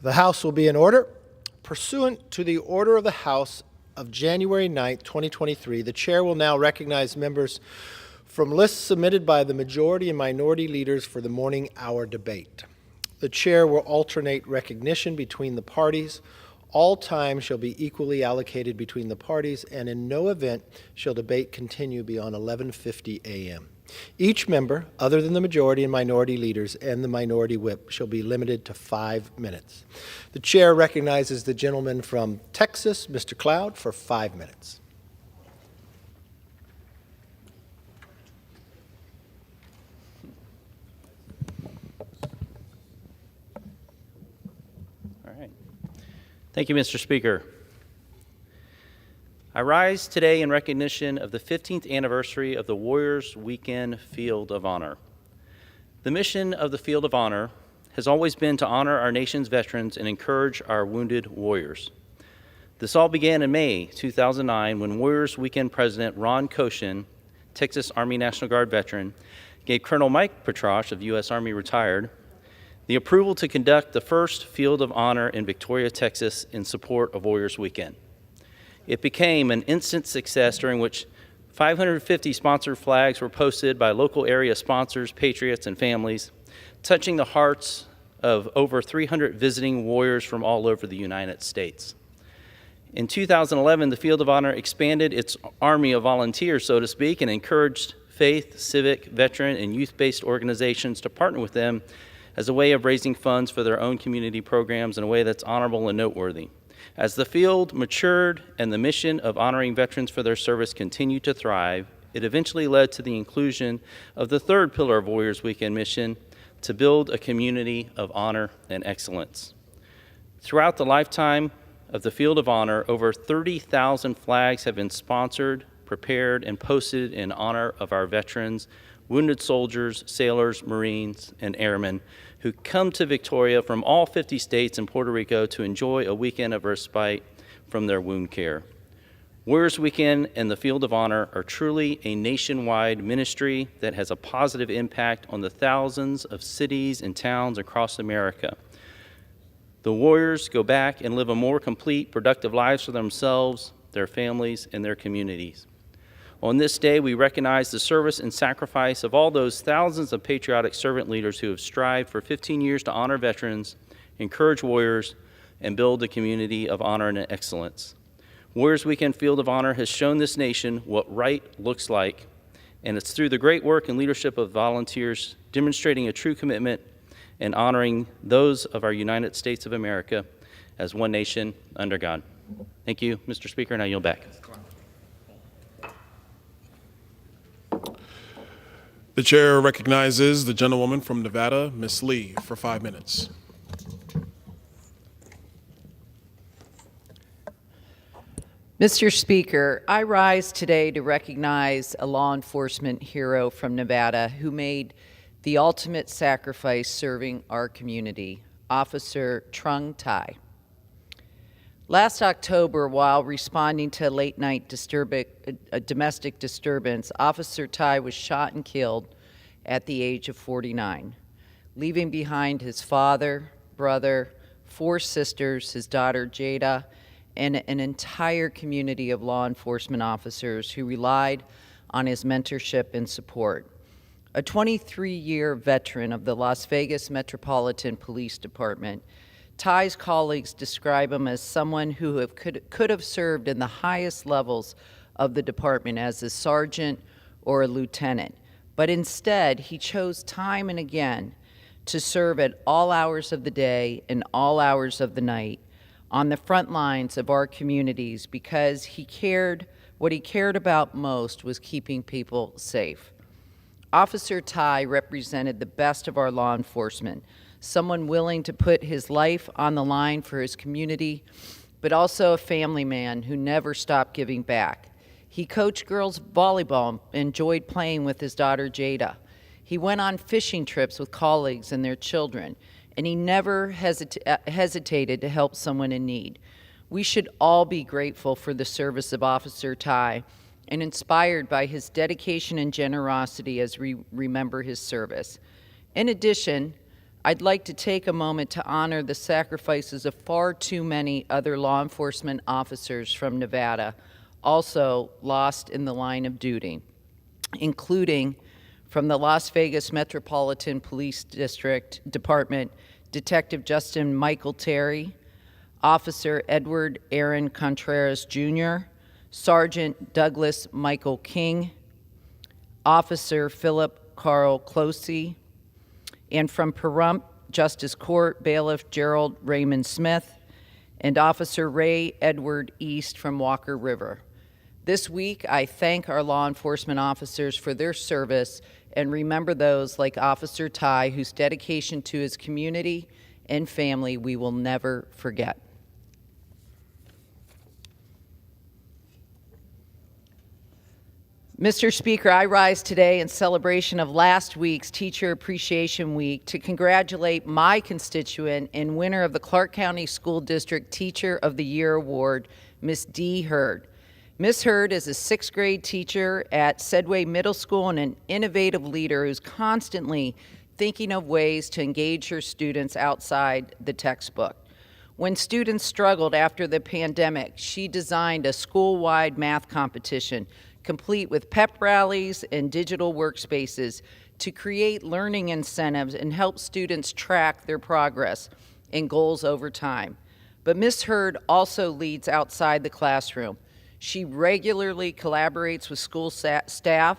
The House will be in order. Pursuant to the order of the House of January 9th, 2023, the Chair will now recognize members from lists submitted by the majority and minority leaders for the morning hour debate. The Chair will alternate recognition between the parties. All time shall be equally allocated between the parties, and in no event shall debate continue beyond 11:50 a.m. Each member, other than the majority and minority leaders and the minority whip, shall be limited to 5 minutes. The Chair recognizes the gentleman from Texas, Mr. Cloud, for 5 minutes. All right. Thank you, Mr. Speaker. I rise today in recognition of the 15th anniversary of the Warriors Weekend Field of Honor. The mission of the Field of Honor has always been to honor our nation's veterans and encourage our wounded warriors. This all began in May 2009 when Warriors Weekend President Ron Koshin, Texas Army National Guard veteran, gave Colonel Mike Petrosh of U.S. Army retired the approval to conduct the first Field of Honor in Victoria, Texas in support of Warriors Weekend. It became an instant success during which 550 sponsored flags were posted by local area sponsors, patriots, and families, touching the hearts of over 300 visiting warriors from all over the United States. In 2011, the Field of Honor expanded its army of volunteers, so to speak, and encouraged faith, civic, veteran, and youth-based organizations to partner with them as a way of raising funds for their own community programs in a way that's honorable and noteworthy. As the field matured and the mission of honoring veterans for their service continued to thrive, it eventually led to the inclusion of the third pillar of Warriors Weekend mission, to build a community of honor and excellence. Throughout the lifetime of the Field of Honor, over 30,000 flags have been sponsored, prepared, and posted in honor of our veterans, wounded soldiers, sailors, Marines, and airmen who come to Victoria from all 50 states and Puerto Rico to enjoy a weekend of respite from their wound care. Warriors Weekend and the Field of Honor are truly a nationwide ministry that has a positive impact on the thousands of cities and towns across America. The warriors go back and live a more complete, productive lives for themselves, their families, and their communities. On this day, we recognize the service and sacrifice of all those thousands of patriotic servant leaders who have strived for 15 years to honor veterans, encourage warriors, and build a community of honor and excellence. Warriors Weekend Field of Honor has shown this nation what right looks like, and it's through the great work and leadership of volunteers demonstrating a true commitment and honoring those of our United States of America as one nation under God. Thank you, Mr. Speaker, and I yield back. The chair recognizes the gentlewoman from Nevada, Ms. Lee, for 5 minutes. Mr. Speaker, I rise today to recognize a law enforcement hero from Nevada who made the ultimate sacrifice serving our community, Officer Trung Tai. Last October, while responding to a late-night domestic disturbance, Officer Tai was shot and killed at the age of 49, leaving behind his father, brother, 4 sisters, his daughter Jada, and an entire community of law enforcement officers who relied on his mentorship and support. A 23-year veteran of the Las Vegas Metropolitan Police Department, Ty's colleagues describe him as someone who could have served in the highest levels of the department as a sergeant or a lieutenant, but instead he chose time and again to serve at all hours of the day and all hours of the night on the front lines of our communities because what he cared about most was keeping people safe. Officer Tai represented the best of our law enforcement, someone willing to put his life on the line for his community, but also a family man who never stopped giving back. He coached girls volleyball and enjoyed playing with his daughter Jada. He went on fishing trips with colleagues and their children, and he never hesitated to help someone in need. We should all be grateful for the service of Officer Tai and inspired by his dedication and generosity as we remember his service. In addition, I'd like to take a moment to honor the sacrifices of far too many other law enforcement officers from Nevada, also lost in the line of duty, including from the Las Vegas Metropolitan Police Department, Detective Justin Michael Terry, Officer Edward Aaron Contreras Jr., Sergeant Douglas Michael King, Officer Philip Carl Closey, and from Pahrump Justice Court, Bailiff Gerald Raymond Smith, and Officer Ray Edward East from Walker River. This week, I thank our law enforcement officers for their service and remember those like Officer Ty, whose dedication to his community and family we will never forget. Mr. Speaker, I rise today in celebration of last week's Teacher Appreciation Week to congratulate my constituent and winner of the Clark County School District Teacher of the Year Award, Ms. Dee Hurd. Ms. Hurd is a sixth grade teacher at Sedway Middle School and an innovative leader who's constantly thinking of ways to engage her students outside the textbook. When students struggled after the pandemic, she designed a school-wide math competition complete with pep rallies and digital workspaces to create learning incentives and help students track their progress and goals over time. But Ms. Hurd also leads outside the classroom. She regularly collaborates with school staff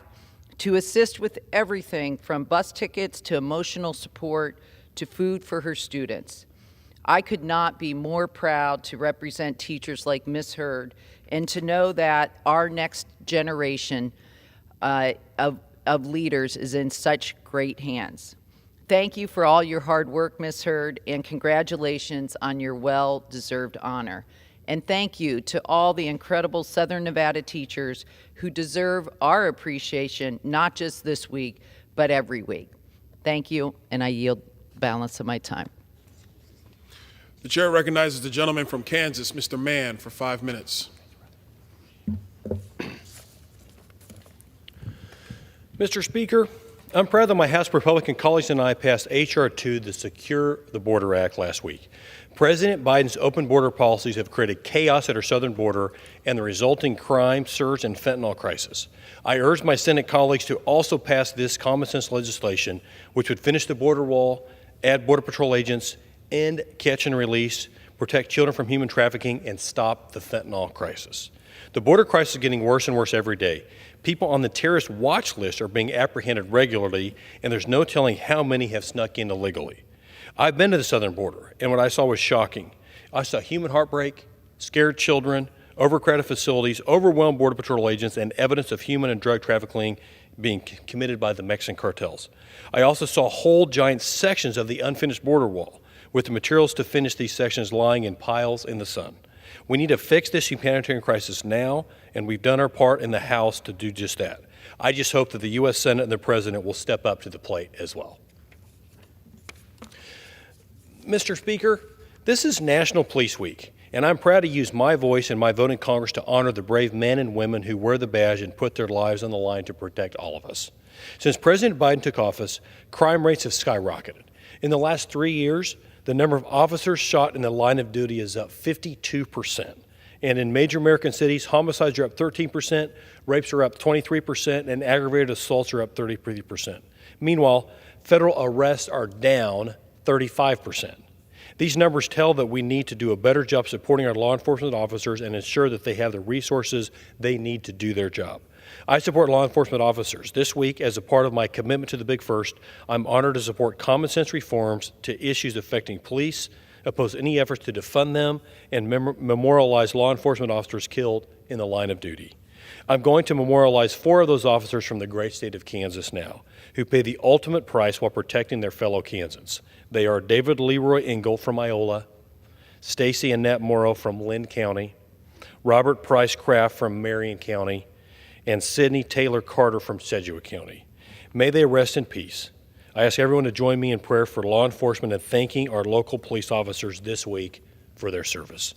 to assist with everything from bus tickets to emotional support to food for her students. I could not be more proud to represent teachers like Ms. Hurd and to know that our next generation of leaders is in such great hands. Thank you for all your hard work, Ms. Hurd, and congratulations on your well-deserved honor. And thank you to all the incredible Southern Nevada teachers who deserve our appreciation, not just this week, but every week. Thank you, and I yield the balance of my time. The chair recognizes the gentleman from Kansas, Mr. Mann, for 5 minutes. Mr. Speaker, I'm proud that my House Republican colleagues and I passed H.R. 2, the Secure the Border Act, last week. President Biden's open border policies have created chaos at our southern border and the resulting crime surge and fentanyl crisis. I urge my Senate colleagues to also pass this common sense legislation, which would finish the border wall, add Border Patrol agents, end catch and release, protect children from human trafficking, and stop the fentanyl crisis. The border crisis is getting worse and worse every day. People on the terrorist watch list are being apprehended regularly, and there's no telling how many have snuck in illegally. I've been to the southern border, and what I saw was shocking. I saw human heartbreak, scared children, overcrowded facilities, overwhelmed Border Patrol agents, and evidence of human and drug trafficking being committed by the Mexican cartels. I also saw whole giant sections of the unfinished border wall, with the materials to finish these sections lying in piles in the sun. We need to fix this humanitarian crisis now, and we've done our part in the House to do just that. I just hope that the U.S. Senate and the President will step up to the plate as well. Mr. Speaker, this is National Police Week, and I'm proud to use my voice and my vote in Congress to honor the brave men and women who wear the badge and put their lives on the line to protect all of us. Since President Biden took office, crime rates have skyrocketed. In the last 3 years, the number of officers shot in the line of duty is up 52%. And in major American cities, homicides are up 13%, rapes are up 23%, and aggravated assaults are up 33%. Meanwhile, federal arrests are down 35%. These numbers tell that we need to do a better job supporting our law enforcement officers and ensure that they have the resources they need to do their job. I support law enforcement officers. This week, as a part of my commitment to the Big First, I'm honored to support common sense reforms to issues affecting police, oppose any efforts to defund them, and memorialize law enforcement officers killed in the line of duty. I'm going to memorialize 4 of those officers from the great state of Kansas now, who pay the ultimate price while protecting their fellow Kansans. They are David Leroy Engel from Iola, Stacy Annette Morrow from Lynn County, Robert Price Craft from Marion County, and Sidney Taylor Carter from Sedgwick County. May they rest in peace. I ask everyone to join me in prayer for law enforcement and thanking our local police officers this week for their service.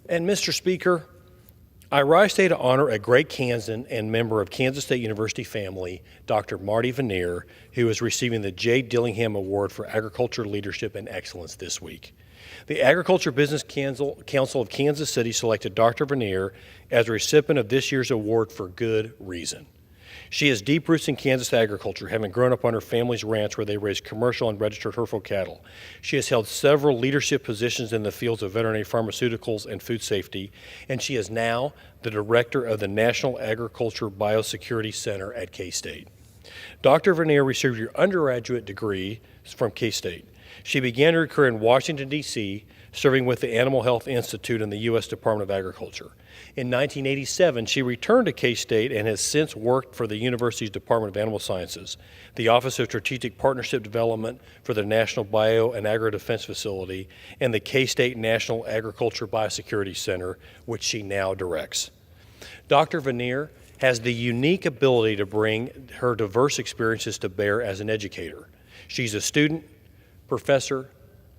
And Mr. Speaker, I rise today to honor a great Kansan and member of Kansas State University family, Dr. Marty Veneer, who is receiving the J. Dillingham Award for Agriculture Leadership and Excellence this week. The Agriculture Business Council of Kansas City selected Dr. Veneer as a recipient of this year's award for good reason. She has deep roots in Kansas agriculture, having grown up on her family's ranch where they raise commercial and registered Hereford cattle. She has held several leadership positions in the fields of veterinary pharmaceuticals and food safety, and she is now the director of the National Agriculture Biosecurity Center at K-State. Dr. Veneer received her undergraduate degree from K-State. She began her career in Washington, D.C., serving with the Animal Health Institute in the U.S. Department of Agriculture. In 1987, she returned to K-State and has since worked for the university's Department of Animal Sciences, the Office of Strategic Partnership Development for the National Bio and Agro-Defense Facility, and the K-State National Agriculture Biosecurity Center, which she now directs. Dr. Veneer has the unique ability to bring her diverse experiences to bear as an educator. She's a student, professor,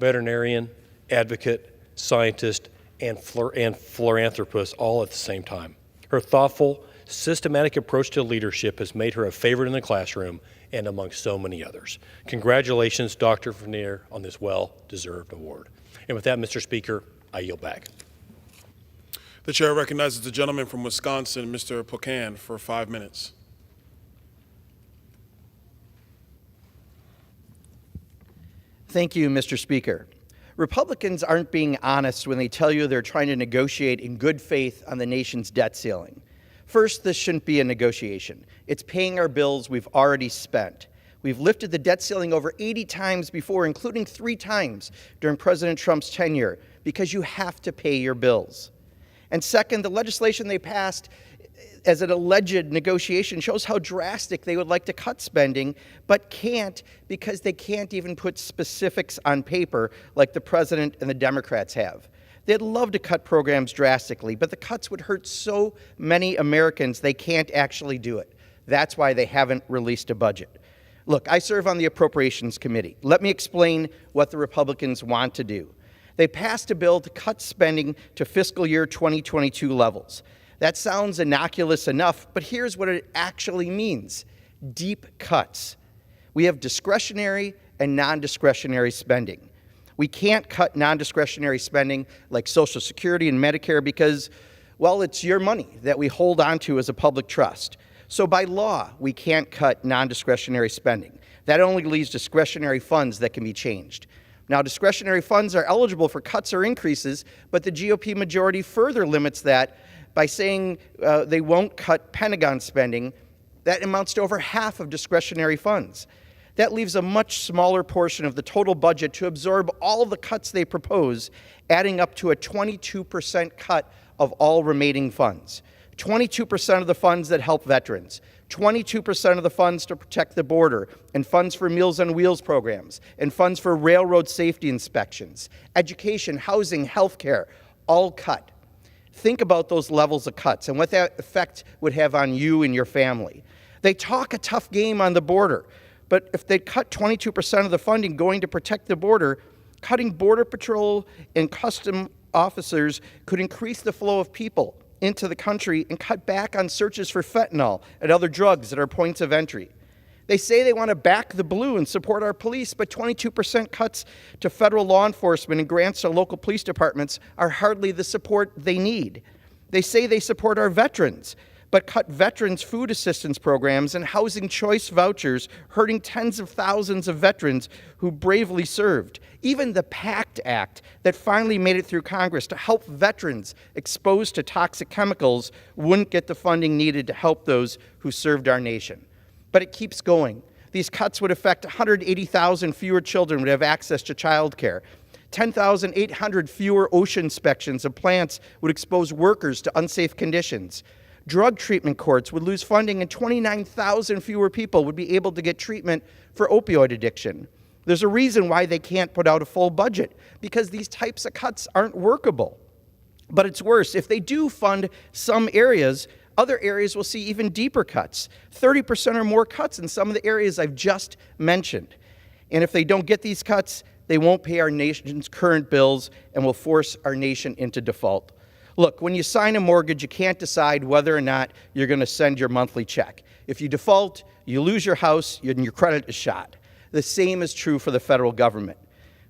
veterinarian, advocate, scientist, and philanthropist all at the same time. Her thoughtful, systematic approach to leadership has made her a favorite in the classroom and among so many others. Congratulations, Dr. Veneer, on this well-deserved award. And with that, Mr. Speaker, I yield back. The chair recognizes the gentleman from Wisconsin, Mr. Pocan, for 5 minutes. Thank you, Mr. Speaker. Republicans aren't being honest when they tell you they're trying to negotiate in good faith on the nation's debt ceiling. First, this shouldn't be a negotiation. It's paying our bills we've already spent. We've lifted the debt ceiling over 80 times before, including 3 times during President Trump's tenure, because you have to pay your bills. And second, the legislation they passed as an alleged negotiation shows how drastic they would like to cut spending, but can't because they can't even put specifics on paper like the president and the Democrats have. They'd love to cut programs drastically, but the cuts would hurt so many Americans they can't actually do it. That's why they haven't released a budget. Look, I serve on the Appropriations Committee. Let me explain what the Republicans want to do. They passed a bill to cut spending to fiscal year 2022 levels. That sounds innocuous enough, but here's what it actually means: deep cuts. We have discretionary and non-discretionary spending. We can't cut non-discretionary spending like Social Security and Medicare because, well, it's your money that we hold on to as a public trust. So by law, we can't cut non-discretionary spending. That only leaves discretionary funds that can be changed. Now, discretionary funds are eligible for cuts or increases, but the GOP majority further limits that by saying they won't cut Pentagon spending. That amounts to over half of discretionary funds. That leaves a much smaller portion of the total budget to absorb all of the cuts they propose, adding up to a 22% cut of all remaining funds. 22% of the funds that help veterans, 22% of the funds to protect the border, and funds for Meals on Wheels programs, and funds for railroad safety inspections, education, housing, health care, all cut. Think about those levels of cuts and what that effect would have on you and your family. They talk a tough game on the border, but if they cut 22% of the funding going to protect the border, cutting Border Patrol and custom officers could increase the flow of people into the country and cut back on searches for fentanyl and other drugs at our points of entry. They say they want to back the blue and support our police, but 22% cuts to federal law enforcement and grants to local police departments are hardly the support they need. They say they support our veterans, but cut veterans' food assistance programs and housing choice vouchers, hurting tens of thousands of veterans who bravely served. Even the PACT Act that finally made it through Congress to help veterans exposed to toxic chemicals wouldn't get the funding needed to help those who served our nation. But it keeps going. These cuts would affect 180,000 fewer children would have access to child care. 10,800 fewer OSHA inspections of plants would expose workers to unsafe conditions. Drug treatment courts would lose funding and 29,000 fewer people would be able to get treatment for opioid addiction. There's a reason why they can't put out a full budget, because these types of cuts aren't workable. But it's worse. If they do fund some areas, other areas will see even deeper cuts, 30% or more cuts in some of the areas I've just mentioned. And if they don't get these cuts, they won't pay our nation's current bills and will force our nation into default. Look, when you sign a mortgage, you can't decide whether or not you're going to send your monthly check. If you default, you lose your house and your credit is shot. The same is true for the federal government.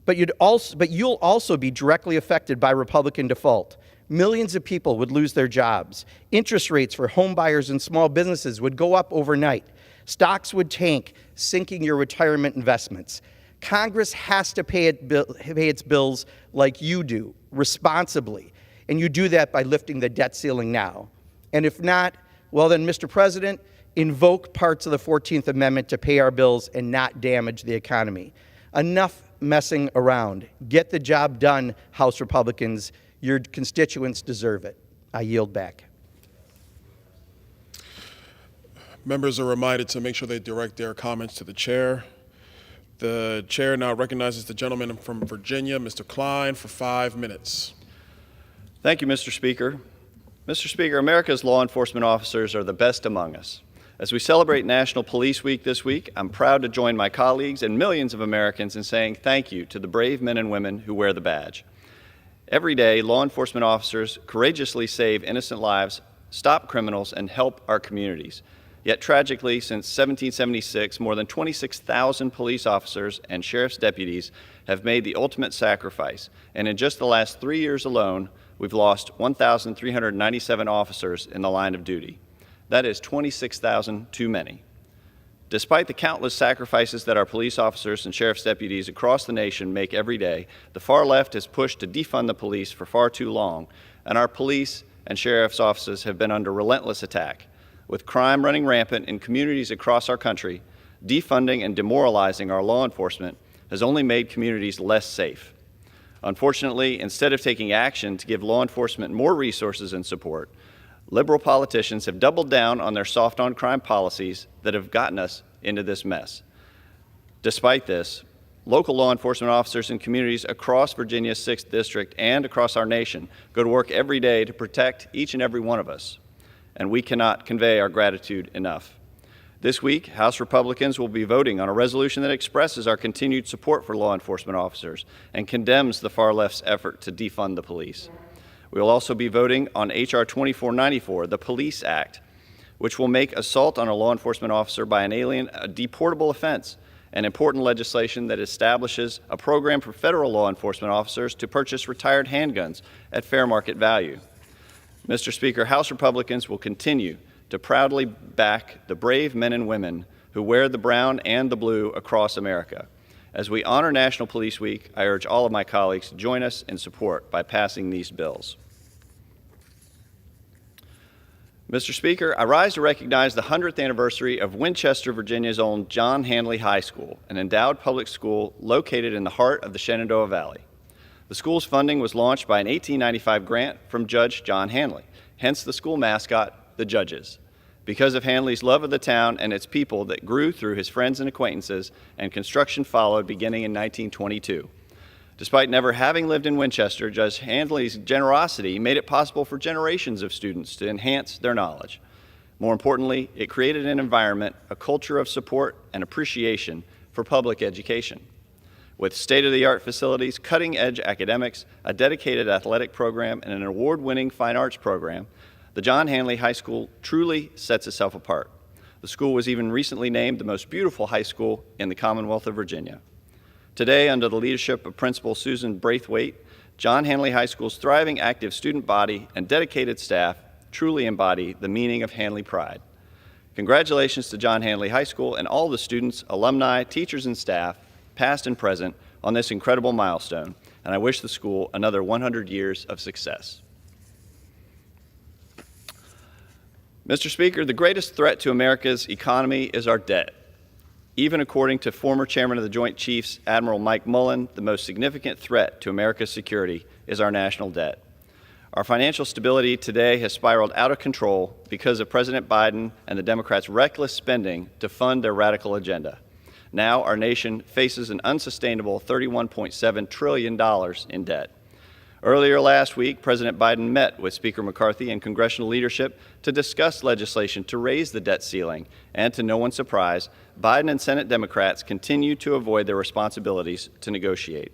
But you'll also be directly affected by Republican default. Millions of people would lose their jobs. Interest rates for home buyers and small businesses would go up overnight. Stocks would tank, sinking your retirement investments. Congress has to pay its bills like you do, responsibly. And you do that by lifting the debt ceiling now. And if not, well then, Mr. President, invoke parts of the 14th Amendment to pay our bills and not damage the economy. Enough messing around. Get the job done, House Republicans. Your constituents deserve it. I yield back. Members are reminded to make sure they direct their comments to the chair. The chair now recognizes the gentleman from Virginia, Mr. Klein, for 5 minutes. Thank you, Mr. Speaker. Mr. Speaker, America's law enforcement officers are the best among us. As we celebrate National Police Week this week, I'm proud to join my colleagues and millions of Americans in saying thank you to the brave men and women who wear the badge. Every day, law enforcement officers courageously save innocent lives, stop criminals, and help our communities. Yet tragically, since 1776, more than 26,000 police officers and sheriff's deputies have made the ultimate sacrifice, and in just the last 3 years alone, we've lost 1,397 officers in the line of duty. That is 26,000 too many. Despite the countless sacrifices that our police officers and sheriff's deputies across the nation make every day, the far left has pushed to defund the police for far too long, and our police and sheriff's offices have been under relentless attack. With crime running rampant in communities across our country, defunding and demoralizing our law enforcement has only made communities less safe. Unfortunately, instead of taking action to give law enforcement more resources and support, liberal politicians have doubled down on their soft-on-crime policies that have gotten us into this mess. Despite this, local law enforcement officers in communities across Virginia's 6th District and across our nation go to work every day to protect each and every one of us, and we cannot convey our gratitude enough. This week, House Republicans will be voting on a resolution that expresses our continued support for law enforcement officers and condemns the far left's effort to defund the police. We will also be voting on H.R. 2494, the Police Act, which will make assault on a law enforcement officer by an alien a deportable offense, an important legislation that establishes a program for federal law enforcement officers to purchase retired handguns at fair market value. Mr. Speaker, House Republicans will continue to proudly back the brave men and women who wear the brown and the blue across America. As we honor National Police Week, I urge all of my colleagues to join us in support by passing these bills. Mr. Speaker, I rise to recognize the 100th anniversary of Winchester, Virginia's own John Hanley High School, an endowed public school located in the heart of the Shenandoah Valley. The school's funding was launched by an 1895 grant from Judge John Hanley, hence the school mascot, the Judges, because of Hanley's love of the town and its people that grew through his friends and acquaintances, and construction followed beginning in 1922. Despite never having lived in Winchester, Judge Hanley's generosity made it possible for generations of students to enhance their knowledge. More importantly, it created an environment, a culture of support and appreciation for public education. With state-of-the-art facilities, cutting-edge academics, a dedicated athletic program, and an award-winning fine arts program, the John Hanley High School truly sets itself apart. The school was even recently named the most beautiful high school in the Commonwealth of Virginia. Today, under the leadership of Principal Susan Braithwaite, John Hanley High School's thriving active student body and dedicated staff truly embody the meaning of Hanley pride. Congratulations to John Hanley High School and all the students, alumni, teachers, and staff, past and present, on this incredible milestone, and I wish the school another 100 years of success. Mr. Speaker, the greatest threat to America's economy is our debt. Even according to former Chairman of the Joint Chiefs, Admiral Mike Mullen, the most significant threat to America's security is our national debt. Our financial stability today has spiraled out of control because of President Biden and the Democrats' reckless spending to fund their radical agenda. Now our nation faces an unsustainable $31.7 trillion in debt. Earlier last week, President Biden met with Speaker McCarthy and congressional leadership to discuss legislation to raise the debt ceiling, and to no one's surprise, Biden and Senate Democrats continue to avoid their responsibilities to negotiate.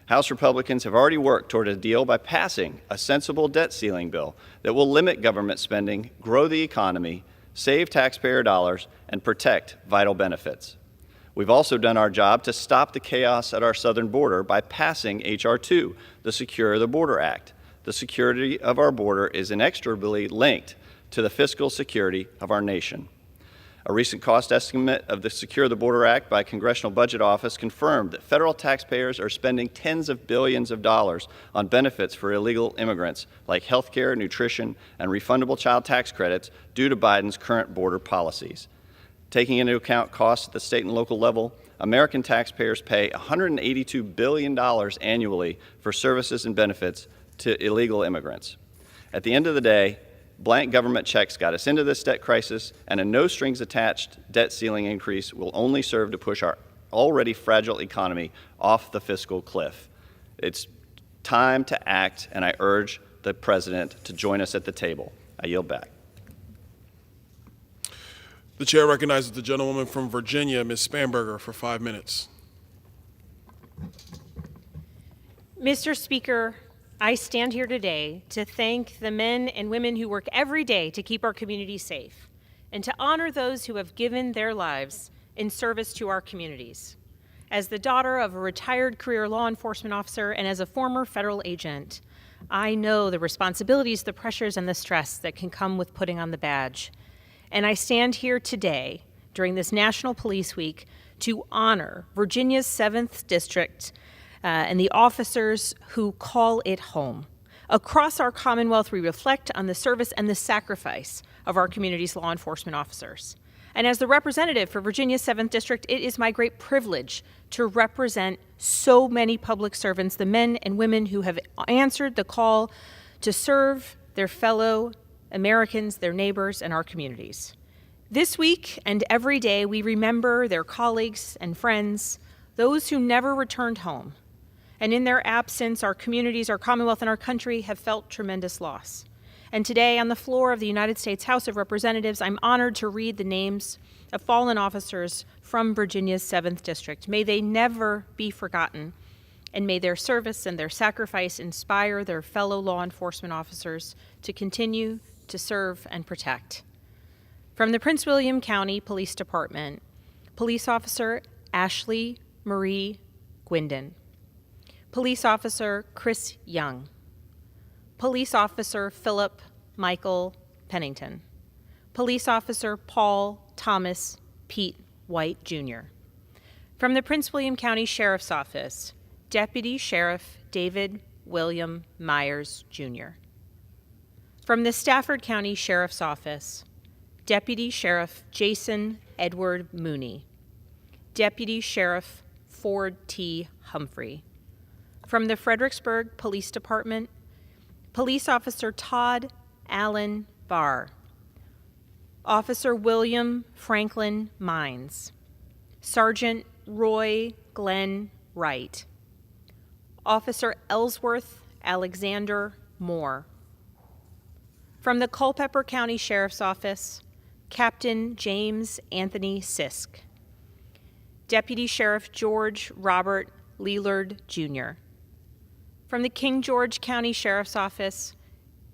House Republicans have already worked toward a deal by passing a sensible debt ceiling bill that will limit government spending, grow the economy, save taxpayer dollars, and protect vital benefits. We've also done our job to stop the chaos at our southern border by passing H.R. 2, the Secure the Border Act. The security of our border is inexorably linked to the fiscal security of our nation. A recent cost estimate of the Secure the Border Act by Congressional Budget Office confirmed that federal taxpayers are spending tens of billions of dollars on benefits for illegal immigrants like health care, nutrition, and refundable child tax credits due to Biden's current border policies. Taking into account costs at the state and local level, American taxpayers pay $182 billion annually for services and benefits to illegal immigrants. At the end of the day, blank government checks got us into this debt crisis, and a no-strings-attached debt ceiling increase will only serve to push our already fragile economy off the fiscal cliff. It's time to act, and I urge the President to join us at the table. I yield back. The chair recognizes the gentlewoman from Virginia, Ms. Spanberger, for 5 minutes. Mr. Speaker, I stand here today to thank the men and women who work every day to keep our community safe and to honor those who have given their lives in service to our communities. As the daughter of a retired career law enforcement officer and as a former federal agent, I know the responsibilities, the pressures, and the stress that can come with putting on the badge. And I stand here today during this National Police Week to honor Virginia's 7th District and the officers who call it home. Across our Commonwealth, we reflect on the service and the sacrifice of our community's law enforcement officers. And as the representative for Virginia's 7th District, it is my great privilege to represent so many public servants, the men and women who have answered the call to serve their fellow Americans, their neighbors, and our communities. This week and every day, we remember their colleagues and friends, those who never returned home. And in their absence, our communities, our Commonwealth, and our country have felt tremendous loss. And today, on the floor of the United States House of Representatives, I'm honored to read the names of fallen officers from Virginia's 7th District. May they never be forgotten, and may their service and their sacrifice inspire their fellow law enforcement officers to continue to serve and protect. From the Prince William County Police Department, Police Officer Ashley Marie Gwindon. Police Officer Chris Young. Police Officer Philip Michael Pennington. Police Officer Paul Thomas Pete White, Jr. From the Prince William County Sheriff's Office, Deputy Sheriff David William Myers, Jr. From the Stafford County Sheriff's Office, Deputy Sheriff Jason Edward Mooney. Deputy Sheriff Ford T. Humphrey. From the Fredericksburg Police Department, Police Officer Todd Allen Barr. Officer William Franklin Mines. Sergeant Roy Glenn Wright. Officer Ellsworth Alexander Moore. From the Culpeper County Sheriff's Office, Captain James Anthony Sisk. Deputy Sheriff George Robert Leelard, Jr. From the King George County Sheriff's Office,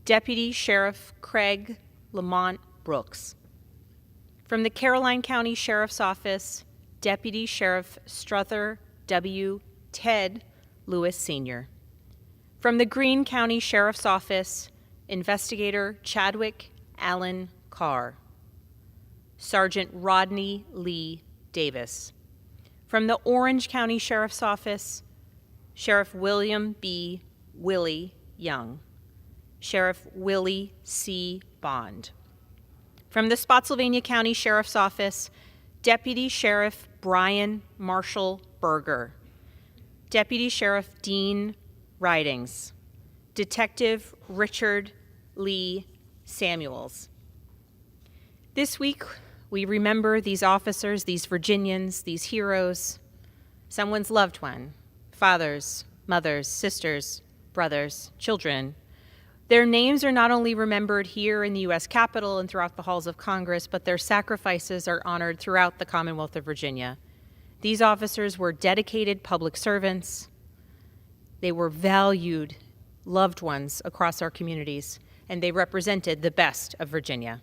Deputy Sheriff Craig Lamont Brooks. From the Caroline County Sheriff's Office, Deputy Sheriff Struther W. Ted Lewis, Sr. From the Greene County Sheriff's Office, Investigator Chadwick Allen Carr. Sergeant Rodney Lee Davis. From the Orange County Sheriff's Office, Sheriff William B. Willie Young. Sheriff Willie C. Bond. From the Spotsylvania County Sheriff's Office, Deputy Sheriff Brian Marshall Berger. Deputy Sheriff Dean Ridings. Detective Richard Lee Samuels. This week, we remember these officers, these Virginians, these heroes, someone's loved one, fathers, mothers, sisters, brothers, children. Their names are not only remembered here in the U.S. Capitol and throughout the halls of Congress, but their sacrifices are honored throughout the Commonwealth of Virginia. These officers were dedicated public servants. They were valued loved ones across our communities, and they represented the best of Virginia.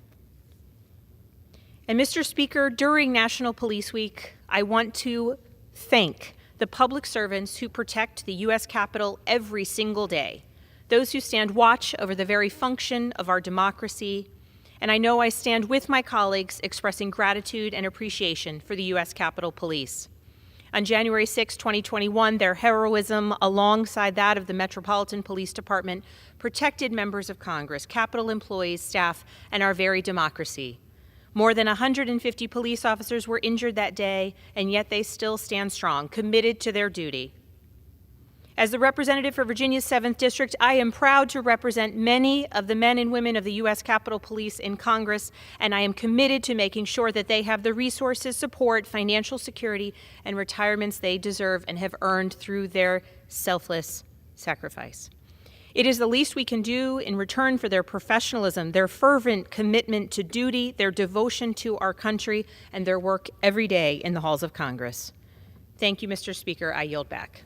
And Mr. Speaker, during National Police Week, I want to thank the public servants who protect the U.S. Capitol every single day, those who stand watch over the very function of our democracy, and I know I stand with my colleagues expressing gratitude and appreciation for the U.S. Capitol Police. On January 6, 2021, their heroism, alongside that of the Metropolitan Police Department, protected members of Congress, Capitol employees, staff, and our very democracy. More than 150 police officers were injured that day, and yet they still stand strong, committed to their duty. As the representative for Virginia's 7th District, I am proud to represent many of the men and women of the U.S. Capitol Police in Congress, and I am committed to making sure that they have the resources, support, financial security, and retirements they deserve and have earned through their selfless sacrifice. It is the least we can do in return for their professionalism, their fervent commitment to duty, their devotion to our country, and their work every day in the halls of Congress. Thank you, Mr. Speaker. I yield back.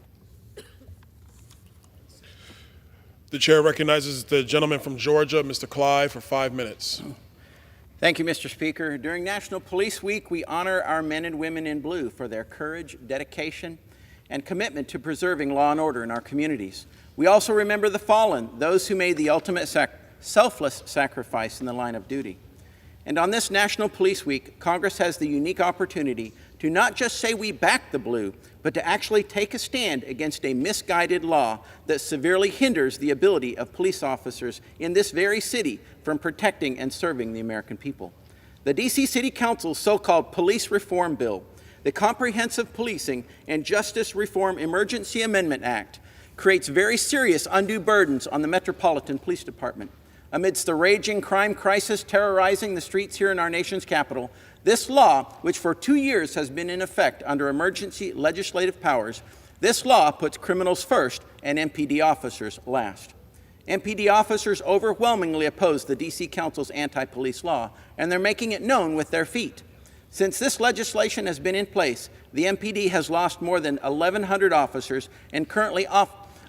The chair recognizes the gentleman from Georgia, Mr. Clyde, for 5 minutes. Thank you, Mr. Speaker. During National Police Week, we honor our men and women in blue for their courage, dedication, and commitment to preserving law and order in our communities. We also remember the fallen, those who made the ultimate selfless sacrifice in the line of duty. And on this National Police Week, Congress has the unique opportunity to not just say we back the blue, but to actually take a stand against a misguided law that severely hinders the ability of police officers in this very city from protecting and serving the American people. The D.C. City Council's so-called Police Reform Bill, the Comprehensive Policing and Justice Reform Emergency Amendment Act, creates very serious undue burdens on the Metropolitan Police Department. Amidst the raging crime crisis terrorizing the streets here in our nation's capital, this law, which for 2 years has been in effect under emergency legislative powers, this law puts criminals first and MPD officers last. MPD officers overwhelmingly oppose the D.C. Council's anti-police law, and they're making it known with their feet. Since this legislation has been in place, the MPD has lost more than 1,100 officers and currently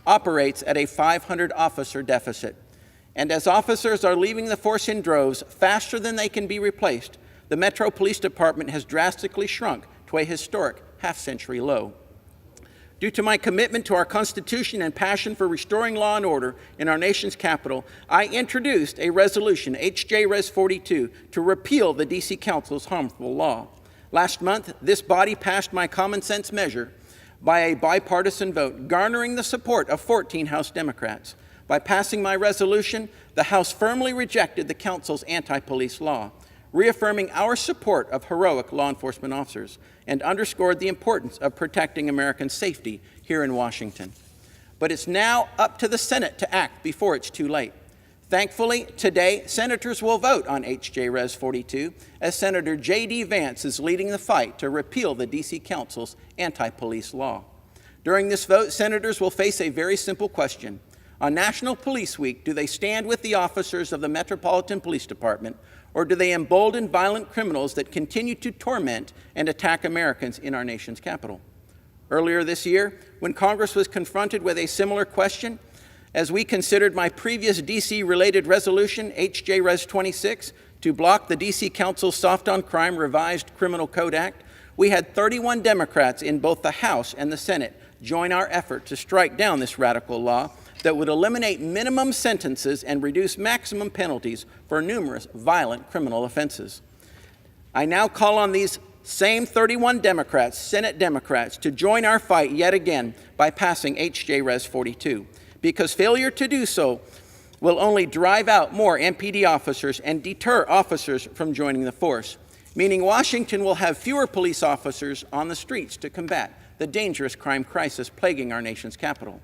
operates at a 500 officer deficit. And as officers are leaving the force in droves faster than they can be replaced, the Metro Police Department has drastically shrunk to a historic half-century low. Due to my commitment to our Constitution and passion for restoring law and order in our nation's capital, I introduced a resolution, H.J. Res. 42, to repeal the D.C. Council's harmful law. Last month, this body passed my common sense measure by a bipartisan vote, garnering the support of 14 House Democrats. By passing my resolution, the House firmly rejected the Council's anti-police law, reaffirming our support of heroic law enforcement officers, and underscored the importance of protecting American safety here in Washington. But it's now up to the Senate to act before it's too late. Thankfully, today, senators will vote on H.J. Res. 42, as Senator J.D. Vance is leading the fight to repeal the D.C. Council's anti-police law. During this vote, senators will face a very simple question. On National Police Week, do they stand with the officers of the Metropolitan Police Department, or do they embolden violent criminals that continue to torment and attack Americans in our nation's capital? Earlier this year, when Congress was confronted with a similar question, as we considered my previous D.C.-related resolution, H.J. Res. 26, to block the D.C. Council's Soft on Crime Revised Criminal Code Act, we had 31 Democrats in both the House and the Senate join our effort to strike down this radical law that would eliminate minimum sentences and reduce maximum penalties for numerous violent criminal offenses. I now call on these same 31 Democrats, Senate Democrats, to join our fight yet again by passing H.J. Res. 42, because failure to do so will only drive out more MPD officers and deter officers from joining the force, meaning Washington will have fewer police officers on the streets to combat the dangerous crime crisis plaguing our nation's capital.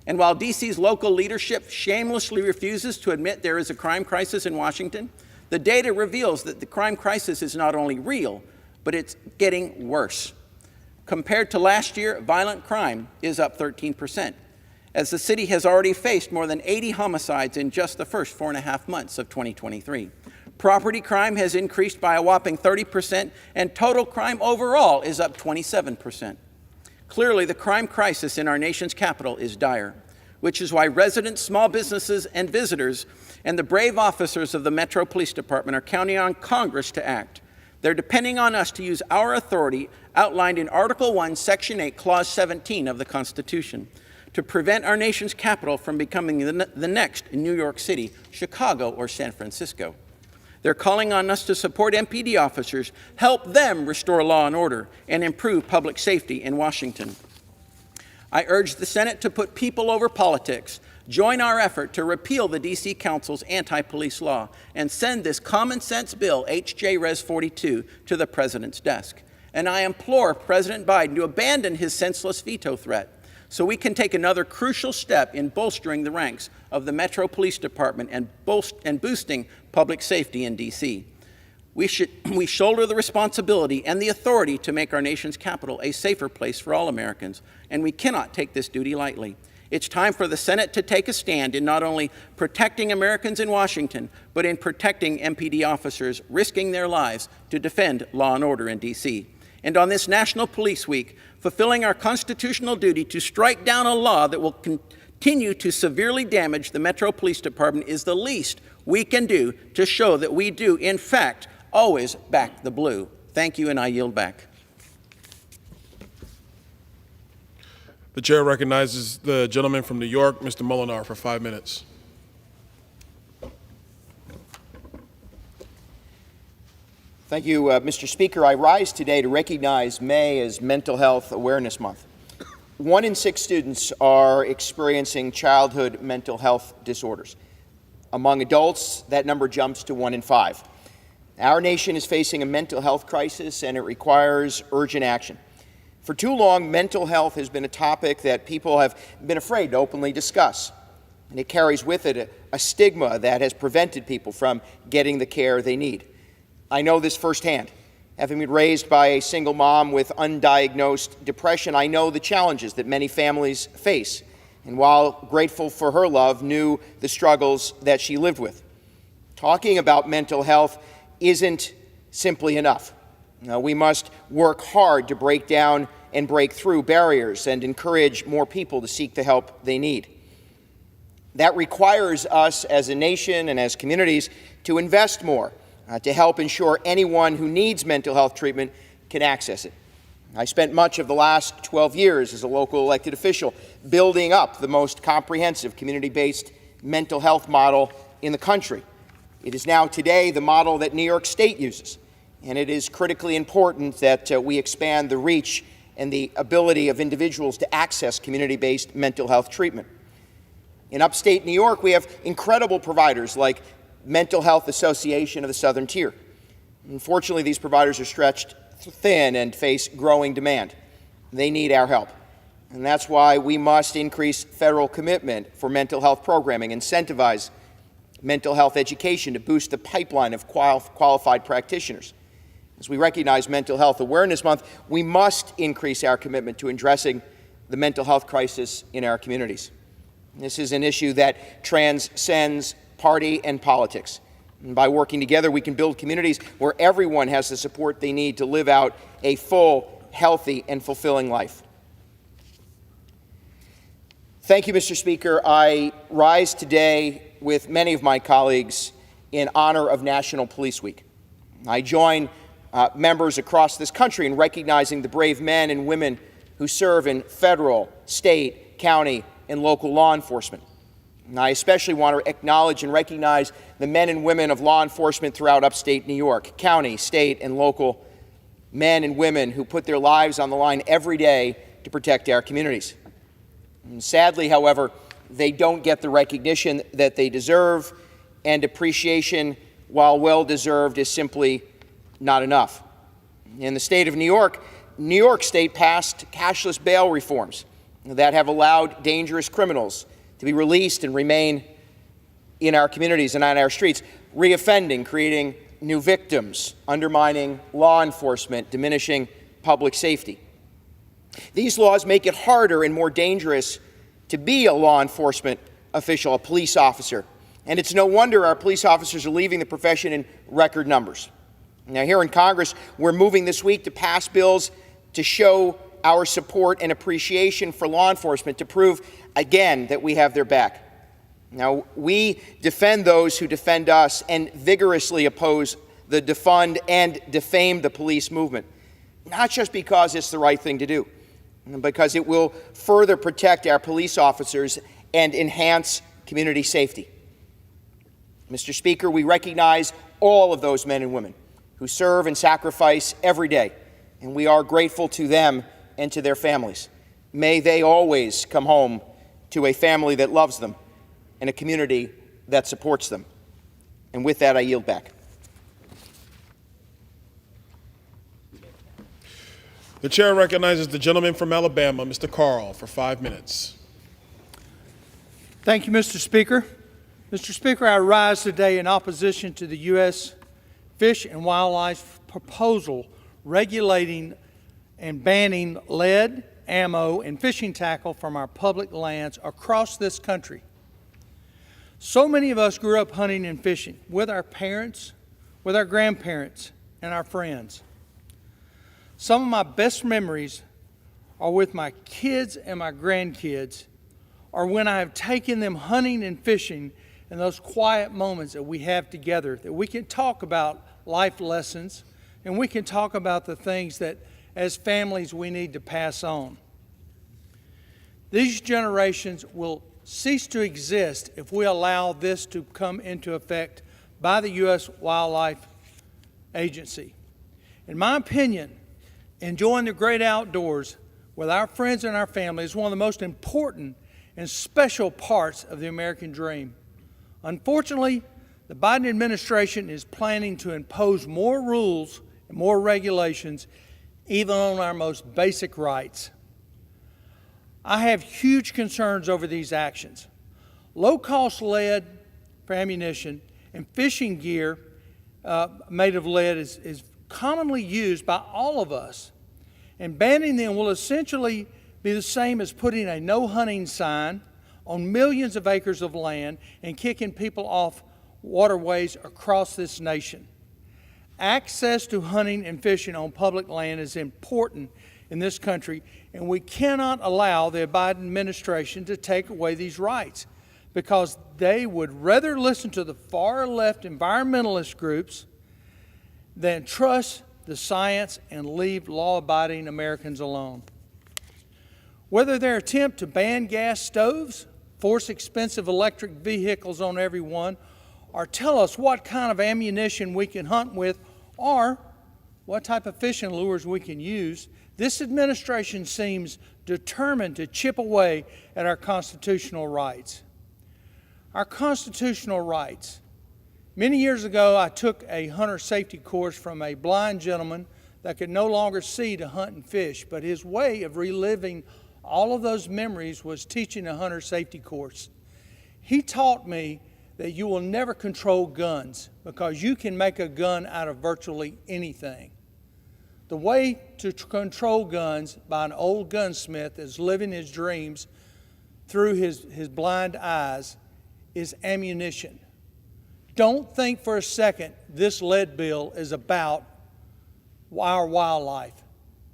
And while D.C.'s local leadership shamelessly refuses to admit there is a crime crisis in Washington, the data reveals that the crime crisis is not only real, but it's getting worse. Compared to last year, violent crime is up 13%, as the city has already faced more than 80 homicides in just the first 4.5 months of 2023. Property crime has increased by a whopping 30%, and total crime overall is up 27%. Clearly, the crime crisis in our nation's capital is dire, which is why residents, small businesses, and visitors, and the brave officers of the Metro Police Department are counting on Congress to act. They're depending on us to use our authority outlined in Article 1, Section 8, Clause 17 of the Constitution to prevent our nation's capital from becoming the next New York City, Chicago, or San Francisco. They're calling on us to support MPD officers, help them restore law and order, and improve public safety in Washington. I urge the Senate to put people over politics, join our effort to repeal the D.C. Council's anti-police law, and send this common-sense bill, H.J. Res. 42, to the President's desk. And I implore President Biden to abandon his senseless veto threat so we can take another crucial step in bolstering the ranks of the Metro Police Department and boosting public safety in D.C. We shoulder the responsibility and the authority to make our nation's capital a safer place for all Americans, and we cannot take this duty lightly. It's time for the Senate to take a stand in not only protecting Americans in Washington, but in protecting MPD officers risking their lives to defend law and order in D.C. And on this National Police Week, fulfilling our constitutional duty to strike down a law that will continue to severely damage the Metro Police Department is the least we can do to show that we do, in fact, always back the blue. Thank you, and I yield back. The chair recognizes the gentleman from New York, Mr. Molinar, for 5 minutes. Thank you, Mr. Speaker. I rise today to recognize May as Mental Health Awareness Month. 1 in 6 students are experiencing childhood mental health disorders. Among adults, that number jumps to 1 in 5. Our nation is facing a mental health crisis, and it requires urgent action. For too long, mental health has been a topic that people have been afraid to openly discuss, and it carries with it a stigma that has prevented people from getting the care they need. I know this firsthand. Having been raised by a single mom with undiagnosed depression, I know the challenges that many families face, and while grateful for her love, knew the struggles that she lived with. Talking about mental health isn't simply enough. Now, we must work hard to break down and break through barriers and encourage more people to seek the help they need. That requires us as a nation and as communities to invest more to help ensure anyone who needs mental health treatment can access it. I spent much of the last 12 years as a local elected official building up the most comprehensive community-based mental health model in the country. It is now today the model that New York State uses, and it is critically important that we expand the reach and the ability of individuals to access community-based mental health treatment. In upstate New York, we have incredible providers like Mental Health Association of the Southern Tier. Unfortunately, these providers are stretched thin and face growing demand. They need our help. And that's why we must increase federal commitment for mental health programming, incentivize mental health education to boost the pipeline of qualified practitioners. As we recognize Mental Health Awareness Month, we must increase our commitment to addressing the mental health crisis in our communities. This is an issue that transcends party and politics. And by working together, we can build communities where everyone has the support they need to live out a full, healthy, and fulfilling life. Thank you, Mr. Speaker. I rise today with many of my colleagues in honor of National Police Week. I join members across this country in recognizing the brave men and women who serve in federal, state, county, and local law enforcement. And I especially want to acknowledge and recognize the men and women of law enforcement throughout upstate New York, county, state, and local men and women who put their lives on the line every day to protect our communities. And sadly, however, they don't get the recognition that they deserve, and appreciation, while well-deserved, is simply not enough. In the state of New York State passed cashless bail reforms that have allowed dangerous criminals to be released and remain in our communities and on our streets, reoffending, creating new victims, undermining law enforcement, diminishing public safety. These laws make it harder and more dangerous to be a law enforcement official, a police officer. And it's no wonder our police officers are leaving the profession in record numbers. Now, here in Congress, we're moving this week to pass bills to show our support and appreciation for law enforcement to prove again that we have their back. Now, we defend those who defend us and vigorously oppose the defund and defame the police movement, not just because it's the right thing to do, but because it will further protect our police officers and enhance community safety. Mr. Speaker, we recognize all of those men and women who serve and sacrifice every day, and we are grateful to them and to their families. May they always come home to a family that loves them and a community that supports them. And with that, I yield back. The chair recognizes the gentleman from Alabama, Mr. Carl, for 5 minutes. Thank you, Mr. Speaker. Mr. Speaker, I rise today in opposition to the U.S. Fish and Wildlife proposal regulating and banning lead, ammo, and fishing tackle from our public lands across this country. So many of us grew up hunting and fishing with our parents, with our grandparents, and our friends. Some of my best memories are with my kids and my grandkids, or when I have taken them hunting and fishing in those quiet moments that we have together, that we can talk about life lessons and we can talk about the things that as families we need to pass on. These generations will cease to exist if we allow this to come into effect by the U.S. Wildlife Agency. In my opinion, enjoying the great outdoors with our friends and our family is one of the most important and special parts of the American dream. Unfortunately, the Biden administration is planning to impose more rules and more regulations, even on our most basic rights. I have huge concerns over these actions. Low-cost lead for ammunition and fishing gear made of lead is commonly used by all of us, and banning them will essentially be the same as putting a no hunting sign on millions of acres of land and kicking people off waterways across this nation. Access to hunting and fishing on public land is important in this country, and we cannot allow the Biden administration to take away these rights because they would rather listen to the far left environmentalist groups than trust the science and leave law-abiding Americans alone. Whether their attempt to ban gas stoves, force expensive electric vehicles on everyone, or tell us what kind of ammunition we can hunt with, or what type of fishing lures we can use, this administration seems determined to chip away at our constitutional rights. Our constitutional rights. Many years ago, I took a hunter safety course from a blind gentleman that could no longer see to hunt and fish, but his way of reliving all of those memories was teaching a hunter safety course. He taught me that you will never control guns because you can make a gun out of virtually anything. The way to control guns by an old gunsmith that's living his dreams through his blind eyes is ammunition. Don't think for a second this lead bill is about our wildlife.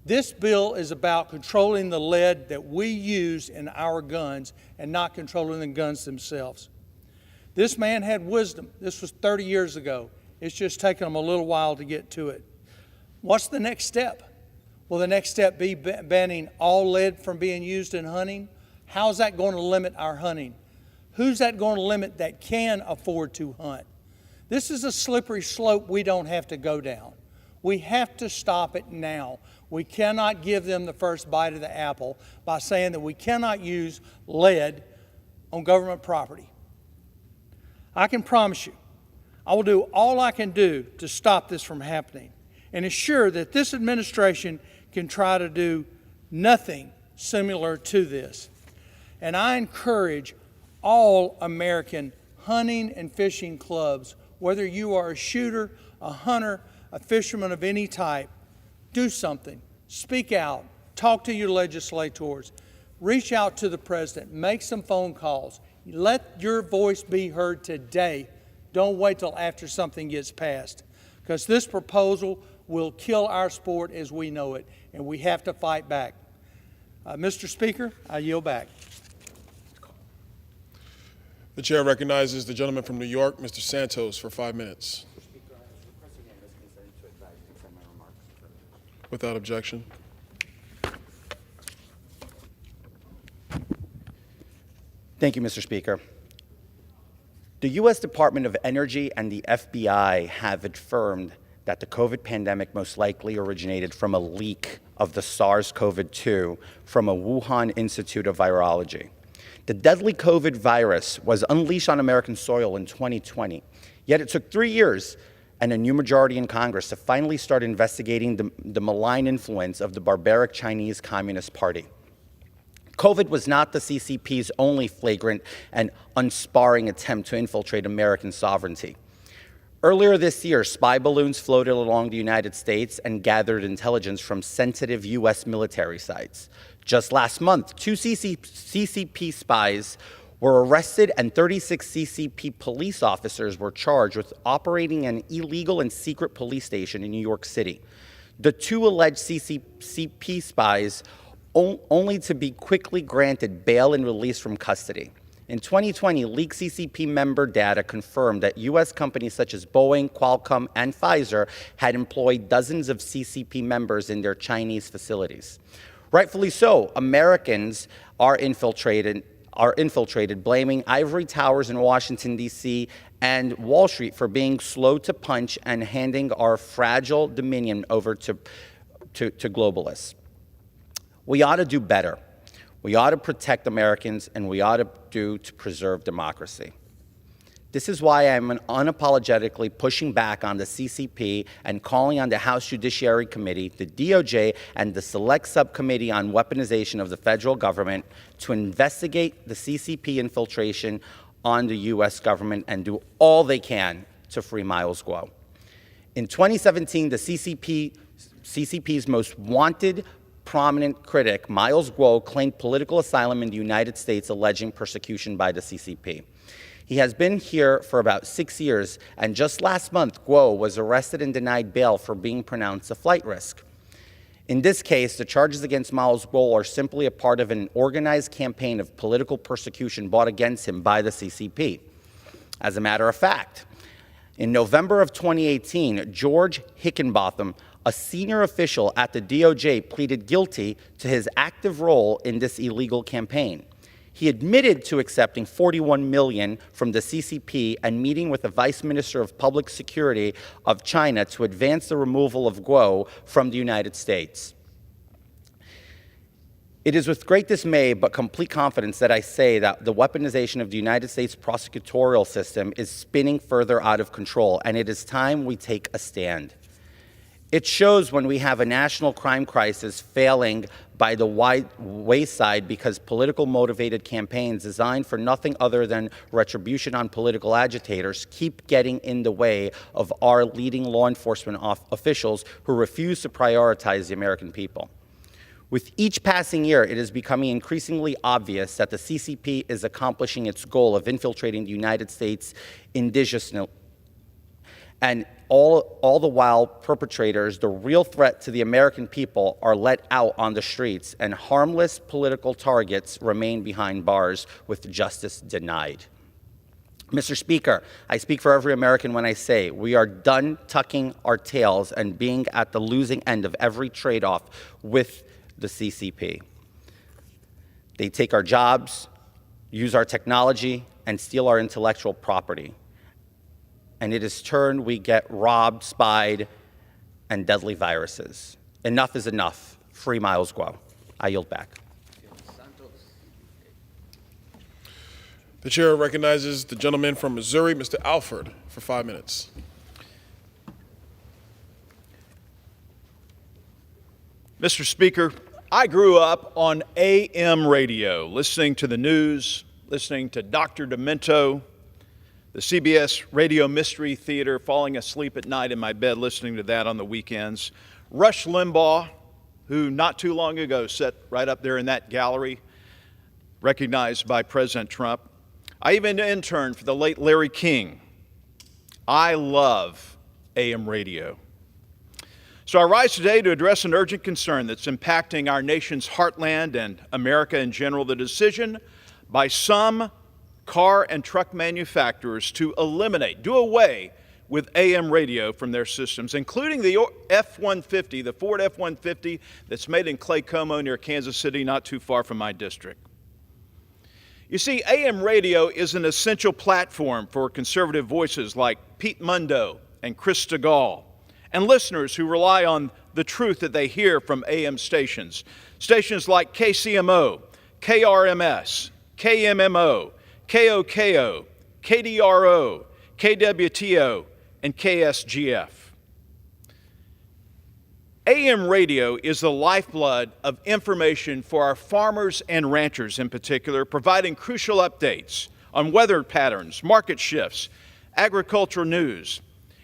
This bill is about controlling the lead that we use in our guns and not controlling the guns themselves. This man had wisdom. This was 30 years ago. It's just taken him a little while to get to it. What's the next step? Will the next step be banning all lead from being used in hunting? How's that going to limit our hunting? Who's that going to limit that can afford to hunt? This is a slippery slope we don't have to go down. We have to stop it now. We cannot give them the first bite of the apple by saying that we cannot use lead on government property. I can promise you, I will do all I can do to stop this from happening and ensure that this administration can try to do nothing similar to this. And I encourage all American hunting and fishing clubs, whether you are a shooter, a hunter, a fisherman of any type, do something. Speak out. Talk to your legislators. Reach out to the president. Make some phone calls. Let your voice be heard today. Don't wait till after something gets passed, because this proposal will kill our sport as we know it, and we have to fight back. Mr. Speaker, I yield back. The chair recognizes the gentleman from New York, Mr. Santos, for 5 minutes. Without objection. Thank you, Mr. Speaker. The U.S. Department of Energy and the FBI have affirmed that the COVID pandemic most likely originated from a leak of the SARS-CoV-2 from a Wuhan Institute of Virology. The deadly COVID virus was unleashed on American soil in 2020, yet it took 3 years and a new majority in Congress to finally start investigating the malign influence of the barbaric Chinese Communist Party. COVID was not the CCP's only flagrant and unsparing attempt to infiltrate American sovereignty. Earlier this year, spy balloons floated along the United States and gathered intelligence from sensitive U.S. military sites. Just last month, 2 CCP spies were arrested and 36 CCP police officers were charged with operating an illegal and secret police station in New York City. The 2 alleged CCP spies only to be quickly granted bail and release from custody. In 2020, leaked CCP member data confirmed that U.S. companies such as Boeing, Qualcomm, and Pfizer had employed dozens of CCP members in their Chinese facilities. Rightfully so, Americans are infiltrated, blaming ivory towers in Washington, D.C. and Wall Street for being slow to punch and handing our fragile dominion over to globalists. We ought to do better. We ought to protect Americans, and we ought to preserve democracy. This is why I'm unapologetically pushing back on the CCP and calling on the House Judiciary Committee, the DOJ, and the Select Subcommittee on Weaponization of the federal government to investigate the CCP infiltration on the U.S. government and do all they can to free Miles Guo. In 2017, the CCP's most wanted prominent critic, Miles Guo, claimed political asylum in the United States, alleging persecution by the CCP. He has been here for about 6 years, and just last month, Guo was arrested and denied bail for being pronounced a flight risk. In this case, the charges against Miles Guo are simply a part of an organized campaign of political persecution brought against him by the CCP. As a matter of fact, in November of 2018, George Hickenbotham, a senior official at the DOJ, pleaded guilty to his active role in this illegal campaign. He admitted to accepting $41 million from the CCP and meeting with the Vice Minister of Public Security of China to advance the removal of Guo from the United States. It is with great dismay but complete confidence that I say that the weaponization of the United States prosecutorial system is spinning further out of control, and it is time we take a stand. It shows when we have a national crime crisis failing by the wayside because political motivated campaigns designed for nothing other than retribution on political agitators keep getting in the way of our leading law enforcement officials who refuse to prioritize the American people. With each passing year, it is becoming increasingly obvious that the CCP is accomplishing its goal of infiltrating the United States indigenously, and all the while perpetrators, the real threat to the American people, are let out on the streets, and harmless political targets remain behind bars with justice denied. Mr. Speaker, I speak for every American when I say we are done tucking our tails and being at the losing end of every trade-off with the CCP. They take our jobs, use our technology, and steal our intellectual property. And in its turn, we get robbed, spied, and deadly viruses. Enough is enough. Free Miles Guo. I yield back. The chair recognizes the gentleman from Missouri, Mr. Alford, for 5 minutes. Mr. Speaker, I grew up on AM radio, listening to the news, listening to Dr. Demento, the CBS Radio Mystery Theater, falling asleep at night in my bed listening to that on the weekends. Rush Limbaugh, who not too long ago sat right up there in that gallery, recognized by President Trump. I even interned for the late Larry King. I love AM radio. So I rise today to address an urgent concern that's impacting our nation's heartland and America in general, the decision by some car and truck manufacturers to eliminate, do away with AM radio from their systems, including the F-150, the Ford F-150 that's made in Clay Como near Kansas City, not too far from my district. You see, AM radio is an essential platform for conservative voices like Pete Mundo and Chris Stegall, and listeners who rely on the truth that they hear from AM stations. Stations like KCMO, KRMS, KMMO, KOKO, KDRO, KWTO, and KSGF. AM radio is the lifeblood of information for our farmers and ranchers in particular, providing crucial updates on weather patterns, market shifts, agricultural news.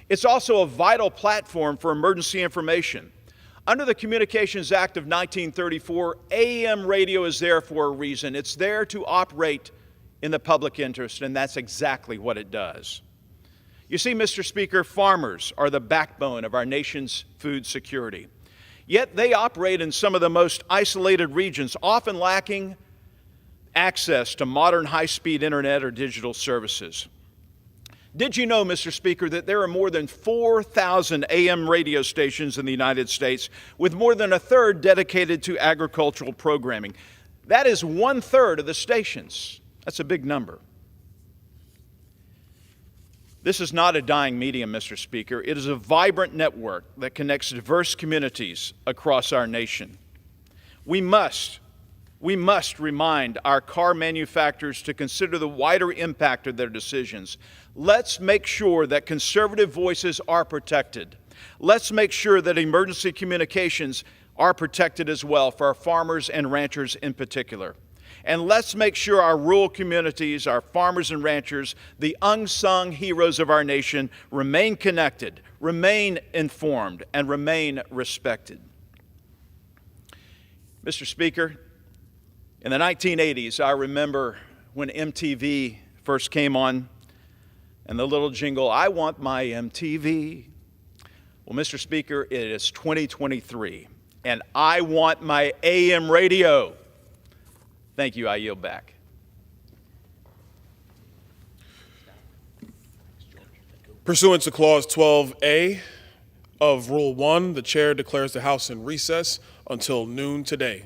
It's also a vital platform for emergency information. Under the Communications Act of 1934, AM radio is there for a reason. It's there to operate in the public interest, and that's exactly what it does. You see, Mr. Speaker, farmers are the backbone of our nation's food security. Yet they operate in some of the most isolated regions, often lacking access to modern high-speed internet or digital services. Did you know, Mr. Speaker, that there are more than 4,000 AM radio stations in the United States, with more than a third dedicated to agricultural programming? That is 1/3 of the stations. That's a big number. This is not a dying medium, Mr. Speaker. It is a vibrant network that connects diverse communities across our nation. We must remind our car manufacturers to consider the wider impact of their decisions. Let's make sure that conservative voices are protected. Let's make sure that emergency communications are protected as well for our farmers and ranchers in particular. And let's make sure our rural communities, our farmers and ranchers, the unsung heroes of our nation, remain connected, remain informed, and remain respected. Mr. Speaker, in the 1980s, I remember when MTV first came on and the little jingle, "I want my MTV." Well, Mr. Speaker, it is 2023, and I want my AM radio. Thank you. I yield back. Pursuant to Clause 12A of Rule 1, the chair declares the House in recess until noon today.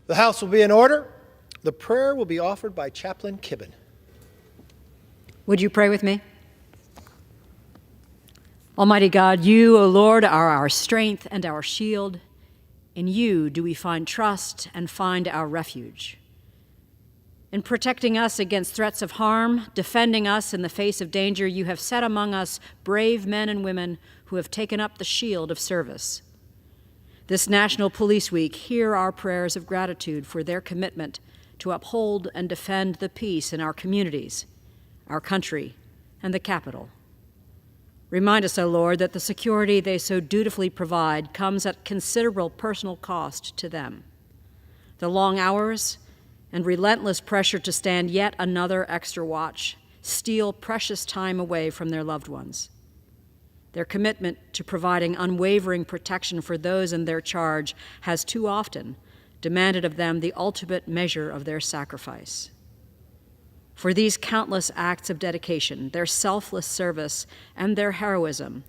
The House will be in order. The prayer will be offered by Chaplain Kibben. Would you pray with me? Almighty God, you, O Lord, are our strength and our shield. In you do we find trust and find our refuge. In protecting us against threats of harm, defending us in the face of danger, you have set among us brave men and women who have taken up the shield of service. This National Police Week, hear our prayers of gratitude for their commitment to uphold and defend the peace in our communities, our country, and the Capitol. Remind us, O Lord, that the security they so dutifully provide comes at considerable personal cost to them. The long hours and relentless pressure to stand yet another extra watch steal precious time away from their loved ones. Their commitment to providing unwavering protection for those in their charge has too often demanded of them the ultimate measure of their sacrifice. For these countless acts of dedication, their selfless service, and their heroism,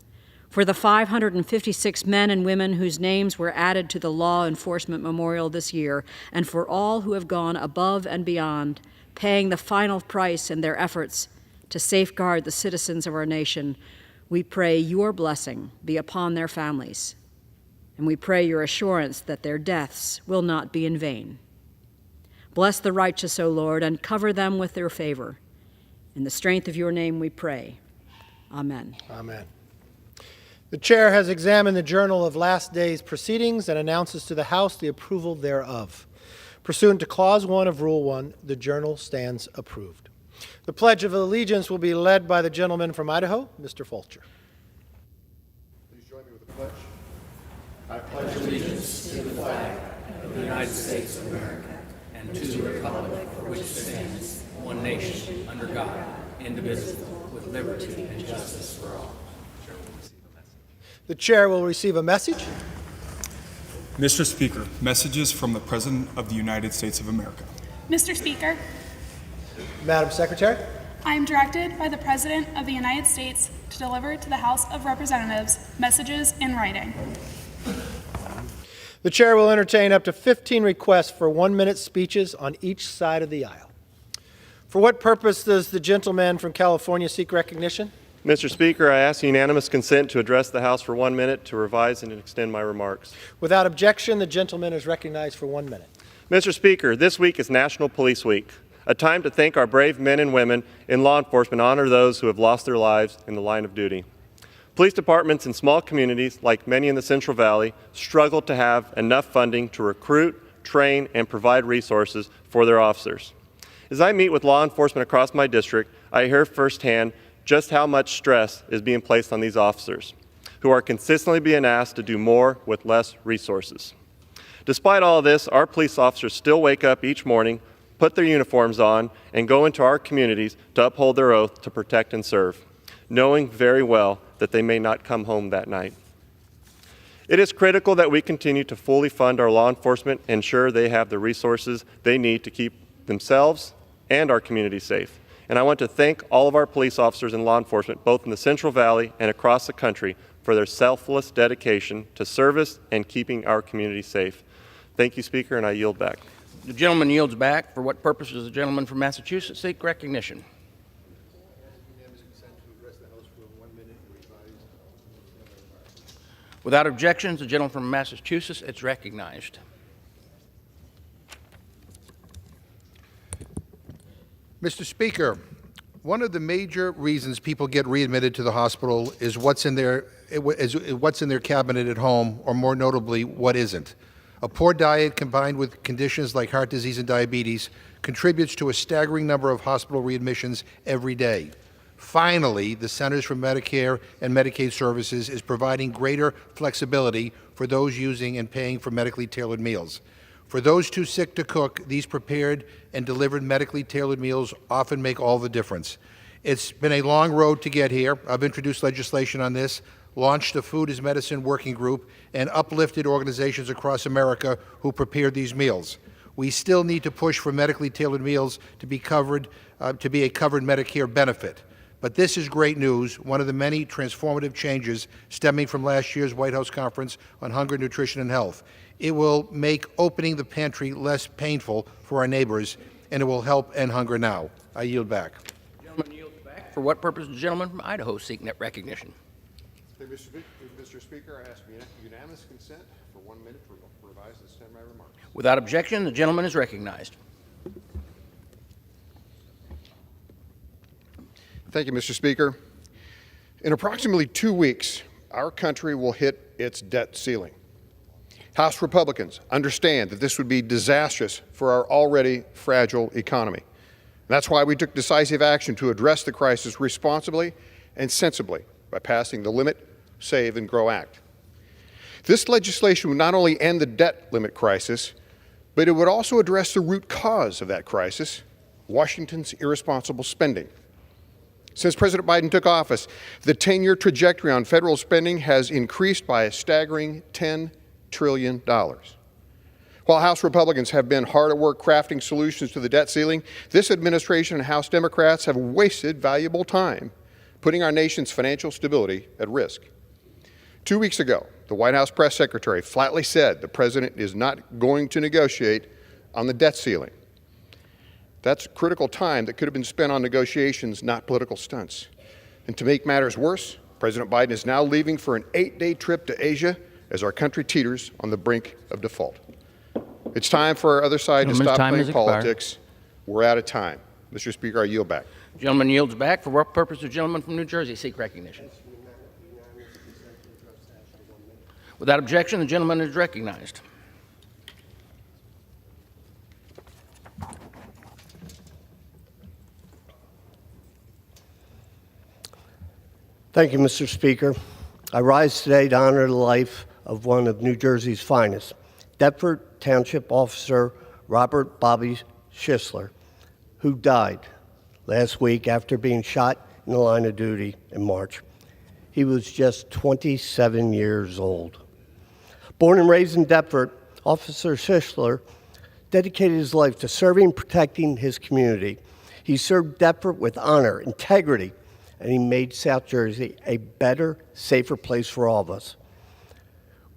for the 556 men and women whose names were added to the Law Enforcement Memorial this year, and for all who have gone above and beyond, paying the final price in their efforts to safeguard the citizens of our nation, we pray your blessing be upon their families, and we pray your assurance that their deaths will not be in vain. Bless the righteous, O Lord, and cover them with your favor. In the strength of your name we pray. Amen. Amen. The chair has examined the journal of last day's proceedings and announces to the House the approval thereof. Pursuant to Clause 1 of Rule 1, the journal stands approved. The Pledge of Allegiance will be led by the gentleman from Idaho, Mr. Fulcher. Please join me with the pledge. I pledge allegiance to the flag of the United States of America and to the republic for which it stands, one nation, under God, indivisible, with liberty and justice for all. The chair will receive a message. Mr. Speaker, messages from the President of the United States of America. Mr. Speaker, Madam Secretary. I am directed by the President of the United States to deliver to the House of Representatives messages in writing. The chair will entertain up to 15 requests for 1-minute speeches on each side of the aisle. For what purpose does the gentleman from California seek recognition? Mr. Speaker, I ask unanimous consent to address the House for 1 minute to revise and extend my remarks. Without objection, the gentleman is recognized for 1 minute. Mr. Speaker, this week is National Police Week, a time to thank our brave men and women in law enforcement, honor those who have lost their lives in the line of duty. Police departments in small communities, like many in the Central Valley, struggle to have enough funding to recruit, train, and provide resources for their officers. As I meet with law enforcement across my district, I hear firsthand just how much stress is being placed on these officers, who are consistently being asked to do more with less resources. Despite all of this, our police officers still wake up each morning, put their uniforms on, and go into our communities to uphold their oath to protect and serve, knowing very well that they may not come home that night. It is critical that we continue to fully fund our law enforcement and ensure they have the resources they need to keep themselves and our community safe. And I want to thank all of our police officers and law enforcement, both in the Central Valley and across the country, for their selfless dedication to service and keeping our community safe. Thank you, Speaker, and I yield back. The gentleman yields back. For what purpose does the gentleman from Massachusetts seek recognition? Without objections, the gentleman from Massachusetts is recognized. Mr. Speaker, one of the major reasons people get readmitted to the hospital is what's in their cabinet at home, or more notably, what isn't. A poor diet combined with conditions like heart disease and diabetes contributes to a staggering number of hospital readmissions every day. Finally, the Centers for Medicare and Medicaid Services is providing greater flexibility for those using and paying for medically tailored meals. For those too sick to cook, these prepared and delivered medically tailored meals often make all the difference. It's been a long road to get here. I've introduced legislation on this, launched a Food is Medicine working group, and uplifted organizations across America who prepared these meals. We still need to push for medically tailored meals to be covered, to be a covered Medicare benefit. But this is great news, one of the many transformative changes stemming from last year's White House Conference on Hunger, Nutrition, and Health. It will make opening the pantry less painful for our neighbors, and it will help end hunger now. I yield back. Gentleman yields back. For what purpose does the gentleman from Idaho seek net recognition? Mr. Speaker, I ask unanimous consent for 1 minute to revise and extend my remarks. Without objection, the gentleman is recognized. Thank you, Mr. Speaker. In approximately 2 weeks, our country will hit its debt ceiling. House Republicans understand that this would be disastrous for our already fragile economy. That's why we took decisive action to address the crisis responsibly and sensibly by passing the Limit, Save, and Grow Act. This legislation would not only end the debt limit crisis, but it would also address the root cause of that crisis, Washington's irresponsible spending. Since President Biden took office, the 10-year trajectory on federal spending has increased by a staggering $10 trillion. While House Republicans have been hard at work crafting solutions to the debt ceiling, this administration and House Democrats have wasted valuable time, putting our nation's financial stability at risk. 2 weeks ago, the White House press secretary flatly said the president is not going to negotiate on the debt ceiling. That's critical time that could have been spent on negotiations, not political stunts. And to make matters worse, President Biden is now leaving for an 8-day trip to Asia as our country teeters on the brink of default. It's time for our other side to stop playing politics. We're out of time. Mr. Speaker, I yield back. Gentleman yields back. For what purpose does the gentleman from New Jersey seek recognition? Without objection, the gentleman is recognized. Thank you, Mr. Speaker. I rise today to honor the life of one of New Jersey's finest, Deptford Township Officer Robert Bobby Schisler, who died last week after being shot in the line of duty in March. He was just 27 years old. Born and raised in Deptford, Officer Schisler dedicated his life to serving and protecting his community. He served Deptford with honor, integrity, and he made South Jersey a better, safer place for all of us.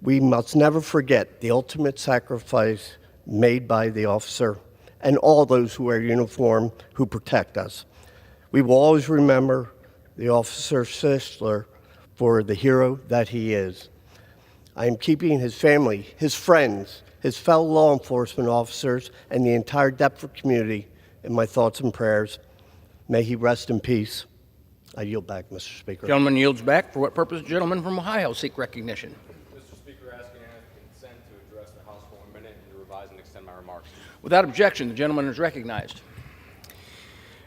We must never forget the ultimate sacrifice made by the officer and all those who wear uniform who protect us. We will always remember the Officer Schisler for the hero that he is. I am keeping his family, his friends, his fellow law enforcement officers, and the entire Deptford community in my thoughts and prayers. May he rest in peace. I yield back, Mr. Speaker. Gentleman yields back. For what purpose does the gentleman from Ohio seek recognition? Mr. Speaker, asking consent to address the House for 1 minute and to revise and extend my remarks. Without objection, the gentleman is recognized.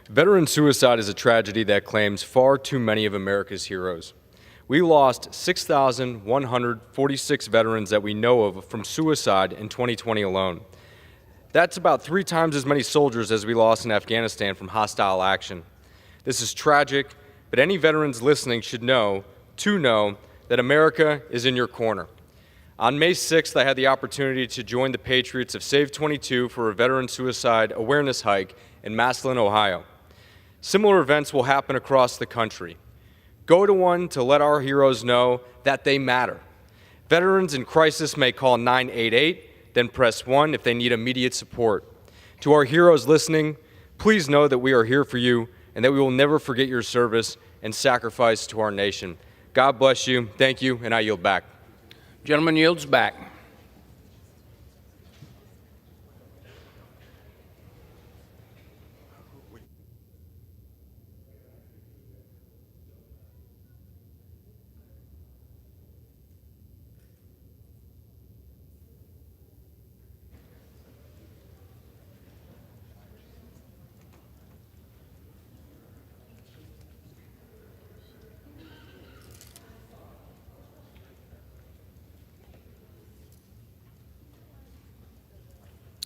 Veteran suicide is a tragedy that claims far too many of America's heroes. We lost 6,146 veterans that we know of from suicide in 2020 alone. That's about 3 times as many soldiers as we lost in Afghanistan from hostile action. This is tragic, but any veterans listening should know that America is in your corner. On May 6th, I had the opportunity to join the Patriots of Save 22 for a veteran suicide awareness hike in Massillon, Ohio. Similar events will happen across the country. Go to one to let our heroes know that they matter. Veterans in crisis may call 988, then press 1 if they need immediate support. To our heroes listening, please know that we are here for you and that we will never forget your service and sacrifice to our nation. God bless you. Thank you, and I yield back. Gentleman yields back.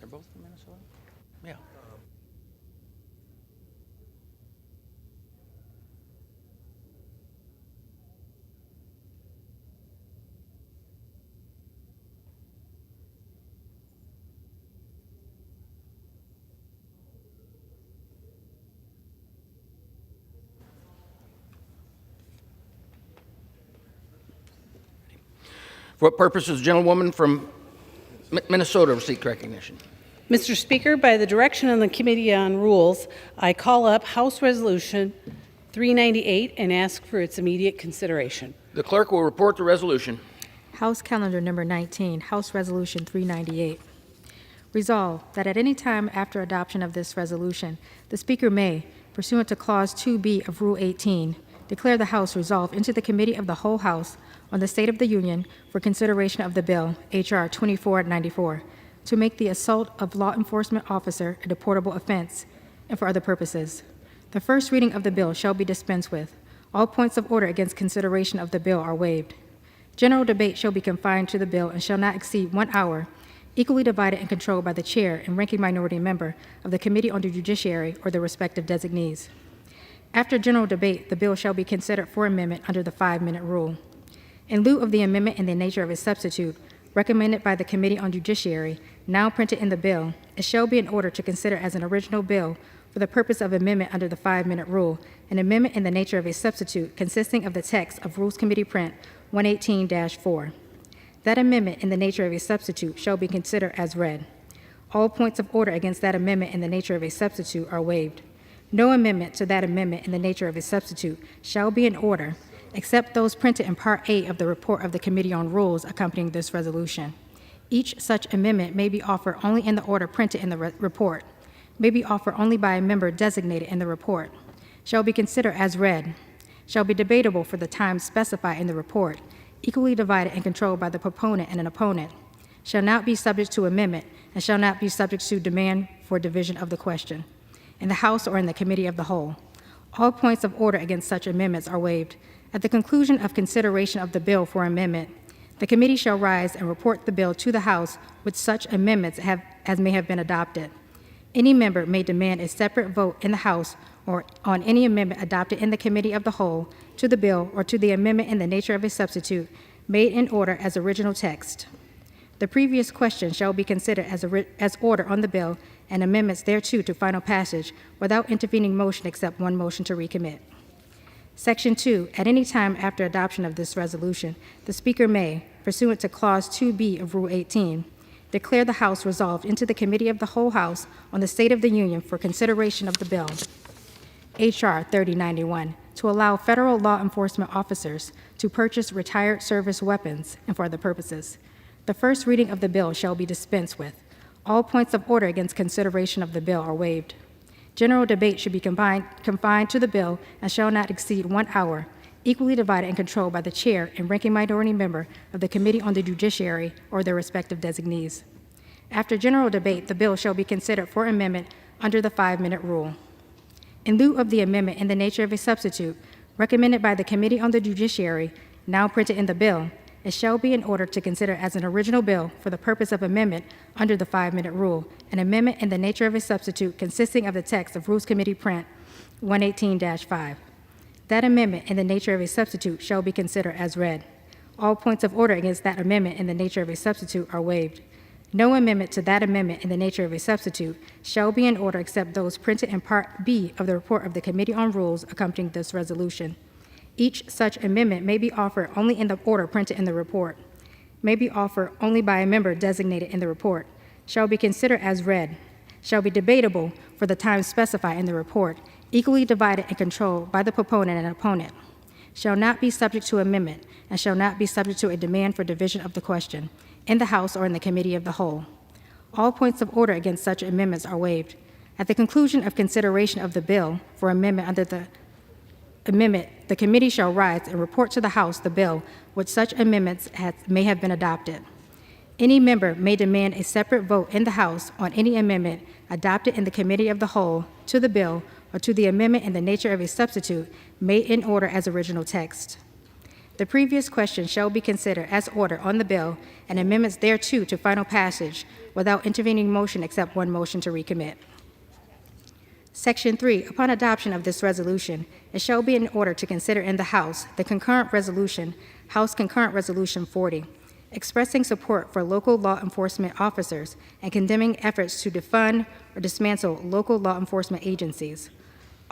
They're both from Minnesota? Yeah. For what purpose is the gentlewoman from Minnesota will seek recognition. Mr. Speaker, by the direction of the Committee on Rules, I call up House Resolution 398 and ask for its immediate consideration. The clerk will report the resolution. House Calendar Number 19, House Resolution 398. Resolved that at any time after adoption of this resolution, the Speaker may, pursuant to Clause 2B of Rule 18, declare the House resolved into the Committee of the Whole House on the State of the Union for consideration of the bill, H.R. 2494, to make the assault of law enforcement officer a deportable offense, and for other purposes. The first reading of the bill shall be dispensed with. All points of order against consideration of the bill are waived. General debate shall be confined to the bill and shall not exceed 1 hour, equally divided and controlled by the chair and ranking minority member of the Committee on the Judiciary or their respective designees. After general debate, the bill shall be considered for amendment under the 5-minute rule. In lieu of the amendment in the nature of a substitute recommended by the Committee on Judiciary, now printed in the bill, it shall be in order to consider as an original bill for the purpose of amendment under the 5-minute rule, an amendment in the nature of a substitute consisting of the text of Rules Committee Print 118-4. That amendment in the nature of a substitute shall be considered as read. All points of order against that amendment in the nature of a substitute are waived. No amendment to that amendment in the nature of a substitute shall be in order, except those printed in Part A of the report of the Committee on Rules accompanying this resolution. Each such amendment may be offered only in the order printed in the report, may be offered only by a member designated in the report, shall be considered as read, shall be debatable for the time specified in the report, equally divided and controlled by the proponent and an opponent, shall not be subject to amendment, and shall not be subject to demand for division of the question, in the House or in the Committee of the Whole. All points of order against such amendments are waived. At the conclusion of consideration of the bill for amendment, the committee shall rise and report the bill to the House with such amendments as may have been adopted. Any member may demand a separate vote in the House or on any amendment adopted in the Committee of the Whole to the bill or to the amendment in the nature of a substitute made in order as original text. The previous question shall be considered as order on the bill and amendments thereto to final passage without intervening motion except one motion to recommit. Section 2, at any time after adoption of this resolution, the Speaker may, pursuant to Clause 2B of Rule 18, declare the House resolved into the Committee of the Whole House on the State of the Union for consideration of the bill, H.R. 3091, to allow federal law enforcement officers to purchase retired service weapons and for other purposes. The first reading of the bill shall be dispensed with. All points of order against consideration of the bill are waived. General debate should be confined to the bill and shall not exceed 1 hour, equally divided and controlled by the chair and ranking minority member of the Committee on the Judiciary or their respective designees. After general debate, the bill shall be considered for amendment under the 5-minute rule. In lieu of the amendment in the nature of a substitute recommended by the Committee on the Judiciary, now printed in the bill, it shall be in order to consider as an original bill for the purpose of amendment under the 5-minute rule, an amendment in the nature of a substitute consisting of the text of Rules Committee Print 118-5. That amendment in the nature of a substitute shall be considered as read. All points of order against that amendment in the nature of a substitute are waived. No amendment to that amendment in the nature of a substitute shall be in order except those printed in Part B of the report of the Committee on Rules accompanying this resolution. Each such amendment may be offered only in the order printed in the report, may be offered only by a member designated in the report, shall be considered as read, shall be debatable for the time specified in the report, equally divided and controlled by the proponent and opponent, shall not be subject to amendment, and shall not be subject to a demand for division of the question in the House or in the Committee of the Whole. All points of order against such amendments are waived. At the conclusion of consideration of the bill for amendment under the amendment, the committee shall rise and report to the House the bill with such amendments as may have been adopted. Any member may demand a separate vote in the House on any amendment adopted in the Committee of the Whole to the bill or to the amendment in the nature of a substitute made in order as original text. The previous question shall be considered as order on the bill and amendments thereto to final passage without intervening motion except one motion to recommit. Section 3, upon adoption of this resolution, it shall be in order to consider in the House the concurrent resolution, House Concurrent Resolution 40, expressing support for local law enforcement officers and condemning efforts to defund or dismantle local law enforcement agencies.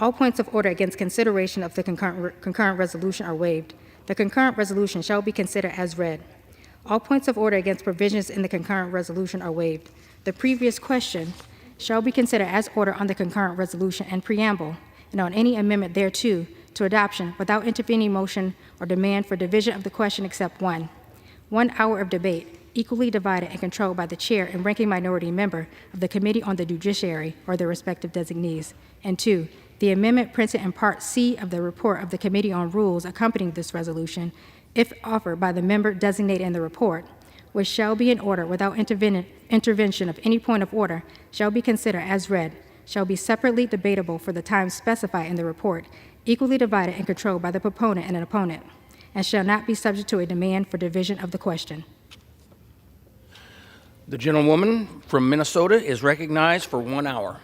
All points of order against consideration of the concurrent resolution are waived. The concurrent resolution shall be considered as read. All points of order against provisions in the concurrent resolution are waived. The previous question shall be considered as order on the concurrent resolution and preamble, and on any amendment thereto, to adoption without intervening motion or demand for division of the question except one. 1 hour of debate, equally divided and controlled by the chair and ranking minority member of the Committee on the Judiciary or their respective designees. And 2, the amendment printed in Part C of the report of the Committee on Rules accompanying this resolution, if offered by the member designated in the report, which shall be in order without intervention of any point of order, shall be considered as read, shall be separately debatable for the time specified in the report, equally divided and controlled by the proponent and an opponent, and shall not be subject to a demand for division of the question. The gentlewoman from Minnesota is recognized for 1 hour.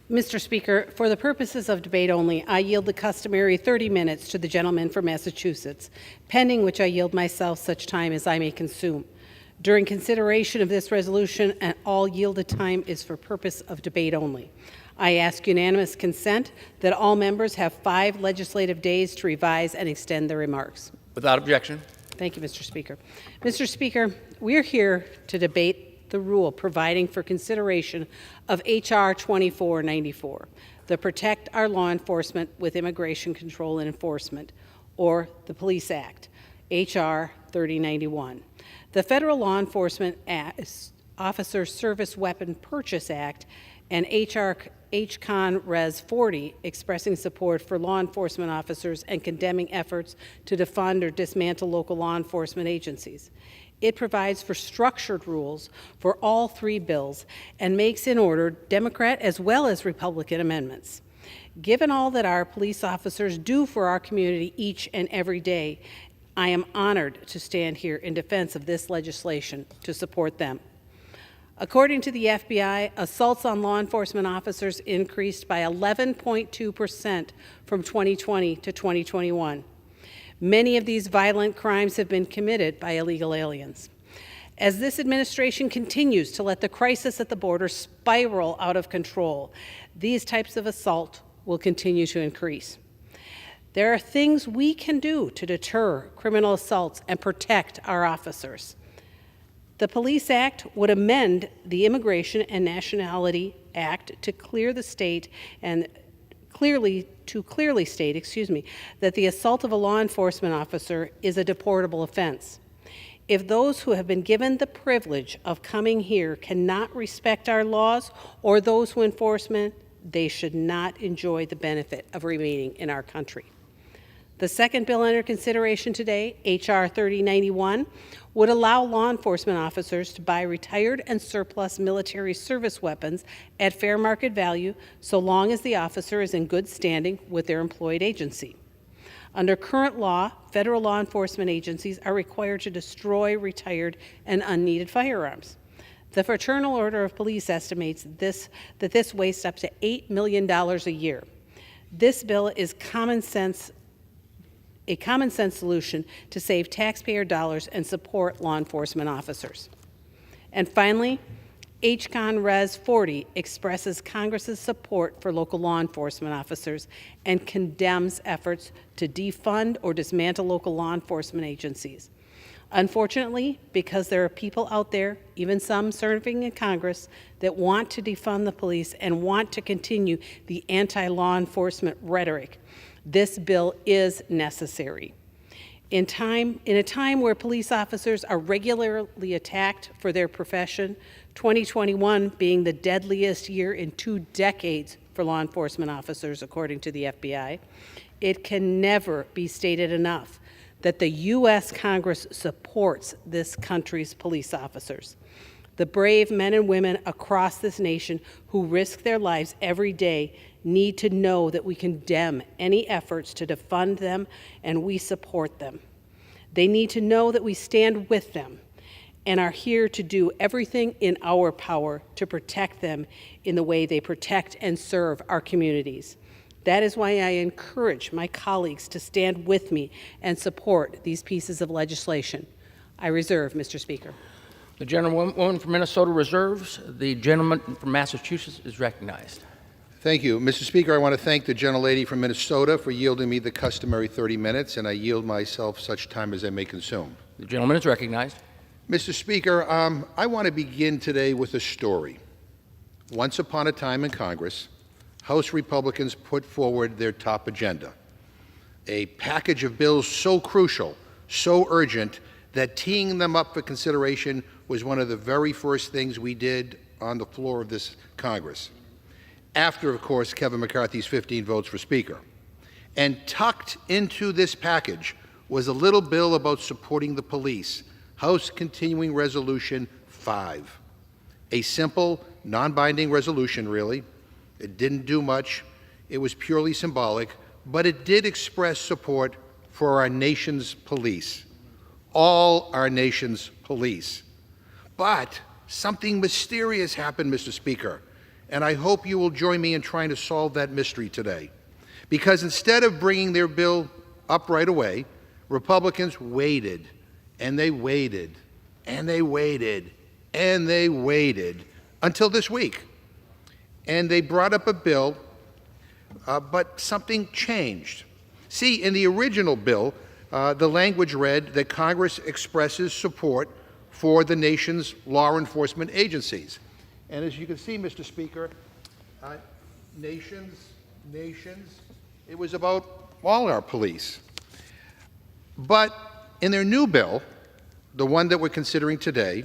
Mr. Speaker, for the purposes of debate only, I yield the customary 30 minutes to the gentleman from Massachusetts, pending which I yield myself such time as I may consume. During consideration of this resolution, and all yielded time is for purpose of debate only. I ask unanimous consent that all members have 5 legislative days to revise and extend their remarks. Without objection. Thank you, Mr. Speaker. Mr. Speaker, we are here to debate the rule providing for consideration of H.R. 2494, the Protect Our Law Enforcement with Immigration Control and Enforcement, or the Police Act, H.R. 3091. The Federal Law Enforcement Officer Service Weapon Purchase Act and H.Con. Res. 40, expressing support for law enforcement officers and condemning efforts to defund or dismantle local law enforcement agencies. It provides for structured rules for all 3 bills and makes in order Democrat as well as Republican amendments. Given all that our police officers do for our community each and every day, I am honored to stand here in defense of this legislation to support them. According to the FBI, assaults on law enforcement officers increased by 11.2% from 2020 to 2021. Many of these violent crimes have been committed by illegal aliens. As this administration continues to let the crisis at the border spiral out of control, these types of assault will continue to increase. There are things we can do to deter criminal assaults and protect our officers. The Police Act would amend the Immigration and Nationality Act to clear the state and clearly state, that the assault of a law enforcement officer is a deportable offense. If those who have been given the privilege of coming here cannot respect our laws or those who enforce them, they should not enjoy the benefit of remaining in our country. The second bill under consideration today, H.R. 3091, would allow law enforcement officers to buy retired and surplus military service weapons at fair market value so long as the officer is in good standing with their employed agency. Under current law, federal law enforcement agencies are required to destroy retired and unneeded firearms. The Fraternal Order of Police estimates that this wastes up to $8 million a year. This bill is a common sense solution to save taxpayer dollars and support law enforcement officers. And finally, H.Con. Res. 40 expresses Congress's support for local law enforcement officers and condemns efforts to defund or dismantle local law enforcement agencies. Unfortunately, because there are people out there, even some serving in Congress, that want to defund the police and want to continue the anti-law enforcement rhetoric, this bill is necessary. In a time where police officers are regularly attacked for their profession, 2021 being the deadliest year in 2 decades for law enforcement officers, according to the FBI, it can never be stated enough that the U.S. Congress supports this country's police officers. The brave men and women across this nation who risk their lives every day need to know that we condemn any efforts to defund them and we support them. They need to know that we stand with them and are here to do everything in our power to protect them in the way they protect and serve our communities. That is why I encourage my colleagues to stand with me and support these pieces of legislation. I reserve, Mr. Speaker. The gentlewoman from Minnesota reserves. The gentleman from Massachusetts is recognized. Thank you. Mr. Speaker, I want to thank the gentlelady from Minnesota for yielding me the customary 30 minutes, and I yield myself such time as I may consume. The gentleman is recognized. Mr. Speaker, I want to begin today with a story. Once upon a time in Congress, House Republicans put forward their top agenda, a package of bills so crucial, so urgent, that teeing them up for consideration was one of the very first things we did on the floor of this Congress. After, of course, Kevin McCarthy's 15 votes for Speaker. And tucked into this package was a little bill about supporting the police, House Continuing Resolution 5. A simple, non-binding resolution, really. It didn't do much. It was purely symbolic, but it did express support for our nation's police, all our nation's police. But something mysterious happened, Mr. Speaker, and I hope you will join me in trying to solve that mystery today. Because instead of bringing their bill up right away, Republicans waited, and they waited, and they waited, and they waited until this week. And they brought up a bill, but something changed. See, in the original bill, the language read that Congress expresses support for the nation's law enforcement agencies. And as you can see, Mr. Speaker, nations, it was about all our police. But in their new bill, the one that we're considering today,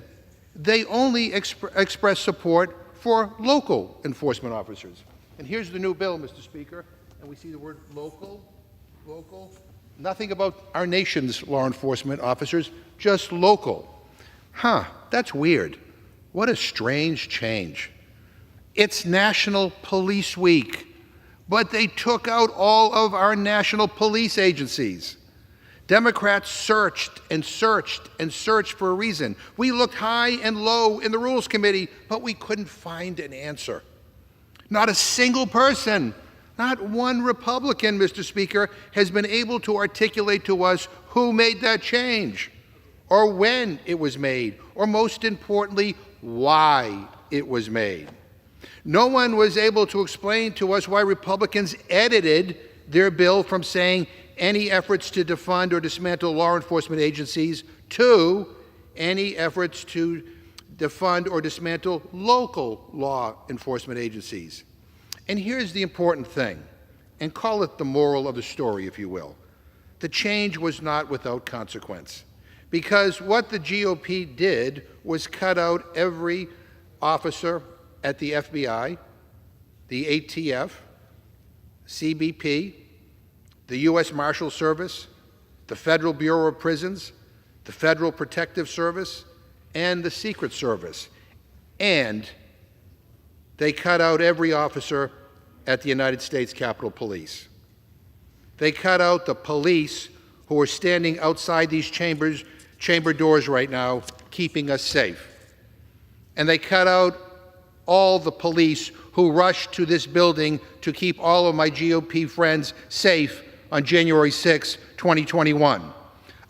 they only express support for local enforcement officers. And here's the new bill, Mr. Speaker, and we see the word local, nothing about our nation's law enforcement officers, just local. That's weird. What a strange change. It's National Police Week, but they took out all of our national police agencies. Democrats searched and searched and searched for a reason. We looked high and low in the Rules Committee, but we couldn't find an answer. Not a single person, not one Republican, Mr. Speaker, has been able to articulate to us who made that change, or when it was made, or most importantly, why it was made. No one was able to explain to us why Republicans edited their bill from saying any efforts to defund or dismantle law enforcement agencies to any efforts to defund or dismantle local law enforcement agencies. And here's the important thing, and call it the moral of the story, if you will. The change was not without consequence, because what the GOP did was cut out every officer at the FBI, the ATF, CBP, the U.S. Marshal Service, the Federal Bureau of Prisons, the Federal Protective Service, and the Secret Service. And they cut out every officer at the United States Capitol Police. They cut out the police who are standing outside these chamber doors right now, keeping us safe. And they cut out all the police who rushed to this building to keep all of my GOP friends safe on January 6, 2021.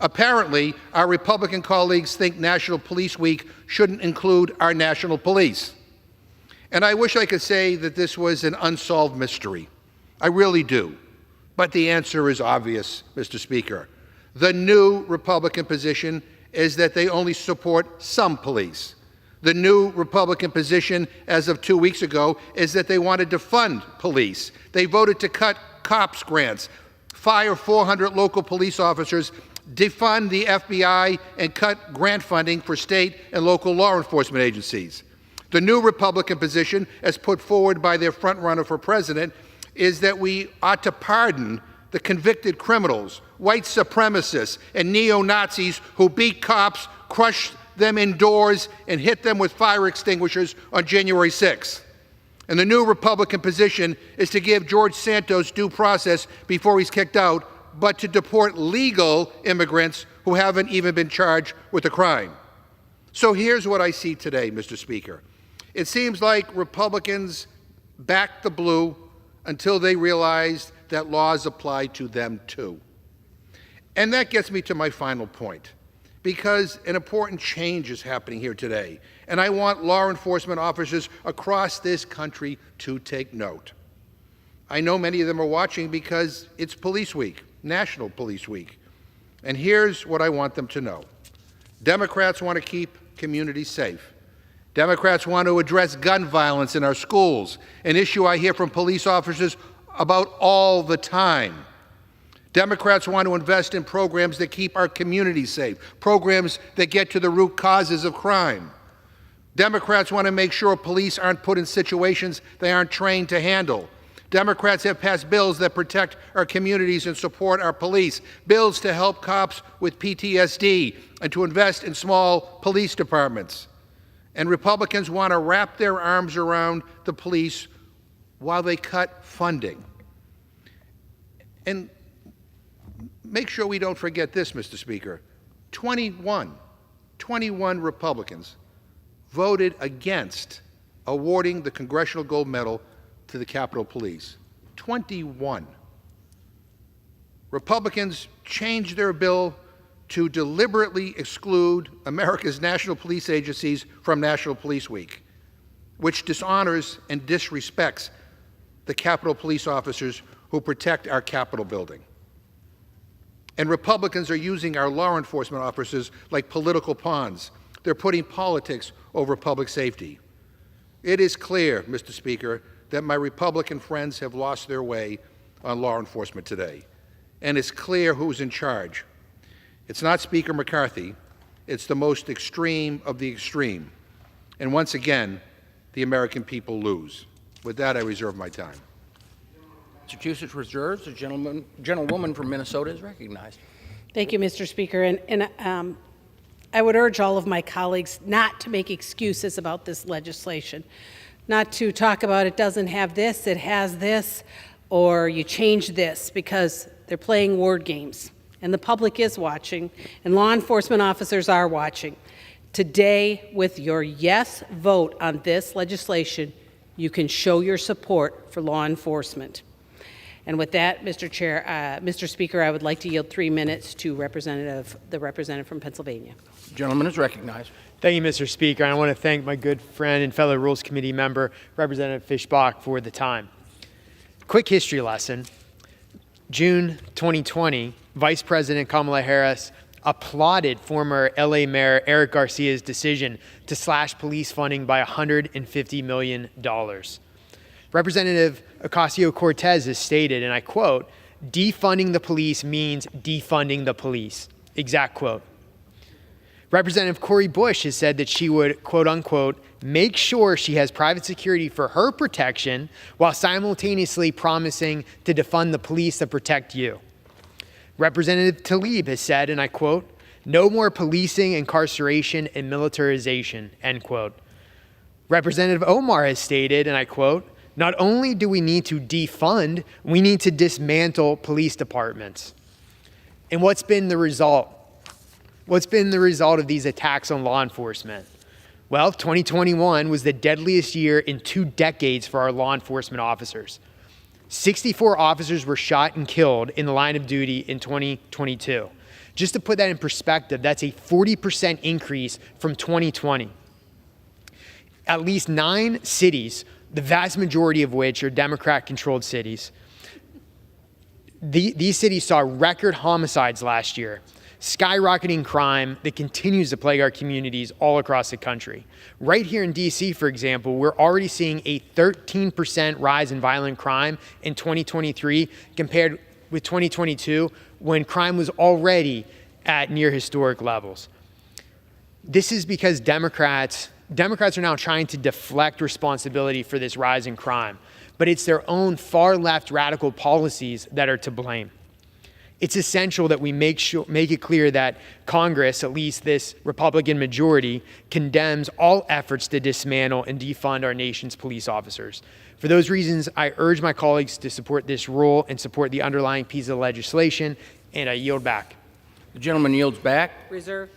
Apparently, our Republican colleagues think National Police Week shouldn't include our national police. And I wish I could say that this was an unsolved mystery. I really do. But the answer is obvious, Mr. Speaker. The new Republican position is that they only support some police. The new Republican position as of 2 weeks ago is that they wanted to fund police. They voted to cut cops grants, fire 400 local police officers, defund the FBI, and cut grant funding for state and local law enforcement agencies. The new Republican position, as put forward by their frontrunner for president, is that we ought to pardon the convicted criminals, white supremacists, and neo-Nazis who beat cops, crushed them indoors, and hit them with fire extinguishers on January 6th. And the new Republican position is to give George Santos due process before he's kicked out, but to deport legal immigrants who haven't even been charged with a crime. So here's what I see today, Mr. Speaker. It seems like Republicans backed the blue until they realized that laws apply to them too. And that gets me to my final point, because an important change is happening here today, and I want law enforcement officers across this country to take note. I know many of them are watching because it's Police Week, National Police Week, and here's what I want them to know. Democrats want to keep communities safe. Democrats want to address gun violence in our schools, an issue I hear from police officers about all the time. Democrats want to invest in programs that keep our communities safe, programs that get to the root causes of crime. Democrats want to make sure police aren't put in situations they aren't trained to handle. Democrats have passed bills that protect our communities and support our police, bills to help cops with PTSD and to invest in small police departments. And Republicans want to wrap their arms around the police while they cut funding. And make sure we don't forget this, Mr. Speaker. 21 Republicans voted against awarding the Congressional Gold Medal to the Capitol Police. 21. Republicans changed their bill to deliberately exclude America's national police agencies from National Police Week, which dishonors and disrespects the Capitol Police officers who protect our Capitol building. And Republicans are using our law enforcement officers like political pawns. They're putting politics over public safety. It is clear, Mr. Speaker, that my Republican friends have lost their way on law enforcement today. And it's clear who's in charge. It's not Speaker McCarthy. It's the most extreme of the extreme. And once again, the American people lose. With that, I reserve my time. Massachusetts reserves. The gentlewoman from Minnesota is recognized. Thank you, Mr. Speaker. And I would urge all of my colleagues not to make excuses about this legislation, not to talk about it doesn't have this, it has this, or you change this, because they're playing word games. And the public is watching, and law enforcement officers are watching. Today, with your yes vote on this legislation, you can show your support for law enforcement. And with that, Mr. Speaker, I would like to yield 3 minutes to the representative from Pennsylvania. The gentleman is recognized. Thank you, Mr. Speaker. I want to thank my good friend and fellow Rules Committee member, Representative Fischbach, for the time. Quick history lesson. June 2020, Vice President Kamala Harris applauded former LA Mayor Eric Garcia's decision to slash police funding by $150 million. Representative Ocasio-Cortez has stated, and I quote, "Defunding the police means defunding the police." Exact quote. Representative Cori Bush has said that she would, quote unquote, make sure she has private security for her protection while simultaneously promising to defund the police that protect you. Representative Tlaib has said, and I quote, "No more policing, incarceration, and militarization," end quote. Representative Omar has stated, and I quote, "Not only do we need to defund, we need to dismantle police departments." And what's been the result? What's been the result of these attacks on law enforcement? Well, 2021 was the deadliest year in 2 decades for our law enforcement officers. 64 officers were shot and killed in the line of duty in 2022. Just to put that in perspective, that's a 40% increase from 2020. At least 9 cities, the vast majority of which are Democrat-controlled cities, these cities saw record homicides last year, skyrocketing crime that continues to plague our communities all across the country. Right here in DC, for example, we're already seeing a 13% rise in violent crime in 2023 compared with 2022, when crime was already at near historic levels. This is because Democrats are now trying to deflect responsibility for this rise in crime, but it's their own far-left radical policies that are to blame. It's essential that we make it clear that Congress, at least this Republican majority, condemns all efforts to dismantle and defund our nation's police officers. For those reasons, I urge my colleagues to support this rule and support the underlying piece of legislation, and I yield back. The gentleman yields back. Reserve.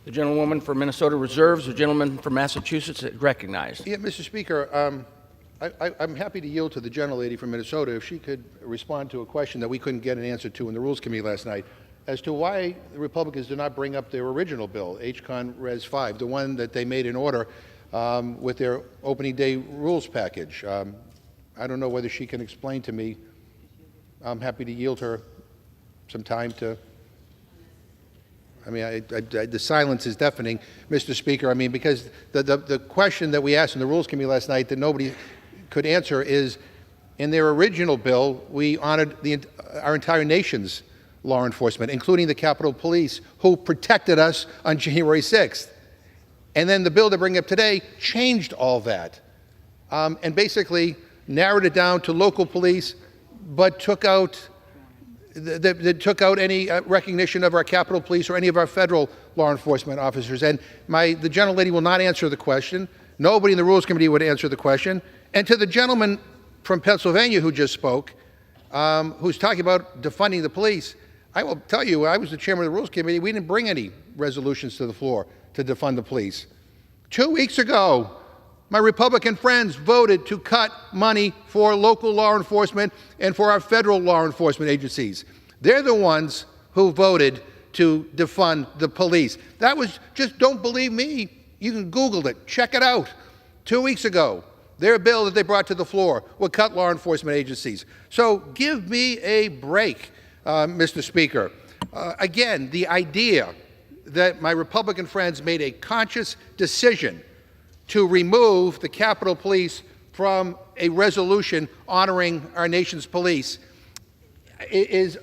The gentlewoman from Minnesota reserves. The gentleman from Massachusetts is recognized. Yeah, Mr. Speaker, I'm happy to yield to the gentlelady from Minnesota if she could respond to a question that we couldn't get an answer to in the Rules Committee last night as to why the Republicans did not bring up their original bill, H-Con Res 5, the one that they made in order with their opening day rules package. I don't know whether she can explain to me. I'm happy to yield her some time to I mean, the silence is deafening, Mr. Speaker. I mean, because the question that we asked in the Rules Committee last night that nobody could answer is, in their original bill, we honored our entire nation's law enforcement, including the Capitol Police, who protected us on January 6th. And then the bill they're bringing up today changed all that and basically narrowed it down to local police, but took out any recognition of our Capitol Police or any of our federal law enforcement officers. And the gentlelady will not answer the question. Nobody in the Rules Committee would answer the question. And to the gentleman from Pennsylvania who just spoke, who's talking about defunding the police, I will tell you, I was the chairman of the Rules Committee. We didn't bring any resolutions to the floor to defund the police. 2 weeks ago, my Republican friends voted to cut money for local law enforcement and for our federal law enforcement agencies. They're the ones who voted to defund the police. That was just, don't believe me, you can Google it, check it out. 2 weeks ago, their bill that they brought to the floor would cut law enforcement agencies. So give me a break, Mr. Speaker. Again, the idea that my Republican friends made a conscious decision to remove the Capitol Police from a resolution honoring our nation's police is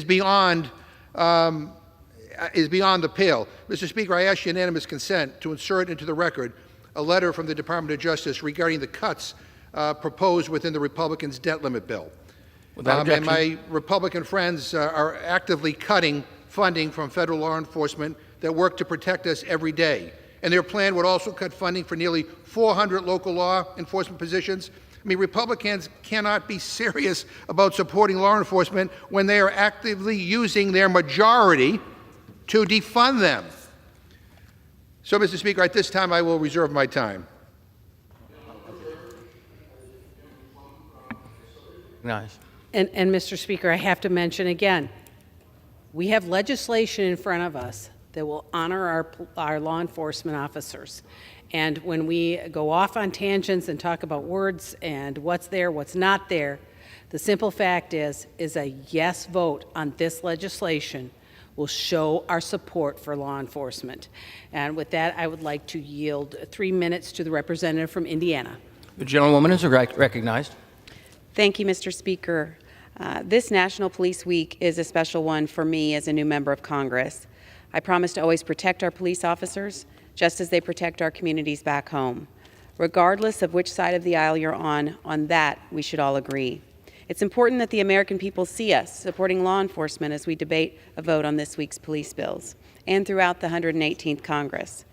beyond the pale. Mr. Speaker, I ask unanimous consent to insert into the record a letter from the Department of Justice regarding the cuts proposed within the Republicans' debt limit bill. And my Republican friends are actively cutting funding from federal law enforcement that work to protect us every day. And their plan would also cut funding for nearly 400 local law enforcement positions. I mean, Republicans cannot be serious about supporting law enforcement when they are actively using their majority to defund them. So, Mr. Speaker, at this time, I will reserve my time. Nice. And Mr. Speaker, I have to mention again, we have legislation in front of us that will honor our law enforcement officers. And when we go off on tangents and talk about words and what's there, what's not there, the simple fact is a yes vote on this legislation will show our support for law enforcement. And with that, I would like to yield 3 minutes to the representative from Indiana. The gentlewoman is recognized. Thank you, Mr. Speaker. This National Police Week is a special one for me as a new member of Congress. I promise to always protect our police officers, just as they protect our communities back home. Regardless of which side of the aisle you're on that, we should all agree. It's important that the American people see us supporting law enforcement as we debate a vote on this week's police bills and throughout the 118th Congress.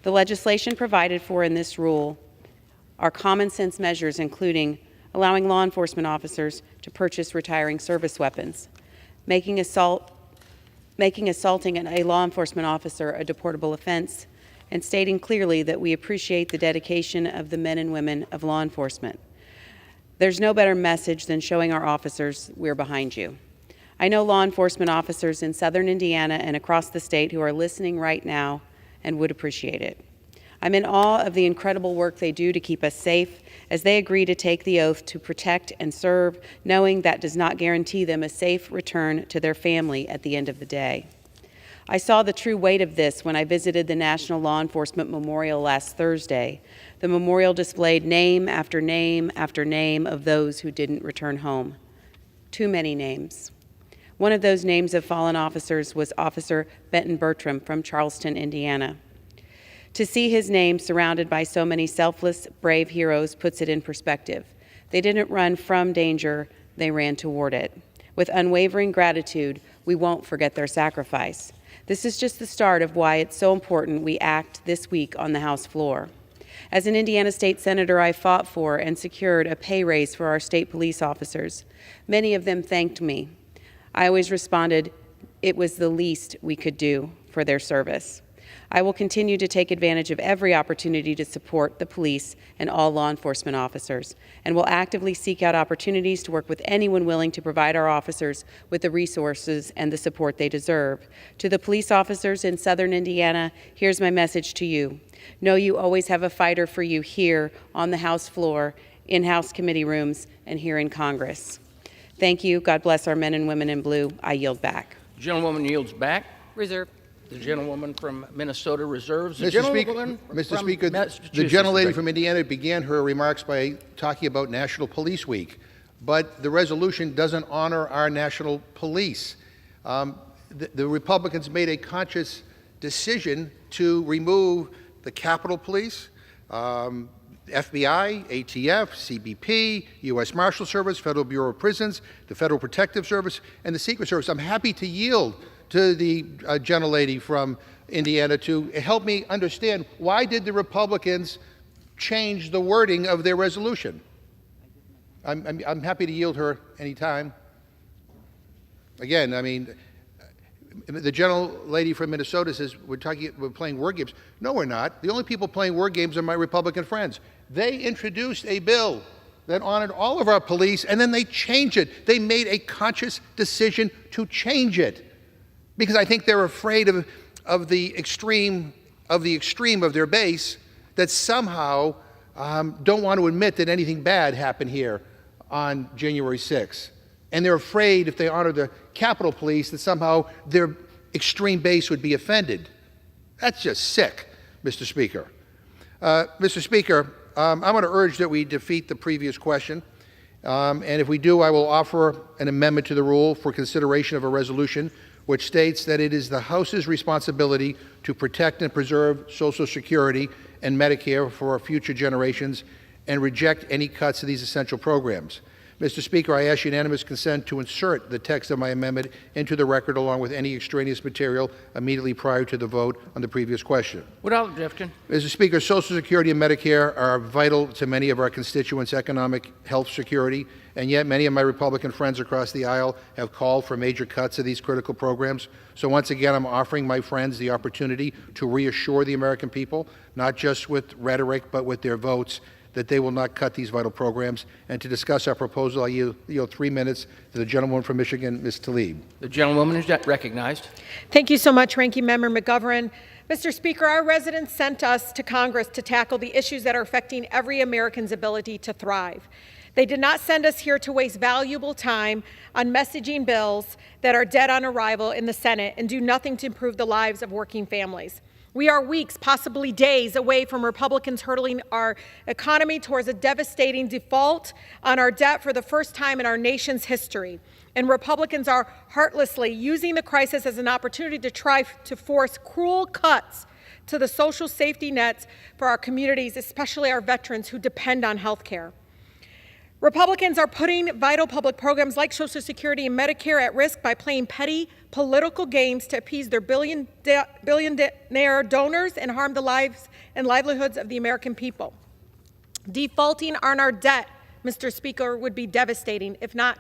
The legislation provided for in this rule are common sense measures, including allowing law enforcement officers to purchase retiring service weapons, making assaulting a law enforcement officer a deportable offense, and stating clearly that we appreciate the dedication of the men and women of law enforcement. There's no better message than showing our officers we're behind you. I know law enforcement officers in southern Indiana and across the state who are listening right now and would appreciate it. I'm in awe of the incredible work they do to keep us safe as they agree to take the oath to protect and serve, knowing that does not guarantee them a safe return to their family at the end of the day. I saw the true weight of this when I visited the National Law Enforcement Memorial last Thursday. The memorial displayed name after name after name of those who didn't return home. Too many names. One of those names of fallen officers was Officer Benton Bertram from Charleston, Indiana. To see his name surrounded by so many selfless, brave heroes puts it in perspective. They didn't run from danger, they ran toward it. With unwavering gratitude, we won't forget their sacrifice. This is just the start of why it's so important we act this week on the House floor. As an Indiana State Senator, I fought for and secured a pay raise for our state police officers. Many of them thanked me. I always responded, it was the least we could do for their service. I will continue to take advantage of every opportunity to support the police and all law enforcement officers, and will actively seek out opportunities to work with anyone willing to provide our officers with the resources and the support they deserve. To the police officers in southern Indiana, here's my message to you. Know you always have a fighter for you here on the House floor, in House committee rooms, and here in Congress. Thank you. God bless our men and women in blue. I yield back. The gentlewoman yields back. Reserve. The gentlewoman from Minnesota reserves. The Mr. Speaker, gentlewoman Mr. from Speaker, the Massachusetts gentlelady is from Indiana began her remarks by talking about National Police Week, but the resolution doesn't honor our national police. The Republicans made a conscious decision to remove the Capitol Police, FBI, ATF, CBP, U.S. Marshal Service, Federal Bureau of Prisons, the Federal Protective Service, and the Secret Service. I'm happy to yield to the gentlelady from Indiana to help me understand why did the Republicans change the wording of their resolution. I'm happy to yield her any time. Again, I mean, the gentlelady from Minnesota says we're playing word games. No, we're not. The only people playing word games are my Republican friends. They introduced a bill that honored all of our police, and then they changed it. They made a conscious decision to change it because I think they're afraid of the extreme of their base that somehow don't want to admit that anything bad happened here on January 6th. And they're afraid if they honor the Capitol Police that somehow their extreme base would be offended. That's just sick, Mr. Speaker. Mr. Speaker, I'm going to urge that we defeat the previous question. And if we do, I will offer an amendment to the rule for consideration of a resolution which states that it is the House's responsibility to protect and preserve Social Security and Medicare for our future generations and reject any cuts to these essential programs. Mr. Speaker, I ask unanimous consent to insert the text of my amendment into the record along with any extraneous material immediately prior to the vote on the previous question. Without objection. Mr. Speaker, Social Security and Medicare are vital to many of our constituents' economic health security, and yet many of my Republican friends across the aisle have called for major cuts of these critical programs. So once again, I'm offering my friends the opportunity to reassure the American people, not just with rhetoric, but with their votes, that they will not cut these vital programs. And to discuss our proposal, I yield 3 minutes to the gentlewoman from Michigan, Ms. Tlaib. The gentlewoman is recognized. Thank you so much, Ranking Member McGovern. Mr. Speaker, our residents sent us to Congress to tackle the issues that are affecting every American's ability to thrive. They did not send us here to waste valuable time on messaging bills that are dead on arrival in the Senate and do nothing to improve the lives of working families. We are weeks, possibly days, away from Republicans hurtling our economy towards a devastating default on our debt for the first time in our nation's history. And Republicans are heartlessly using the crisis as an opportunity to try to force cruel cuts to the social safety nets for our communities, especially our veterans who depend on health care. Republicans are putting vital public programs like Social Security and Medicare at risk by playing petty political games to appease their billionaire donors and harm the lives and livelihoods of the American people. Defaulting on our debt, Mr. Speaker, would be devastating, if not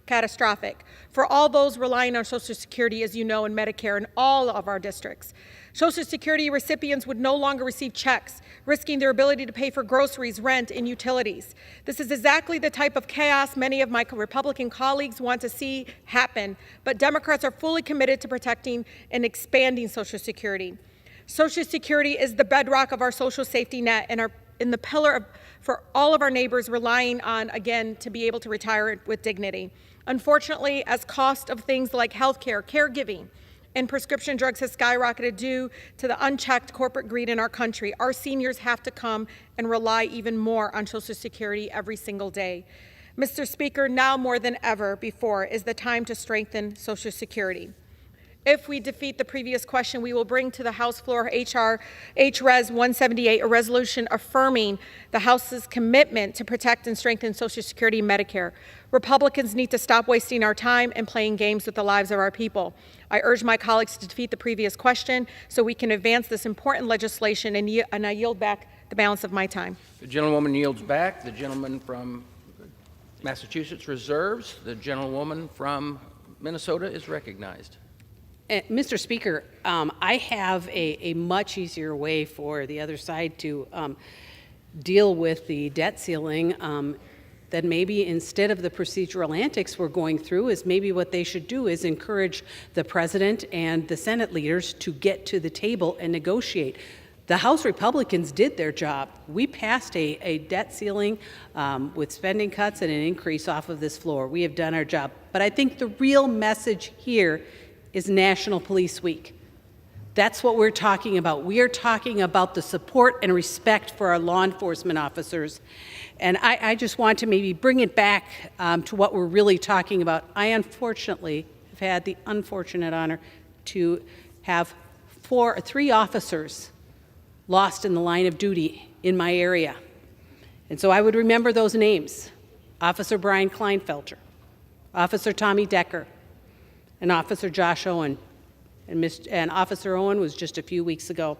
catastrophic, for all those relying on Social Security, as you know, and Medicare in all of our districts. Social Security recipients would no longer receive checks, risking their ability to pay for groceries, rent, and utilities. This is exactly the type of chaos many of my Republican colleagues want to see happen, but Democrats are fully committed to protecting and expanding Social Security. Social Security is the bedrock of our social safety net and the pillar for all of our neighbors relying on, again, to be able to retire with dignity. Unfortunately, as cost of things like health care, caregiving, and prescription drugs has skyrocketed due to the unchecked corporate greed in our country, our seniors have to come and rely even more on Social Security every single day. Mr. Speaker, now more than ever before is the time to strengthen Social Security. If we defeat the previous question, we will bring to the House floor H.Res. 178, a resolution affirming the House's commitment to protect and strengthen Social Security and Medicare. Republicans need to stop wasting our time and playing games with the lives of our people. I urge my colleagues to defeat the previous question so we can advance this important legislation, and I yield back the balance of my time. The gentlewoman yields back. The gentleman from Massachusetts reserves. The gentlewoman from Minnesota is recognized. Mr. Speaker, I have a much easier way for the other side to deal with the debt ceiling that maybe instead of the procedural antics we're going through is maybe what they should do is encourage the president and the Senate leaders to get to the table and negotiate. The House Republicans did their job. We passed a debt ceiling with spending cuts and an increase off of this floor. We have done our job. But I think the real message here is National Police Week. That's what we're talking about. We are talking about the support and respect for our law enforcement officers. And I just want to maybe bring it back to what we're really talking about. I unfortunately have had the unfortunate honor to have three officers lost in the line of duty in my area. And so I would remember those names: Officer Brian Kleinfelter, Officer Tommy Decker, and Officer Josh Owen. And Officer Owen was just a few weeks ago.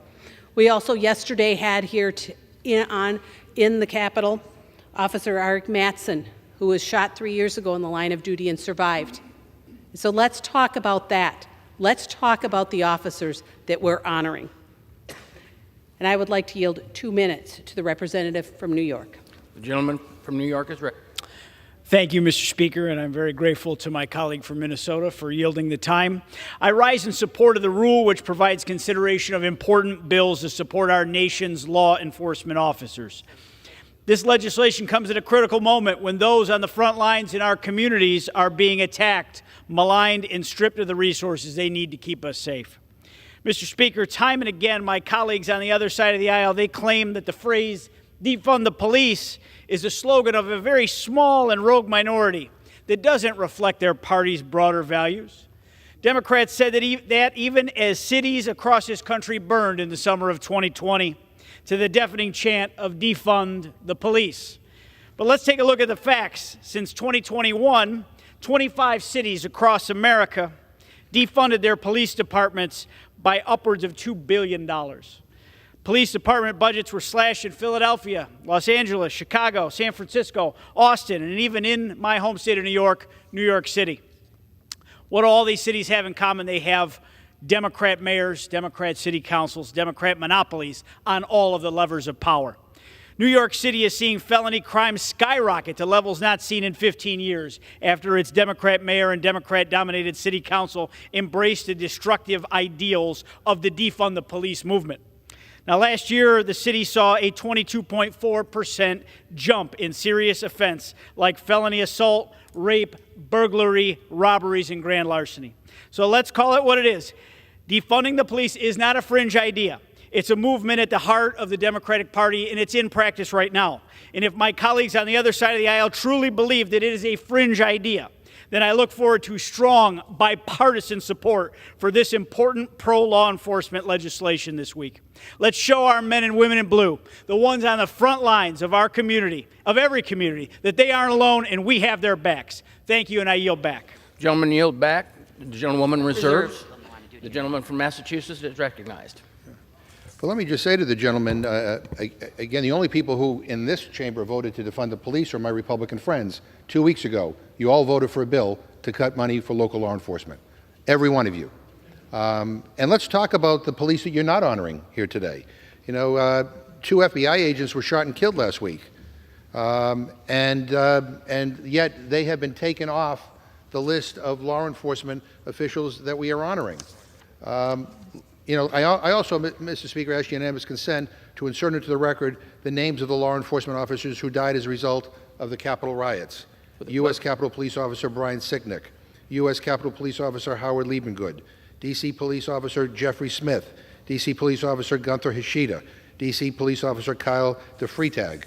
We also yesterday had here in the Capitol Officer Eric Mattson, who was shot 3 years ago in the line of duty and survived. So let's talk about that. Let's talk about the officers that we're honoring. And I would like to yield 2 minutes to the representative from New York. The gentleman from New York is ready. Thank you, Mr. Speaker, and I'm very grateful to my colleague from Minnesota for yielding the time. I rise in support of the rule which provides consideration of important bills to support our nation's law enforcement officers. This legislation comes at a critical moment when those on the front lines in our communities are being attacked, maligned, and stripped of the resources they need to keep us safe. Mr. Speaker, time and again, my colleagues on the other side of the aisle, they claim that the phrase defund the police is a slogan of a very small and rogue minority that doesn't reflect their party's broader values. Democrats said that even as cities across this country burned in the summer of 2020 to the deafening chant of defund the police. But let's take a look at the facts. Since 2021, 25 cities across America defunded their police departments by upwards of $2 billion. Police department budgets were slashed in Philadelphia, Los Angeles, Chicago, San Francisco, Austin, and even in my home state of New York, New York City. What do all these cities have in common? They have Democrat mayors, Democrat city councils, Democrat monopolies on all of the levers of power. New York City is seeing felony crime skyrocket to levels not seen in 15 years after its Democrat mayor and Democrat-dominated city council embraced the destructive ideals of the defund the police movement. Now, last year, the city saw a 22.4% jump in serious offense like felony assault, rape, burglary, robberies, and grand larceny. So let's call it what it is. Defunding the police is not a fringe idea. It's a movement at the heart of the Democratic Party, and it's in practice right now. And if my colleagues on the other side of the aisle truly believe that it is a fringe idea, then I look forward to strong bipartisan support for this important pro-law enforcement legislation this week. Let's show our men and women in blue, the ones on the front lines of our community, of every community, that they aren't alone and we have their backs. Thank you, and I yield back. Gentleman yield back. The gentlewoman reserves. The gentleman from Massachusetts is recognized. Well, let me just say to the gentleman, again, the only people who in this chamber voted to defund the police are my Republican friends. 2 weeks ago, you all voted for a bill to cut money for local law enforcement. Every one of you. And let's talk about the police that you're not honoring here today. You know, 2 FBI agents were shot and killed last week. And yet they have been taken off the list of law enforcement officials that we are honoring. You know, I also, Mr. Speaker, ask unanimous consent to insert into the record the names of the law enforcement officers who died as a result of the Capitol riots. U.S. Capitol Police Officer Brian Sicknick, U.S. Capitol Police Officer Howard Liebengood, D.C. Police Officer Jeffrey Smith, D.C. Police Officer Gunther Hishida, D.C. Police Officer Kyle DeFreitag.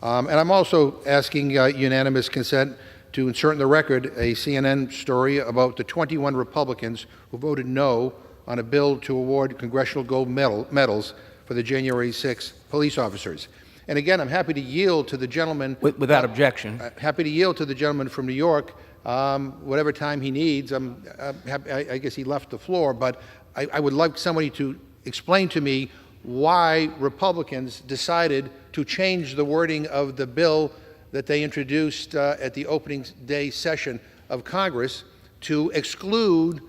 And I'm also asking unanimous consent to insert in the record a CNN story about the 21 Republicans who voted no on a bill to award Congressional Gold medals for the January 6th police officers. And again, I'm happy to yield to the gentleman. Without objection. Happy to yield to the gentleman from New York whatever time he needs. I guess he left the floor, but I would like somebody to explain to me why Republicans decided to change the wording of the bill that they introduced at the opening day session of Congress to exclude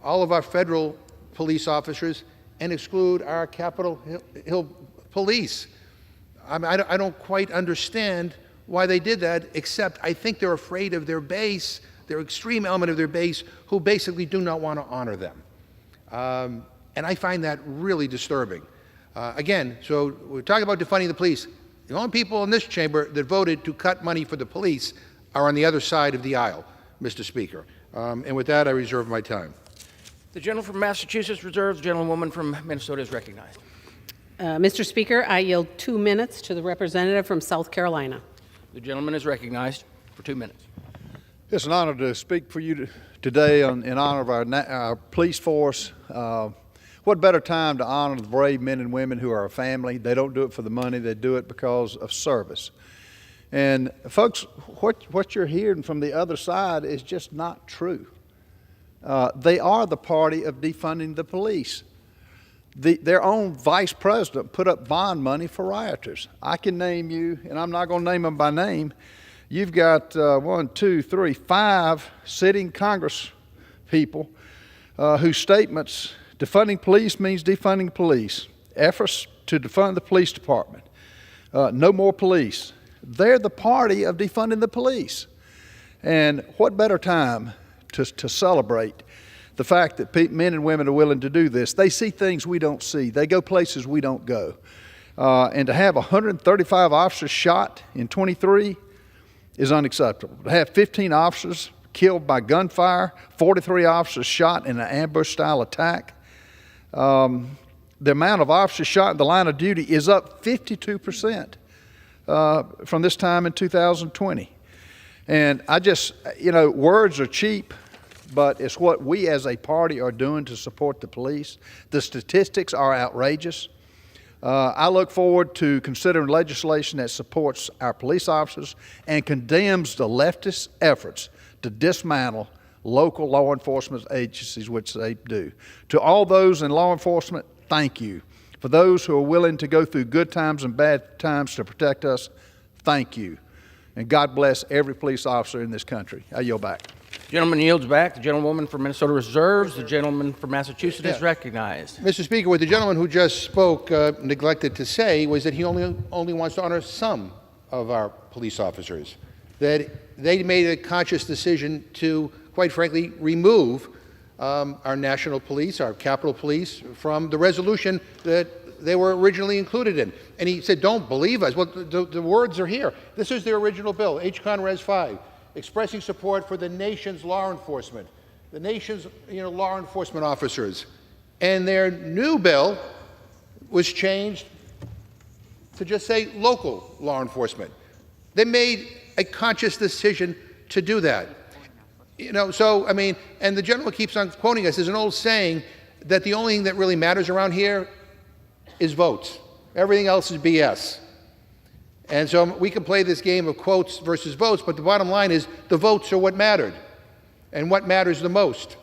all of our federal police officers and exclude our Capitol Hill police. I don't quite understand why they did that, except I think they're afraid of their base, their extreme element of their base, who basically do not want to honor them. And I find that really disturbing. Again, so we're talking about defunding the police. The only people in this chamber that voted to cut money for the police are on the other side of the aisle, Mr. Speaker. And with that, I reserve my time. The gentleman from Massachusetts reserves. The gentlewoman from Minnesota is recognized. Mr. Speaker, I yield 2 minutes to the representative from South Carolina. The gentleman is recognized for 2 minutes. It's an honor to speak for you today in honor of our police force. What better time to honor the brave men and women who are our family? They don't do it for the money, they do it because of service. And folks, what you're hearing from the other side is just not true. They are the party of defunding the police. Their own vice president put up bond money for rioters. I can name you, and I'm not going to name them by name. You've got 5 sitting Congress people whose statements, defunding police means defunding police, efforts to defund the police department, no more police. They're the party of defunding the police. And what better time to celebrate the fact that men and women are willing to do this. They see things we don't see. They go places we don't go. And to have 135 officers shot in 23 is unacceptable. To have 15 officers killed by gunfire, 43 officers shot in an ambush-style attack. The amount of officers shot in the line of duty is up 52% from this time in 2020. And I just, words are cheap, but it's what we as a party are doing to support the police. The statistics are outrageous. I look forward to considering legislation that supports our police officers and condemns the leftist efforts to dismantle local law enforcement agencies, which they do. To all those in law enforcement, thank you. For those who are willing to go through good times and bad times to protect us, thank you. And God bless every police officer in this country. I yield back. Gentleman yields back. The gentlewoman from Minnesota reserves. The gentleman from Massachusetts is recognized. Mr. Speaker, what the gentleman who just spoke neglected to say was that he only wants to honor some of our police officers, that they made a conscious decision to, quite frankly, remove our national police, our Capitol Police, from the resolution that they were originally included in. And he said, don't believe us. Well, the words are here. This is the original bill, H. Con. Res. 5. Expressing support for the nation's law enforcement, the nation's law enforcement officers. And their new bill was changed to just say local law enforcement. They made a conscious decision to do that. And the general keeps on quoting us. There's an old saying that the only thing that really matters around here is votes. Everything else is BS. And so we can play this game of quotes versus votes, but the bottom line is the votes are what mattered and what matters the most.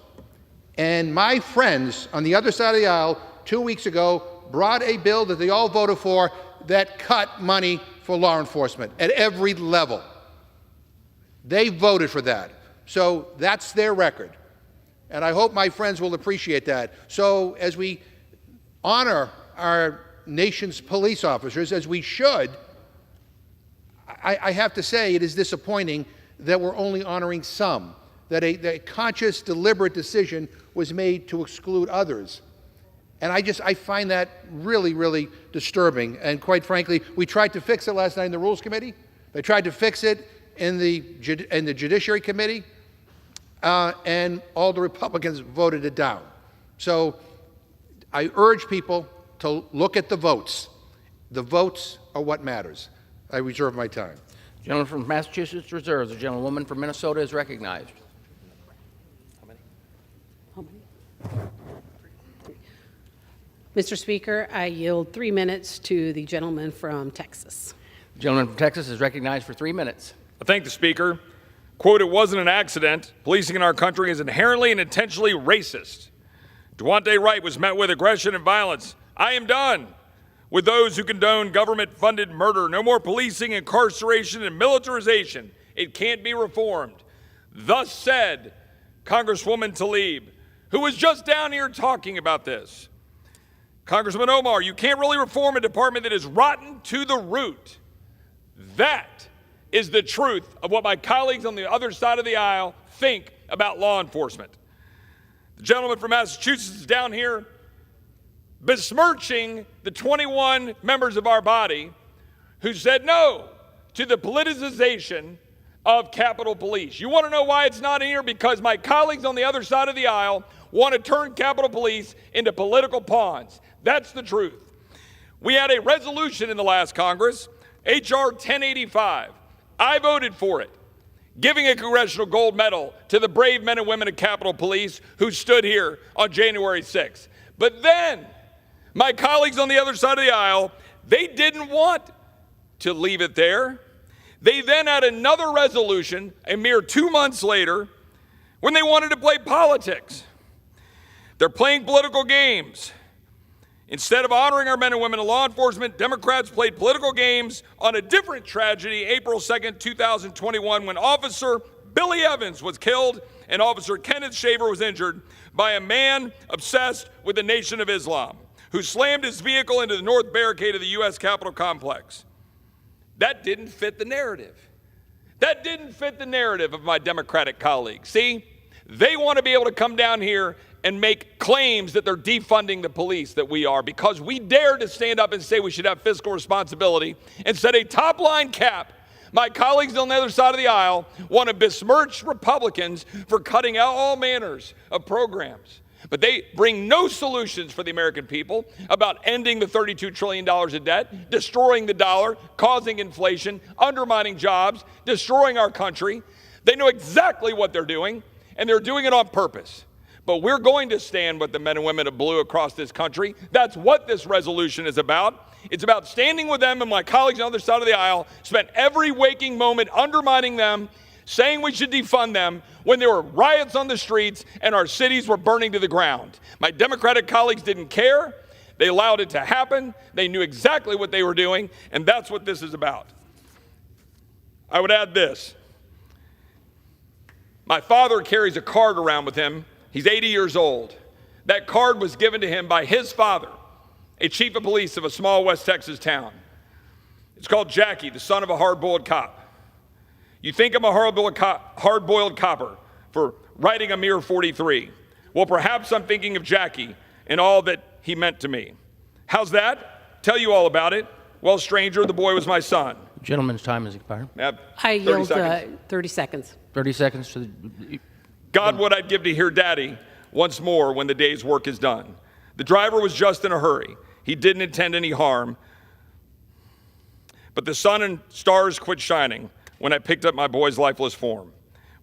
And my friends on the other side of the aisle 2 weeks ago brought a bill that they all voted for that cut money for law enforcement at every level. They voted for that. So that's their record. And I hope my friends will appreciate that. So as we honor our nation's police officers, as we should, I have to say it is disappointing that we're only honoring some, that a conscious, deliberate decision was made to exclude others. And I find that really, really disturbing. And quite frankly, we tried to fix it last night in the Rules Committee. They tried to fix it in the Judiciary Committee, and all the Republicans voted it down. So I urge people to look at the votes. The votes are what matters. I reserve my time. Gentleman from Massachusetts reserves. The gentlewoman from Minnesota is recognized. Mr. Speaker, I yield 3 minutes to the gentleman from Texas. The gentleman from Texas is recognized for 3 minutes. I thank the Speaker. Quote, it wasn't an accident. Policing in our country is inherently and intentionally racist. Dewante Wright was met with aggression and violence. I am done with those who condone government-funded murder. No more policing, incarceration, and militarization. It can't be reformed. Thus said Congresswoman Tlaib, who was just down here talking about this. Congressman Omar, you can't really reform a department that is rotten to the root. That is the truth of what my colleagues on the other side of the aisle think about law enforcement. The gentleman from Massachusetts is down here besmirching the 21 members of our body who said no to the politicization of Capitol Police. You want to know why it's not in here? Because my colleagues on the other side of the aisle want to turn Capitol Police into political pawns. That's the truth. We had a resolution in the last Congress, H.R. 1085. I voted for it, giving a congressional gold medal to the brave men and women of Capitol Police who stood here on January 6th. But then, my colleagues on the other side of the aisle, they didn't want to leave it there. They then had another resolution a mere 2 months later when they wanted to play politics. They're playing political games. Instead of honoring our men and women in law enforcement, Democrats played political games on a different tragedy, April 2nd, 2021, when Officer Billy Evans was killed and Officer Kenneth Shaver was injured by a man obsessed with the Nation of Islam, who slammed his vehicle into the north barricade of the U.S. Capitol complex. That didn't fit the narrative. That didn't fit the narrative of my Democratic colleagues. See, they want to be able to come down here and make claims that they're defunding the police, that we are, because we dare to stand up and say we should have fiscal responsibility and set a top-line cap. My colleagues on the other side of the aisle want to besmirch Republicans for cutting out all manners of programs. But they bring no solutions for the American people about ending the $32 trillion of debt, destroying the dollar, causing inflation, undermining jobs, destroying our country. They know exactly what they're doing, and they're doing it on purpose. But we're going to stand with the men and women of blue across this country. That's what this resolution is about. It's about standing with them, and my colleagues on the other side of the aisle spent every waking moment undermining them, saying we should defund them when there were riots on the streets and our cities were burning to the ground. My Democratic colleagues didn't care. They allowed it to happen. They knew exactly what they were doing, and that's what this is about. I would add this. My father carries a card around with him. He's 80 years old. That card was given to him by his father, a chief of police of a small West Texas town. It's called Jackie, the son of a hard-boiled cop. You think I'm a hard-boiled copper for writing a mere 43. Well, perhaps I'm thinking of Jackie and all that he meant to me. How's that? Tell you all about it. Well, stranger, the boy was my son. Gentleman's time has expired. I yield 30 seconds. 30 seconds to the... God, what I'd give to hear Daddy once more when the day's work is done. The driver was just in a hurry. He didn't intend any harm. But the sun and stars quit shining when I picked up my boy's lifeless form.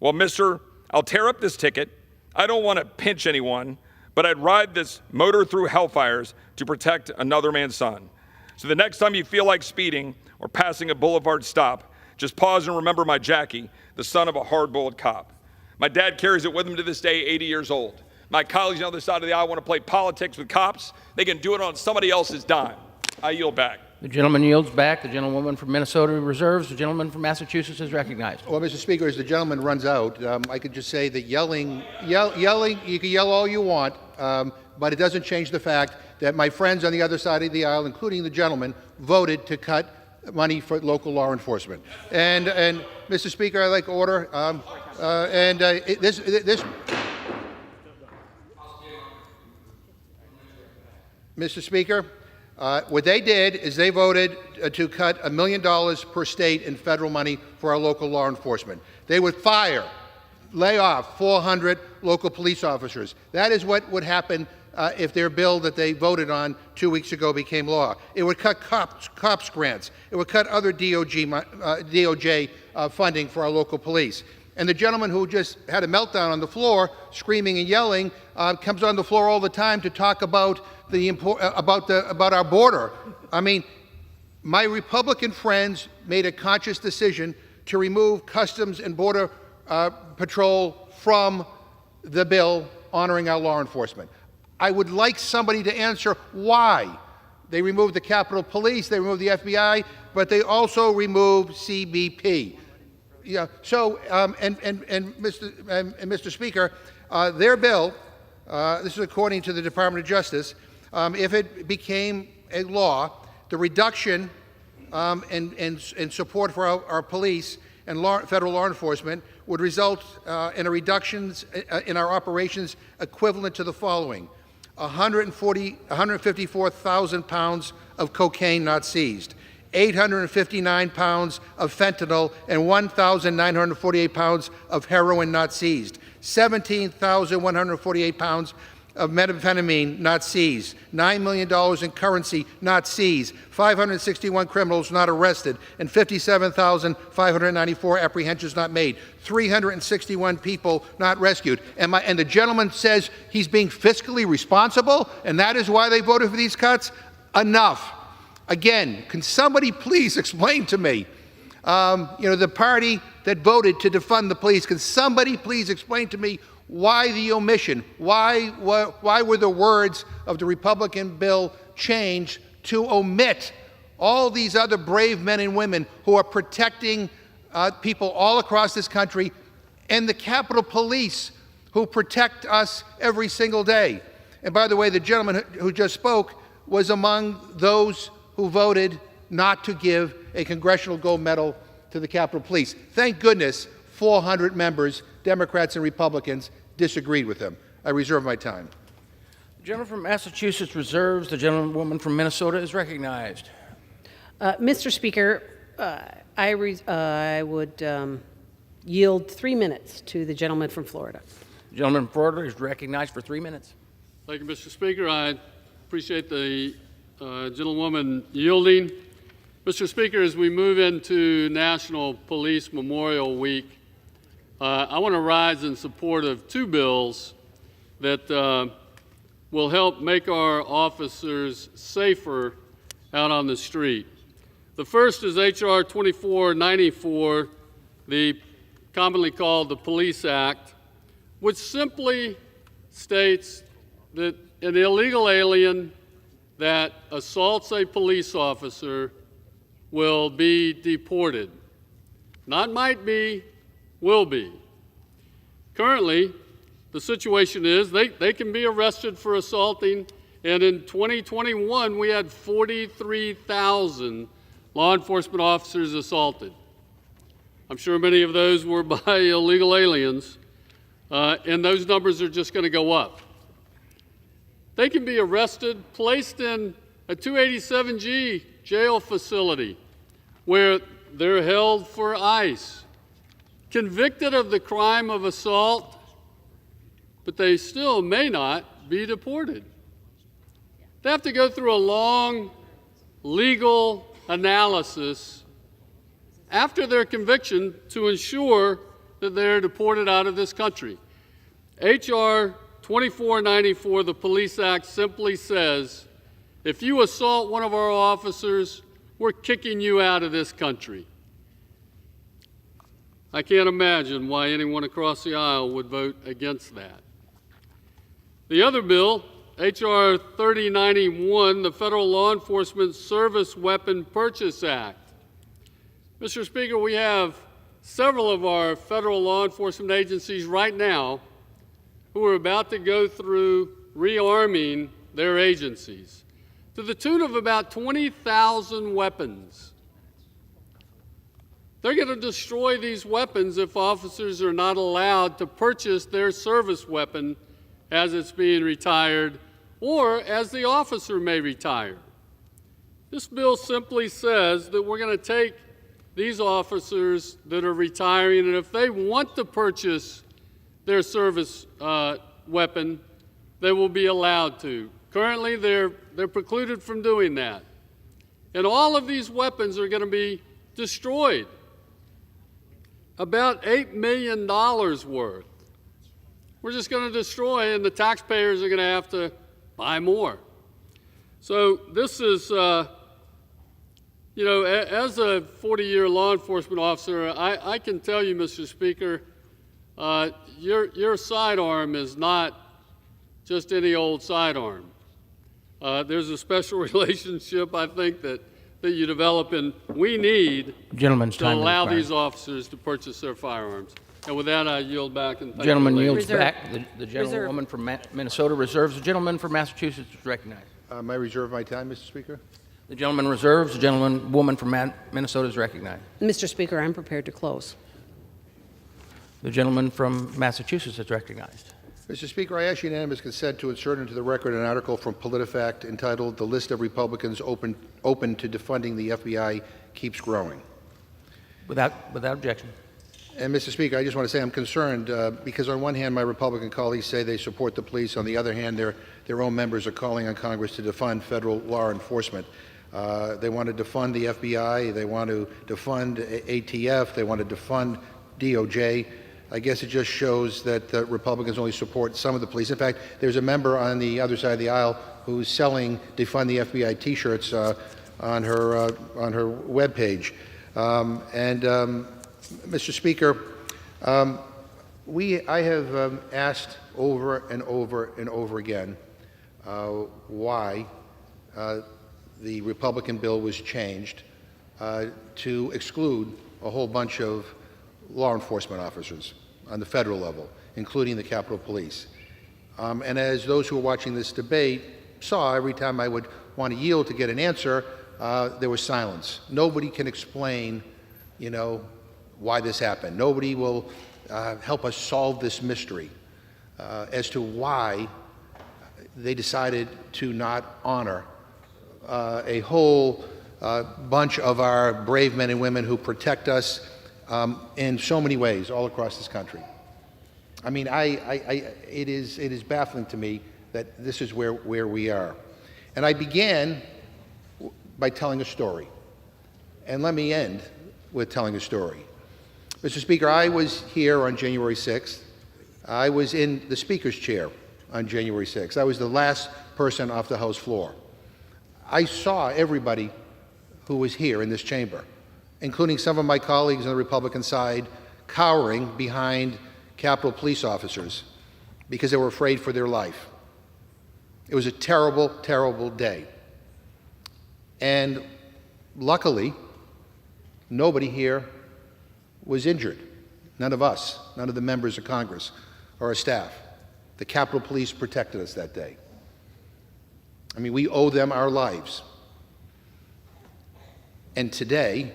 Well, mister, I'll tear up this ticket. I don't want to pinch anyone, but I'd ride this motor through hellfires to protect another man's son. So the next time you feel like speeding or passing a boulevard stop, just pause and remember my Jackie, the son of a hard-boiled cop. My dad carries it with him to this day, 80 years old. My colleagues on the other side of the aisle want to play politics with cops. They can do it on somebody else's dime. I yield back. The gentleman yields back. The gentlewoman from Minnesota reserves. The gentleman from Massachusetts is recognized. Well, Mr. Speaker, as the gentleman runs out, I could just say that yelling, you can yell all you want, but it doesn't change the fact that my friends on the other side of the aisle, including the gentleman, voted to cut money for local law enforcement. And Mr. Speaker, I'd like order. Mr. Speaker, what they did is they voted to cut $1 million per state in federal money for our local law enforcement. They would lay off 400 local police officers. That is what would happen if their bill that they voted on 2 weeks ago became law. It would cut cops grants. It would cut other DOJ funding for our local police. And the gentleman who just had a meltdown on the floor, screaming and yelling, comes on the floor all the time to talk about about our border. I mean, my Republican friends made a conscious decision to remove Customs and Border Patrol from the bill honoring our law enforcement. I would like somebody to answer why. They removed the Capitol Police, they removed the FBI, but they also removed CBP. Yeah. So, Mr. Speaker, their bill, this is according to the Department of Justice, if it became a law, the reduction and support for our police and federal law enforcement would result in a reductions in our operations equivalent to the following: 154,000 pounds of cocaine not seized, 859 pounds of fentanyl, and 1,948 pounds of heroin not seized. 17,148 pounds of methamphetamine not seized, $9 million in currency not seized, 561 criminals not arrested, and 57,594 apprehensions not made, 361 people not rescued. And the gentleman says he's being fiscally responsible, and that is why they voted for these cuts? Enough. Again, can somebody please explain to me, the party that voted to defund the police, can somebody please explain to me why the omission? Why were the words of the Republican bill changed to omit all these other brave men and women who are protecting people all across this country, and the Capitol Police who protect us every single day? And by the way, the gentleman who just spoke was among those who voted not to give a Congressional Gold Medal to the Capitol Police. Thank goodness 400 members, Democrats and Republicans, disagreed with him. I reserve my time. The gentleman from Massachusetts reserves. The gentlewoman from Minnesota is recognized. Mr. Speaker, I would yield 3 minutes to the gentleman from Florida. The gentleman from Florida is recognized for 3 minutes. Thank you, Mr. Speaker. I appreciate the gentlewoman yielding. Mr. Speaker, as we move into National Police Memorial Week, I want to rise in support of 2 bills that will help make our officers safer out on the street. The first is H.R. 2494, the commonly called the Police Act, which simply states that an illegal alien that assaults a police officer will be deported. Not might be, will be. Currently, the situation is they can be arrested for assaulting, and in 2021 we had 43,000 law enforcement officers assaulted. I'm sure many of those were by illegal aliens, and those numbers are just going to go up. They can be arrested, placed in a 287G jail facility where they're held for ICE, convicted of the crime of assault, but they still may not be deported. They have to go through a long legal analysis after their conviction to ensure that they're deported out of this country. H.R. 2494, the Police Act, simply says, if you assault one of our officers, we're kicking you out of this country. I can't imagine why anyone across the aisle would vote against that. The other bill, H.R. 3091, the Federal Law Enforcement Service Weapon Purchase Act. Mr. Speaker, we have several of our federal law enforcement agencies right now who are about to go through rearming their agencies to the tune of about 20,000 weapons. They're going to destroy these weapons if officers are not allowed to purchase their service weapon as it's being retired or as the officer may retire. This bill simply says that we're going to take these officers that are retiring, and if they want to purchase their service weapon, they will be allowed to. Currently, they're precluded from doing that. And all of these weapons are going to be destroyed. About $8 million worth. We're just going to destroy, and the taxpayers are going to have to buy more. So this is, as a 40-year law enforcement officer, I can tell you, Mr. Speaker, your sidearm is not just any old sidearm. There's a special relationship, I think, that you develop, and we need to allow these officers to purchase their firearms. And with that, I yield back. And The gentleman yields back. The gentlewoman from Minnesota reserves. The gentleman from Massachusetts is recognized. May I reserve my time, Mr. Speaker? The gentleman reserves. The gentlewoman from Minnesota is recognized. Mr. Speaker, I'm prepared to close. The gentleman from Massachusetts is recognized. Mr. Speaker, I ask unanimous consent to insert into the record an article from PolitiFact entitled "The List of Republicans Open to Defunding the FBI Keeps Growing." Without objection. And Mr. Speaker, I just want to say I'm concerned because on one hand, my Republican colleagues say they support the police. On the other hand, their own members are calling on Congress to defund federal law enforcement. They want to defund the FBI. They want to defund ATF. They want to defund DOJ. I guess it just shows that the Republicans only support some of the police. In fact, there's a member on the other side of the aisle who's selling defund the FBI T-shirts on her webpage. Mr. Speaker, I have asked over and over and over again why the Republican bill was changed to exclude a whole bunch of law enforcement officers on the federal level, including the Capitol Police. And as those who are watching this debate saw, every time I would want to yield to get an answer, there was silence. Nobody can explain, why this happened. Nobody will help us solve this mystery as to why they decided to not honor a whole bunch of our brave men and women who protect us in so many ways all across this country. I mean, it is baffling to me that this is where we are. And I began by telling a story. And let me end with telling a story. Mr. Speaker, I was here on January 6th. I was in the Speaker's chair on January 6th. I was the last person off the House floor. I saw everybody who was here in this chamber, including some of my colleagues on the Republican side, cowering behind Capitol Police officers because they were afraid for their life. It was a terrible, terrible day. And luckily, nobody here was injured. None of us, none of the members of Congress or our staff. The Capitol Police protected us that day. I mean, we owe them our lives. And today,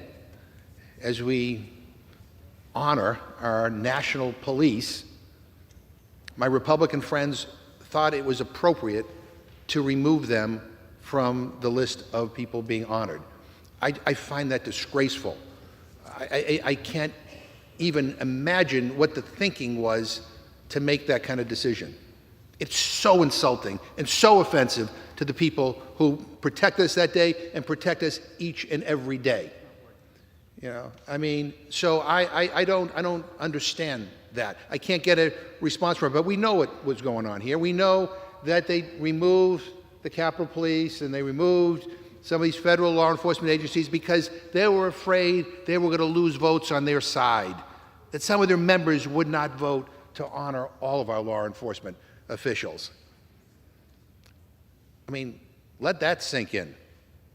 as we honor our national police, my Republican friends thought it was appropriate to remove them from the list of people being honored. I find that disgraceful. I can't even imagine what the thinking was to make that kind of decision. It's so insulting and so offensive to the people who protect us that day and protect us each and every day. I mean, so I don't understand that. I can't get a response from it, but we know what was going on here. We know that they removed the Capitol Police and they removed some of these federal law enforcement agencies because they were afraid they were going to lose votes on their side, that some of their members would not vote to honor all of our law enforcement officials. I mean, let that sink in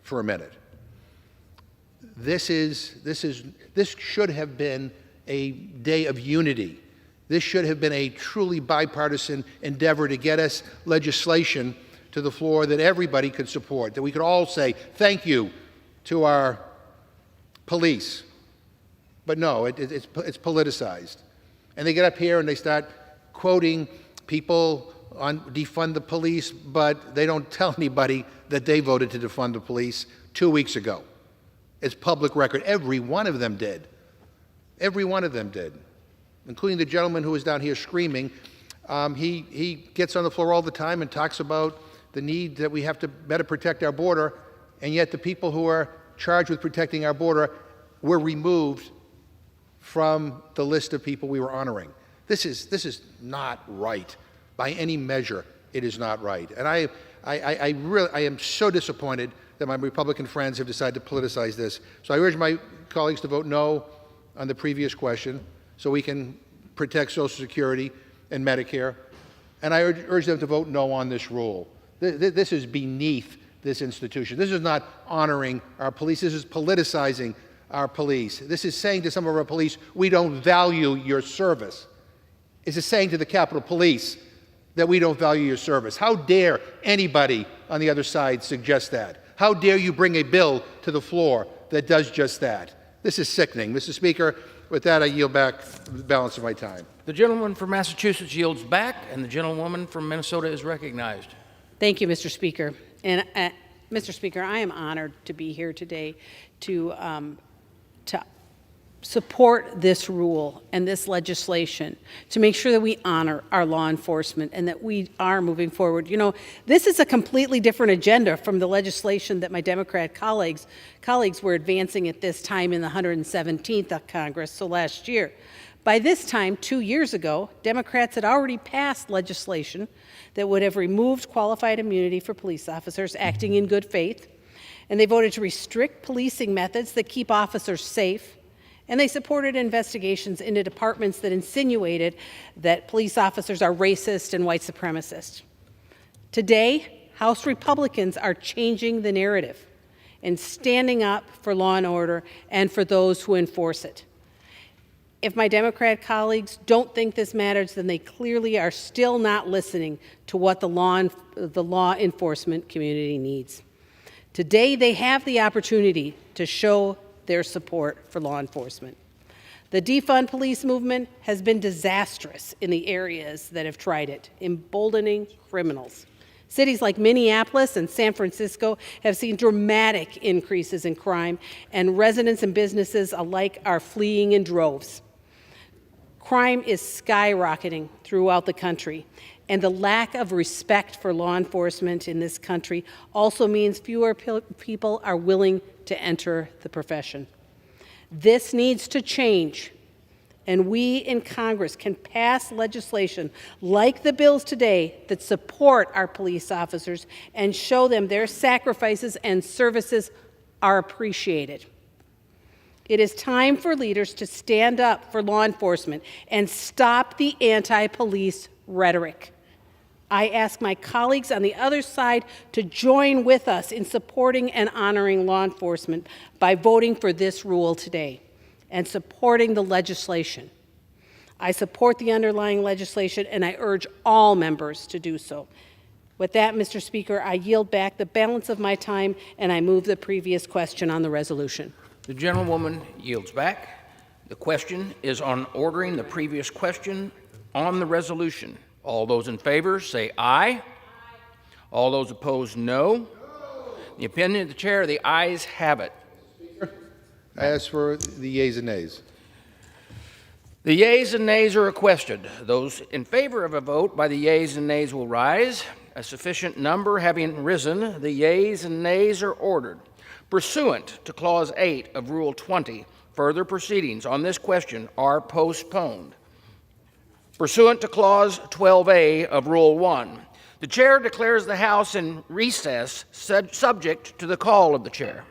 for a minute. This should have been a day of unity. This should have been a truly bipartisan endeavor to get us legislation to the floor that everybody could support, that we could all say thank you to our police. But no, it's politicized. And they get up here and they start quoting people on defund the police, but they don't tell anybody that they voted to defund the police 2 weeks ago. It's public record. Every one of them did. Every one of them did, including the gentleman who was down here screaming. He gets on the floor all the time and talks about the need that we have to better protect our border, and yet the people who are charged with protecting our border were removed from the list of people we were honoring. This is not right. By any measure, it is not right. And I am so disappointed that my Republican friends have decided to politicize this. So I urge my colleagues to vote no on the previous question so we can protect Social Security and Medicare. And I urge them to vote no on this rule. This is beneath this institution. This is not honoring our police. This is politicizing our police. This is saying to some of our police, we don't value your service. This is saying to the Capitol Police that we don't value your service. How dare anybody on the other side suggest that? How dare you bring a bill to the floor that does just that? This is sickening. Mr. Speaker, with that, I yield back the balance of my time. The gentleman from Massachusetts yields back, and the gentlewoman from Minnesota is recognized. Thank you, Mr. Speaker. And Mr. Speaker, I am honored to be here today to support this rule and this legislation to make sure that we honor our law enforcement and that we are moving forward. You know, this is a completely different agenda from the legislation that my Democrat colleagues were advancing at this time in the 117th Congress, so last year. By this time, 2 years ago, Democrats had already passed legislation that would have removed qualified immunity for police officers acting in good faith, and they voted to restrict policing methods that keep officers safe, and they supported investigations into departments that insinuated that police officers are racist and white supremacist. Today, House Republicans are changing the narrative and standing up for law and order and for those who enforce it. If my Democrat colleagues don't think this matters, then they clearly are still not listening to what the law enforcement community needs. Today, they have the opportunity to show their support for law enforcement. The defund police movement has been disastrous in the areas that have tried it, emboldening criminals. Cities like Minneapolis and San Francisco have seen dramatic increases in crime, and residents and businesses alike are fleeing in droves. Crime is skyrocketing throughout the country, and the lack of respect for law enforcement in this country also means fewer people are willing to enter the profession. This needs to change, and we in Congress can pass legislation like the bills today that support our police officers and show them their sacrifices and services are appreciated. It is time for leaders to stand up for law enforcement and stop the anti-police rhetoric. I ask my colleagues on the other side to join with us in supporting and honoring law enforcement by voting for this rule today and supporting the legislation. I support the underlying legislation, and I urge all members to do so. With that, Mr. Speaker, I yield back the balance of my time, and I move the previous question on the resolution. The gentlewoman yields back. The question is on ordering the previous question on the resolution. All those in favor say aye. All those opposed, no. The opinion of the chair, the ayes have it. I ask for the yeas and nays. The yeas and nays are requested. Those in favor of a vote by the yeas and nays will rise. A sufficient number having risen, the yeas and nays are ordered. Pursuant to Clause 8 of Rule 20, further proceedings on this question are postponed. Pursuant to Clause 12A of Rule 1, the chair declares the House in recess subject to the call of the chair.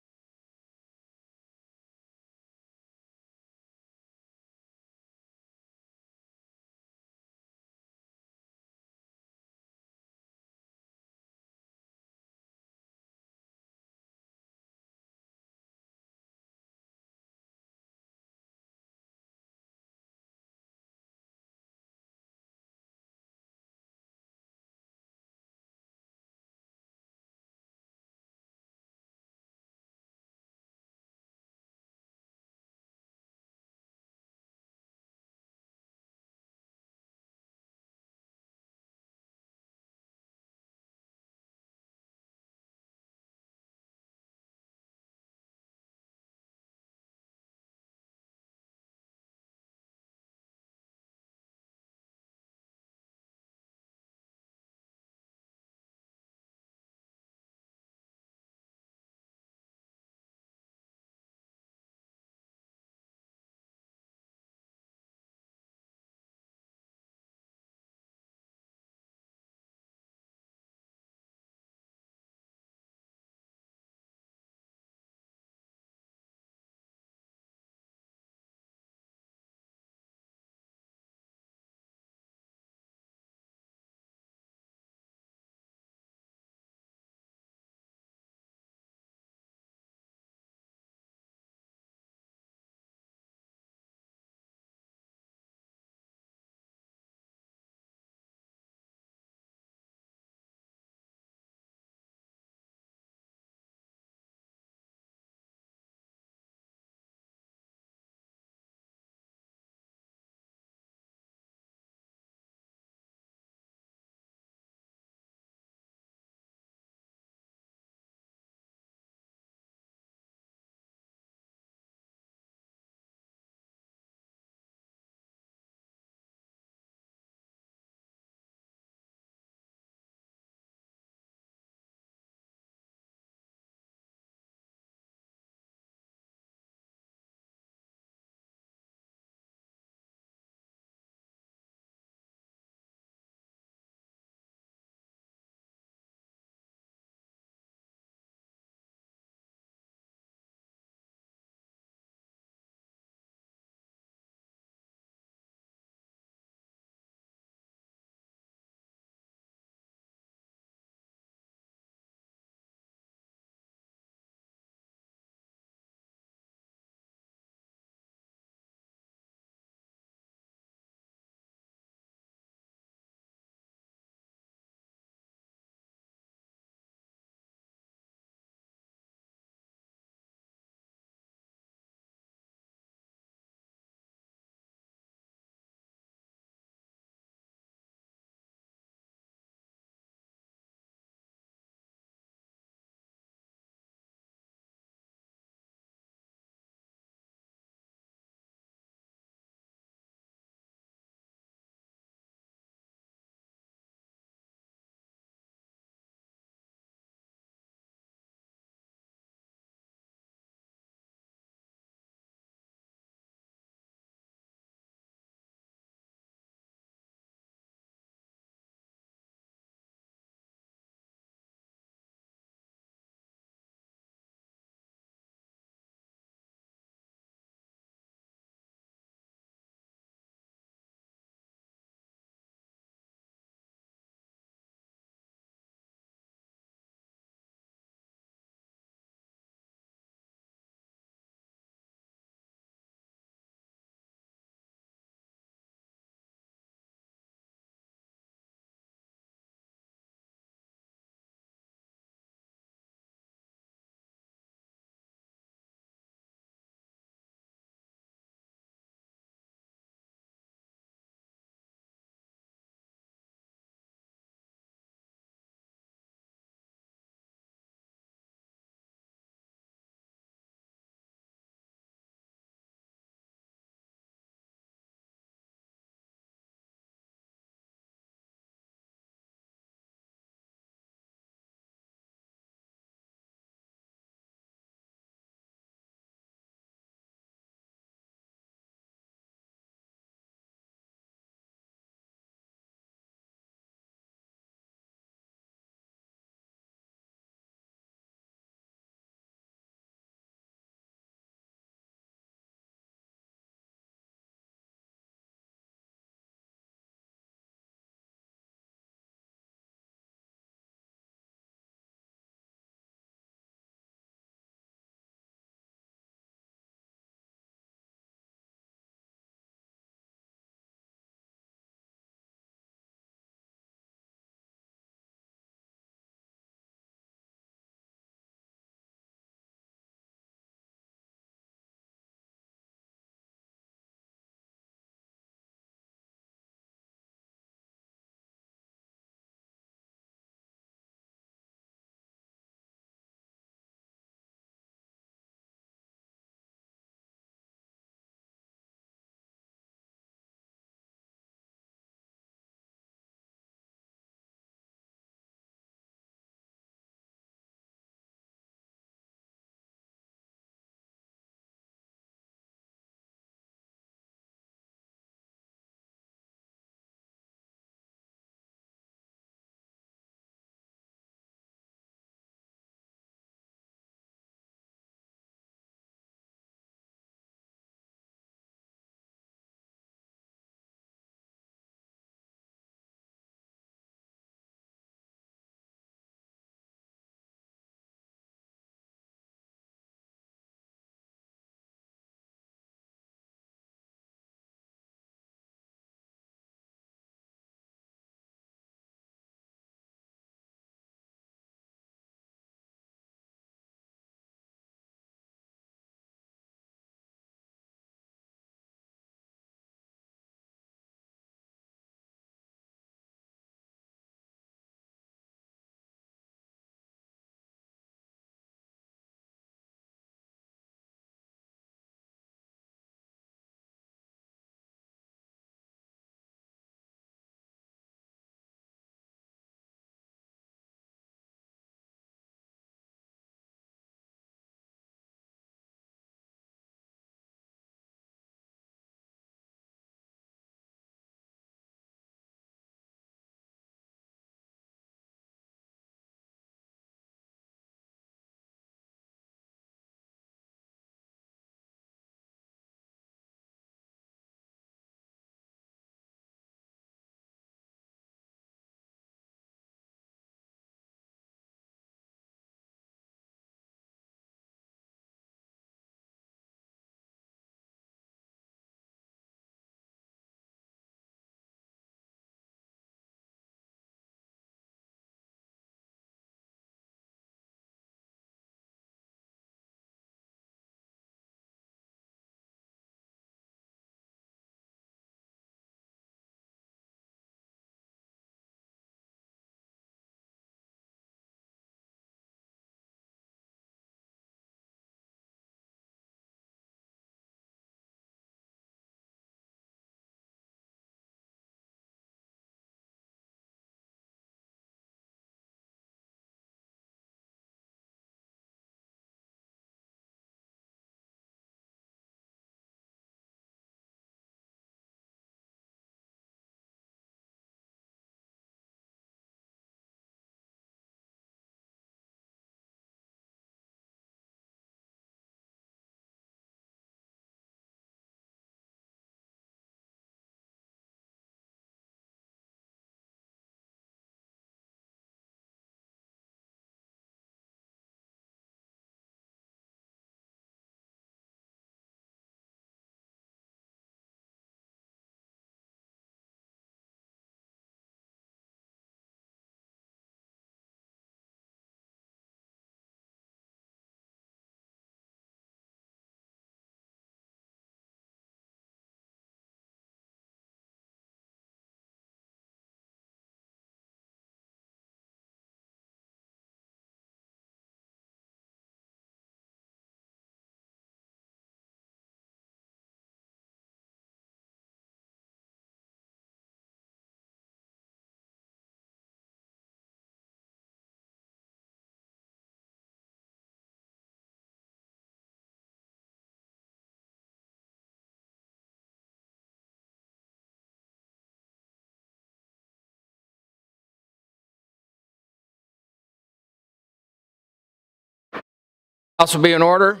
House will be in order.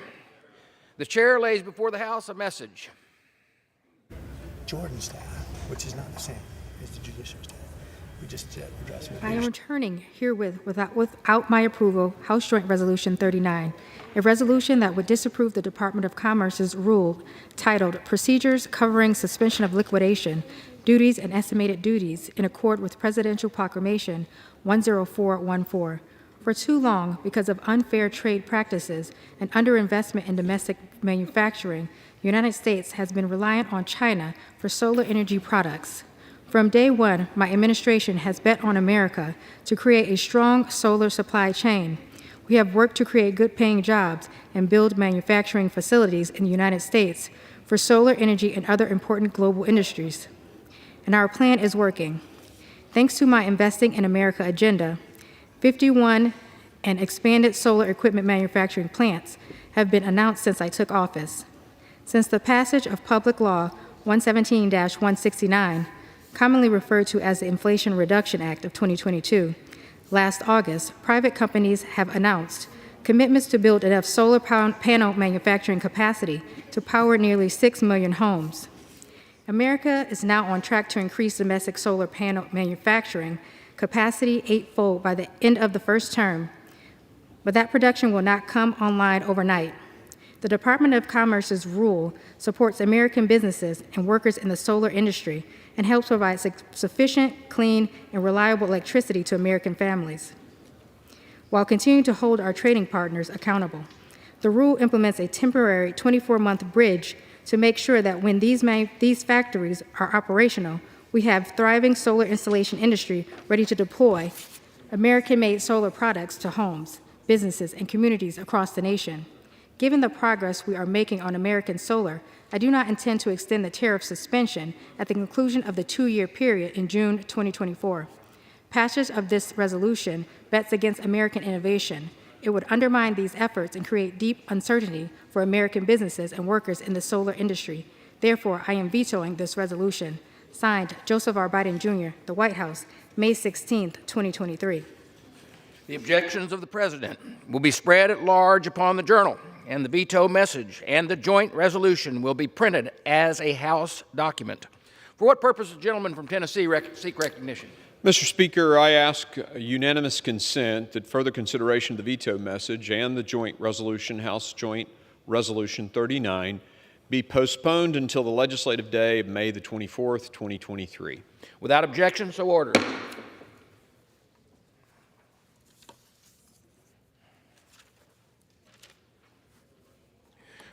The chair lays before the House a message. Jordan staff, which is not the same as the judicial staff. We just addressed it. I am returning herewith without my approval House Joint Resolution 39, a resolution that would disapprove the Department of Commerce's rule titled Procedures Covering Suspension of Liquidation, Duties and Estimated Duties in accord with Presidential Proclamation 10414. For too long, because of unfair trade practices and underinvestment in domestic manufacturing, the United States has been reliant on China for solar energy products. From day one, my administration has bet on America to create a strong solar supply chain. We have worked to create good-paying jobs and build manufacturing facilities in the United States for solar energy and other important global industries. And our plan is working. Thanks to my Investing in America agenda, 51 and expanded solar equipment manufacturing plants have been announced since I took office. Since the passage of Public Law 117-169, commonly referred to as the Inflation Reduction Act of 2022, last August, private companies have announced commitments to build enough solar panel manufacturing capacity to power nearly 6 million homes. America is now on track to increase domestic solar panel manufacturing capacity eightfold by the end of the first term, but that production will not come online overnight. The Department of Commerce's rule supports American businesses and workers in the solar industry and helps provide sufficient, clean, and reliable electricity to American families, while continuing to hold our trading partners accountable. The rule implements a temporary 24-month bridge to make sure that when these factories are operational, we have thriving solar installation industry ready to deploy American-made solar products to homes, businesses, and communities across the nation. Given the progress we are making on American solar, I do not intend to extend the tariff suspension at the conclusion of the 2-year period in June 2024. Passage of this resolution bets against American innovation. It would undermine these efforts and create deep uncertainty for American businesses and workers in the solar industry. Therefore, I am vetoing this resolution. Signed, Joseph R. Biden, Jr., the White House, May 16, 2023. The objections of the President will be spread at large upon the Journal, and the veto message and the joint resolution will be printed as a House document. For what purpose does the gentleman from Tennessee seek recognition? Mr. Speaker, I ask unanimous consent that further consideration of the veto message and the joint resolution, House Joint Resolution 39, be postponed until the legislative day of May the 24th, 2023. Without objection, so ordered.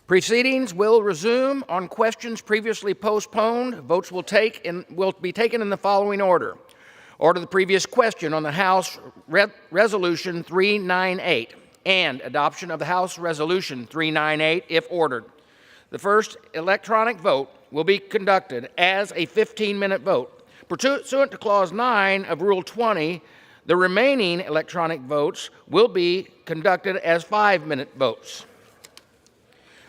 Proceedings will resume on questions previously postponed. Votes will be taken in the following order. Order the previous question on the House Resolution 398 and adoption of the House Resolution 398 if ordered. The first electronic vote will be conducted as a 15-minute vote. Pursuant to Clause 9 of Rule 20, the remaining electronic votes will be conducted as 5-minute votes.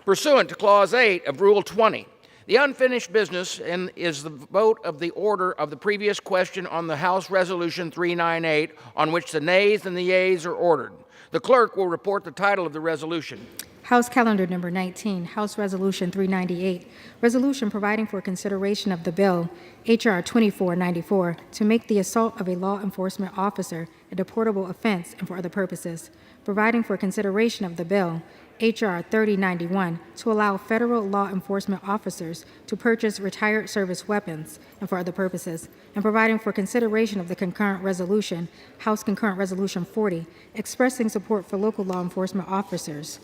Pursuant to Clause 8 of Rule 20, the unfinished business is the vote of the order of the previous question on the House Resolution 398, on which the nays and the yeas are ordered. The clerk will report the title of the resolution. House Calendar Number 19, House Resolution 398, resolution providing for consideration of the bill, H.R. 2494, to make the assault of a law enforcement officer a deportable offense and for other purposes, providing for consideration of the bill, H.R. 3091, to allow federal law enforcement officers to purchase retired service weapons and for other purposes, and providing for consideration of the concurrent resolution, House Concurrent Resolution 40, expressing support for local law enforcement officers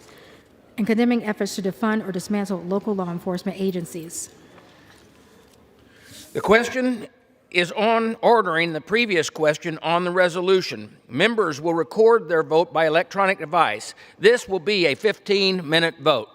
and condemning efforts to defund or dismantle local law enforcement agencies. The question is on ordering the previous question on the resolution. Members will record their vote by electronic device. This will be a 15-minute vote.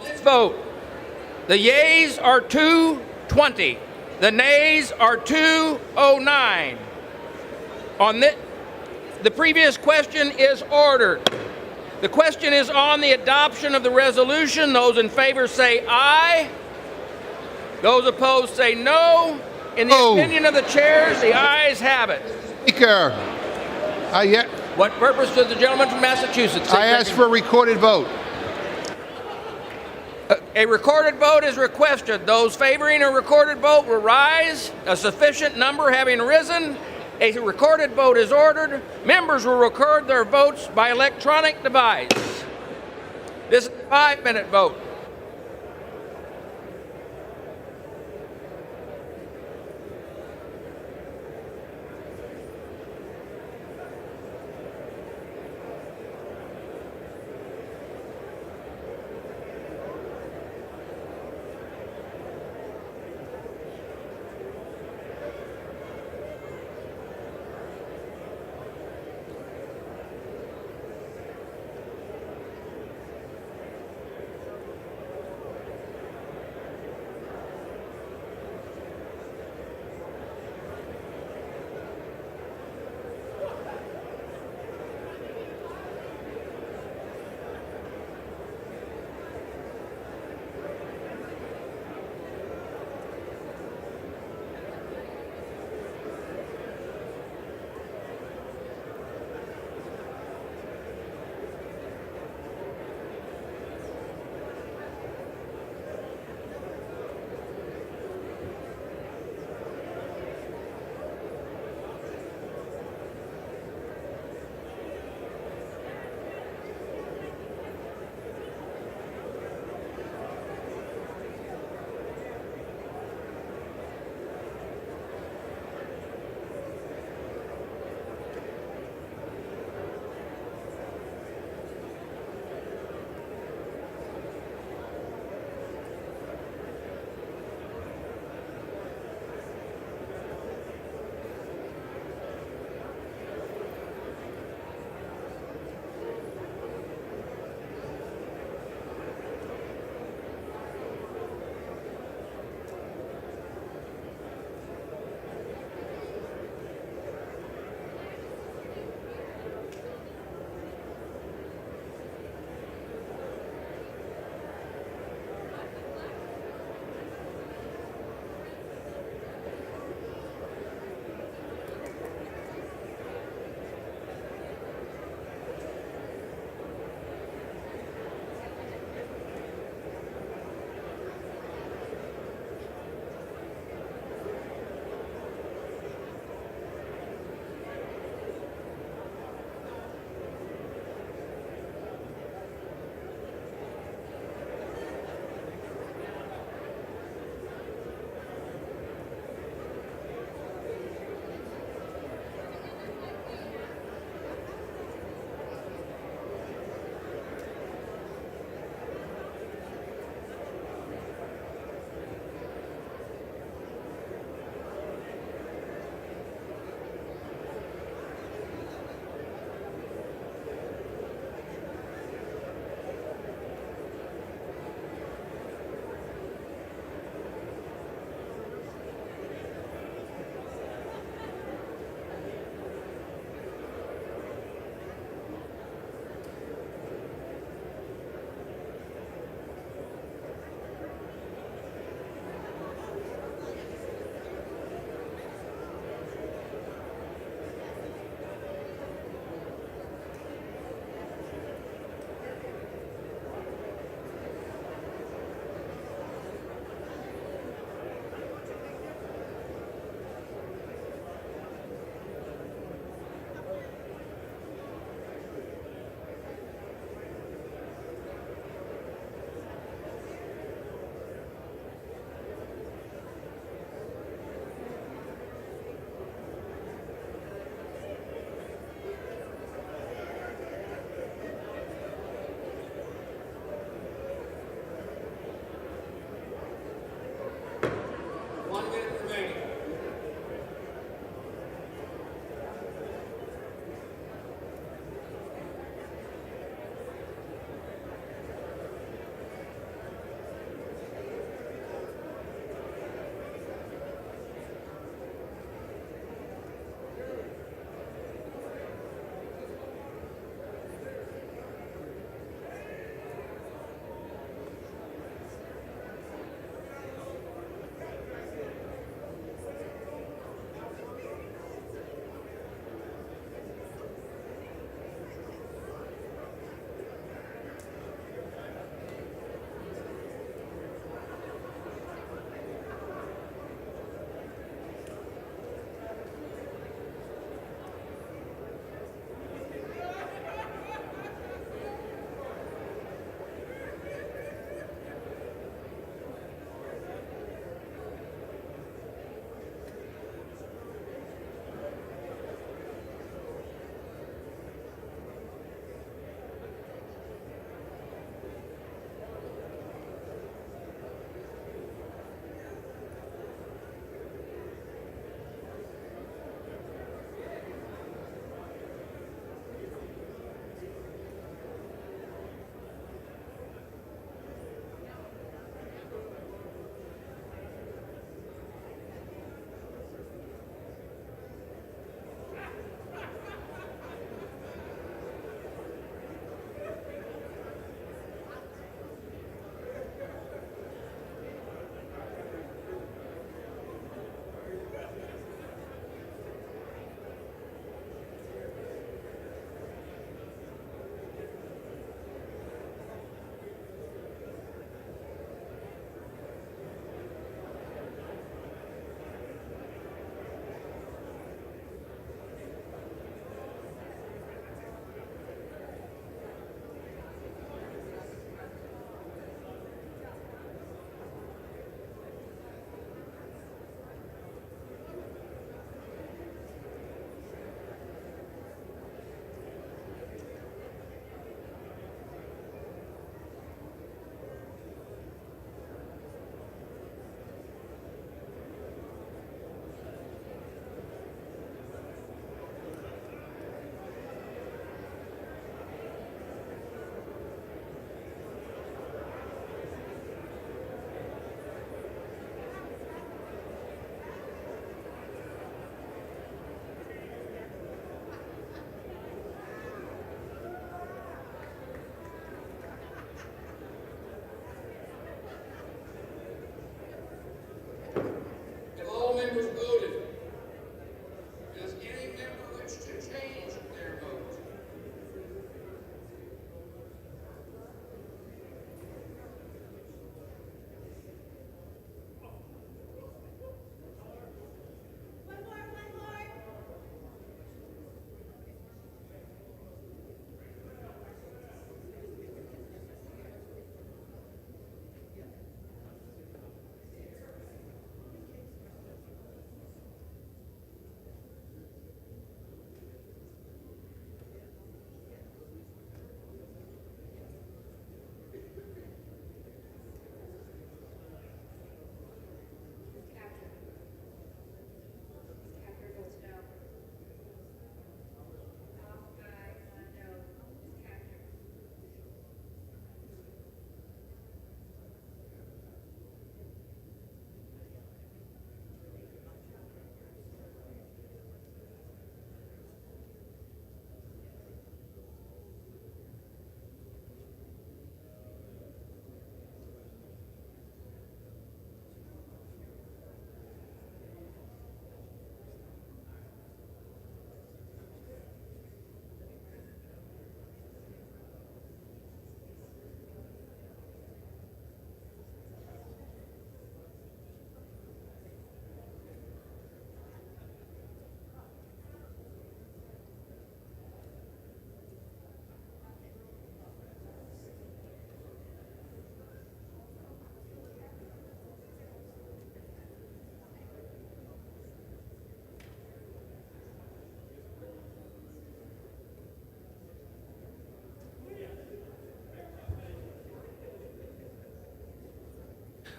this vote, the yeas are 220. The nays are 209. On the previous question is ordered. The question is on the adoption of the resolution. Those in favor say aye. Those opposed say no. In the opinion of the chairs, the ayes have it. Speaker, what purpose does the gentleman from Massachusetts? I ask for a recorded vote. A recorded vote is requested. Those favoring a recorded vote will rise. A sufficient number having risen, a recorded vote is ordered. Members will record their votes by electronic device. This is a 5-minute vote.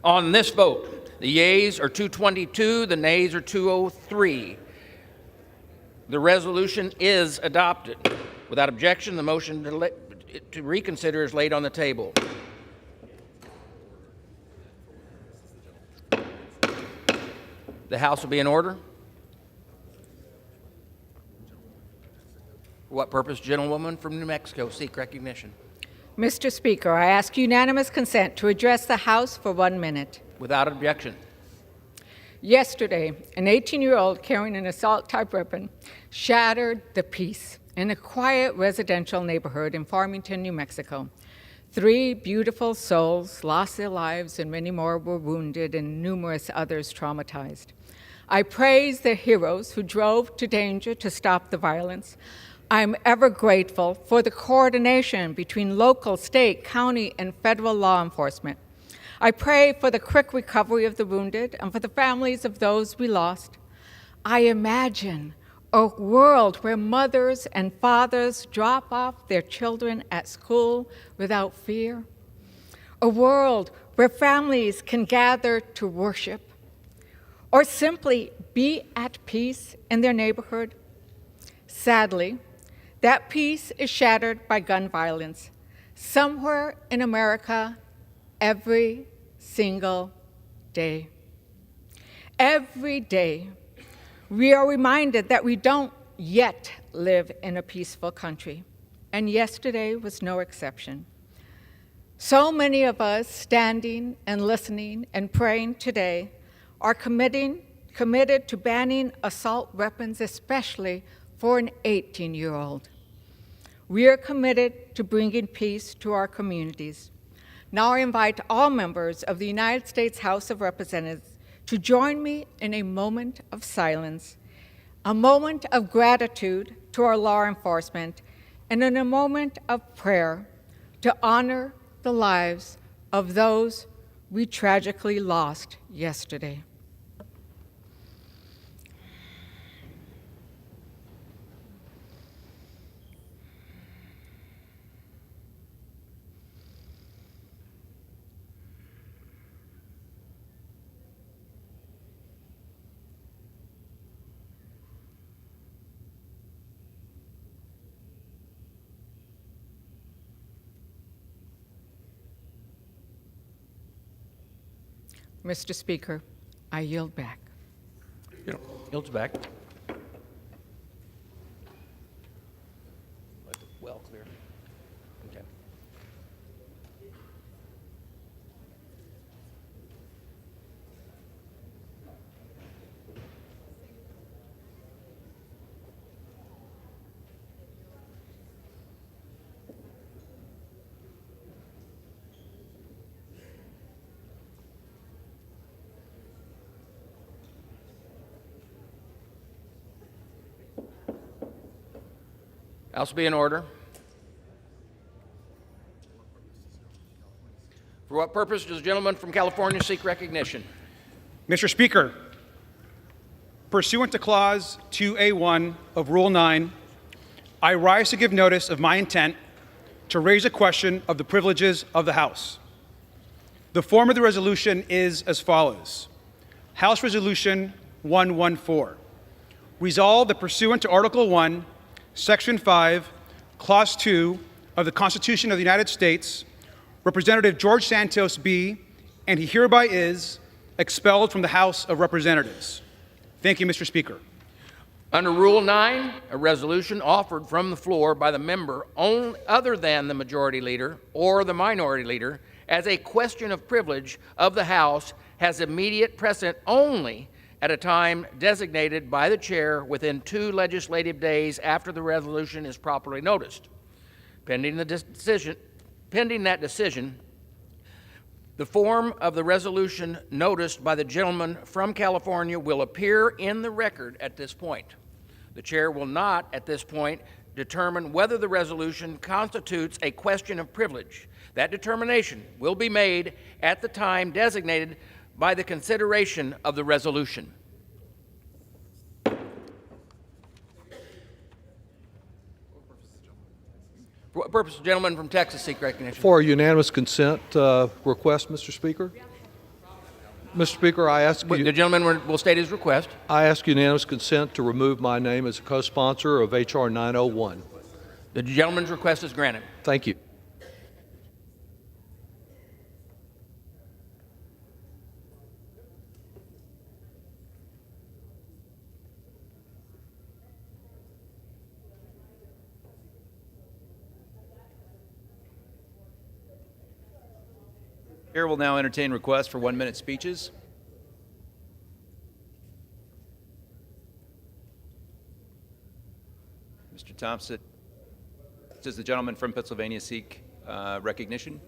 On this vote, the yeas are 222, the nays are 203. The resolution is adopted. Without objection, the motion to reconsider is laid on the table. The House will be in order. For what purpose, gentlewoman from New Mexico, seek recognition? Mr. Speaker, I ask unanimous consent to address the House for 1 minute. Without objection. Yesterday, an 18-year-old carrying an assault-type weapon shattered the peace in a quiet residential neighborhood in Farmington, New Mexico. 3 beautiful souls lost their lives and many more were wounded and numerous others traumatized. I praise the heroes who drove to danger to stop the violence. I am ever grateful for the coordination between local, state, county, and federal law enforcement. I pray for the quick recovery of the wounded and for the families of those we lost. I imagine a world where mothers and fathers drop off their children at school without fear. A world where families can gather to worship or simply be at peace in their neighborhood. Sadly, that peace is shattered by gun violence somewhere in America every single day. Every day, we are reminded that we don't yet live in a peaceful country, and yesterday was no exception. So many of us standing and listening and praying today are committed to banning assault weapons, especially for an 18-year-old. We are committed to bringing peace to our communities. Now I invite all members of the United States House of Representatives to join me in a moment of silence, a moment of gratitude to our law enforcement, and in a moment of prayer to honor the lives of those we tragically lost yesterday. Mr. Speaker, I yield back. Yields back. Let the well clear. Okay. House will be in order. For what purpose does the gentleman from California seek recognition? Mr. Speaker, pursuant to Clause 2A1 of Rule 9, I rise to give notice of my intent to raise a question of the privileges of the House. The form of the resolution is as follows. House Resolution 114. Resolved that pursuant to Article 1, Section 5, Clause 2 of the Constitution of the United States, Representative George Santos be, and he hereby is, expelled from the House of Representatives. Thank you, Mr. Speaker. Under Rule 9, a resolution offered from the floor by the member other than the majority leader or the minority leader as a question of privilege of the House has immediate precedent only at a time designated by the chair within 2 legislative days after the resolution is properly noticed. Pending that decision, the form of the resolution noticed by the gentleman from California will appear in the record at this point. The chair will not, at this point, determine whether the resolution constitutes a question of privilege. That determination will be made at the time designated by the consideration of the resolution. For what purpose, gentleman from Texas seek recognition? For a unanimous consent request, Mr. Speaker. Mr. Speaker, The gentleman will state his request. I ask unanimous consent to remove my name as a co-sponsor of H.R. 901. The gentleman's request is granted. Thank you. Chair will now entertain requests for 1-minute speeches. Mr. Thompson, does the gentleman from Pennsylvania seek recognition?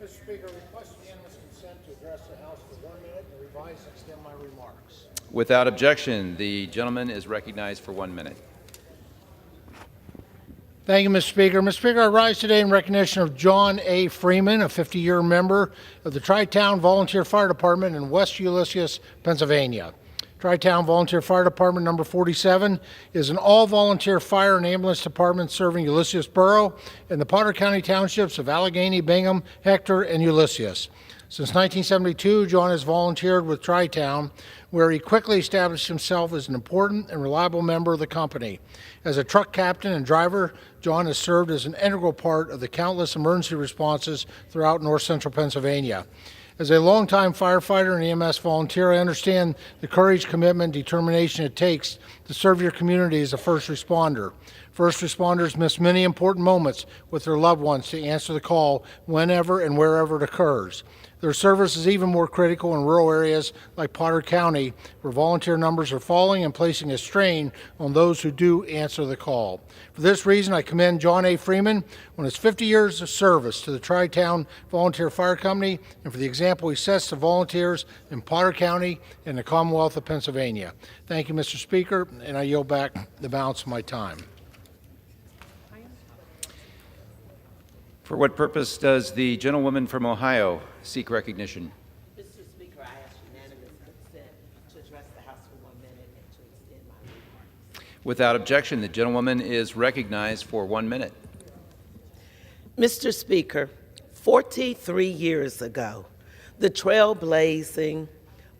Mr. Speaker, request unanimous consent to address the House for 1 minute and revise and extend my remarks. Without objection, the gentleman is recognized for 1 minute. Thank you, Mr. Speaker. Mr. Speaker, I rise today in recognition of John A. Freeman, a 50-year member of the Tri-Town Volunteer Fire Department in West Ulysses, Pennsylvania. Tri-Town Volunteer Fire Department number 47 is an all-volunteer fire and ambulance department serving Ulysses Borough and the Potter County townships of Allegheny, Bingham, Hector, and Ulysses. Since 1972, John has volunteered with Tri-Town, where he quickly established himself as an important and reliable member of the company. As a truck captain and driver, John has served as an integral part of the countless emergency responses throughout north central Pennsylvania. As a longtime firefighter and EMS volunteer, I understand the courage, commitment, and determination it takes to serve your community as a first responder. First responders miss many important moments with their loved ones to answer the call whenever and wherever it occurs. Their service is even more critical in rural areas like Potter County, where volunteer numbers are falling and placing a strain on those who do answer the call. For this reason, I commend John A. Freeman on his 50 years of service to the Tri-Town Volunteer Fire Company and for the example he sets to volunteers in Potter County and the Commonwealth of Pennsylvania. Thank you, Mr. Speaker, and I yield back the balance of my time. For what purpose does the gentlewoman from Ohio seek recognition? Mr. Speaker, I ask unanimous consent to address the House for 1 minute and to extend my remarks. Without objection, the gentlewoman is recognized for 1 minute. Mr. Speaker, 43 years ago, the trailblazing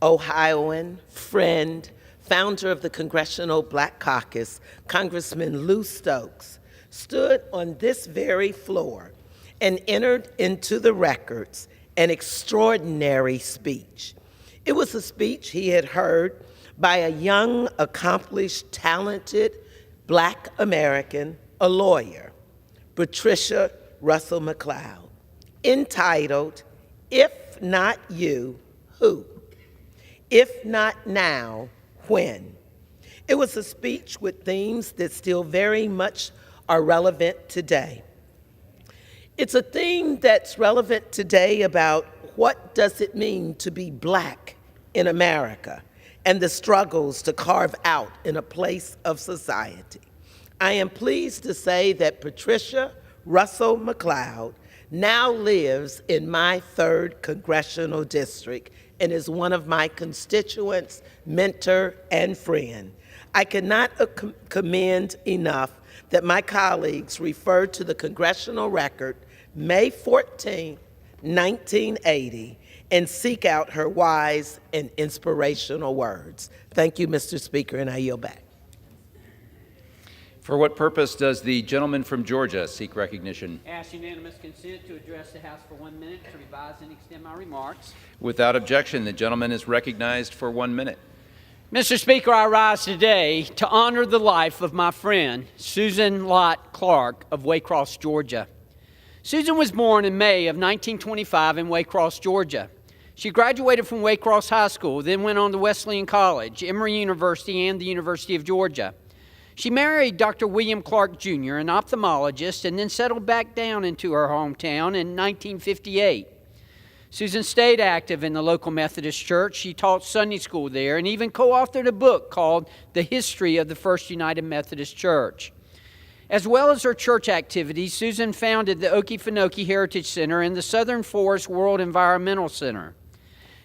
Ohioan, friend, founder of the Congressional Black Caucus, Congressman Lou Stokes, stood on this very floor and entered into the records an extraordinary speech. It was a speech he had heard by a young, accomplished, talented Black American, a lawyer, Patricia Russell McLeod, entitled, "If Not You, Who? If Not Now, When?" It was a speech with themes that still very much are relevant today. It's a theme that's relevant today about what does it mean to be Black in America and the struggles to carve out in a place of society. I am pleased to say that Patricia Russell McLeod now lives in my 3rd congressional district and is one of my constituents, mentor, and friend. I cannot commend enough that my colleagues refer to the congressional record May 14, 1980, and seek out her wise and inspirational words. Thank you, Mr. Speaker, and I yield back. For what purpose does the gentleman from Georgia seek recognition? Ask unanimous consent to address the House for 1 minute to revise and extend my remarks. Without objection, the gentleman is recognized for 1 minute. Mr. Speaker, I rise today to honor the life of my friend, Susan Lott Clark of Waycross, Georgia. Susan was born in May of 1925 in Waycross, Georgia. She graduated from Waycross High School, then went on to Wesleyan College, Emory University, and the University of Georgia. She married Dr. William Clark Jr., an ophthalmologist, and then settled back down into her hometown in 1958. Susan stayed active in the local Methodist church. She taught Sunday school there and even co-authored a book called The History of the First United Methodist Church. As well as her church activities, Susan founded the Okefenokee Heritage Center and the Southern Forest World Environmental Center.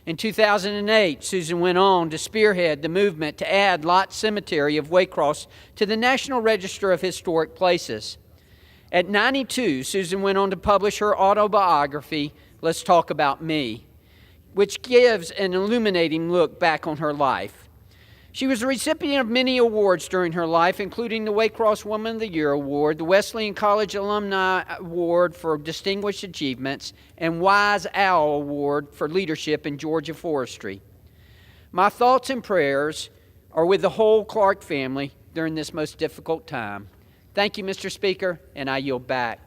In 2008, Susan went on to spearhead the movement to add Lott Cemetery of Waycross to the National Register of Historic Places. At 92, Susan went on to publish her autobiography, Let's Talk About Me. which gives an illuminating look back on her life. She was a recipient of many awards during her life, including the Waycross Woman of the Year Award, the Wesleyan College Alumni Award for Distinguished Achievements, and Wise Owl Award for Leadership in Georgia Forestry. My thoughts and prayers are with the whole Clark family during this most difficult time. Thank you, Mr. Speaker, and I yield back.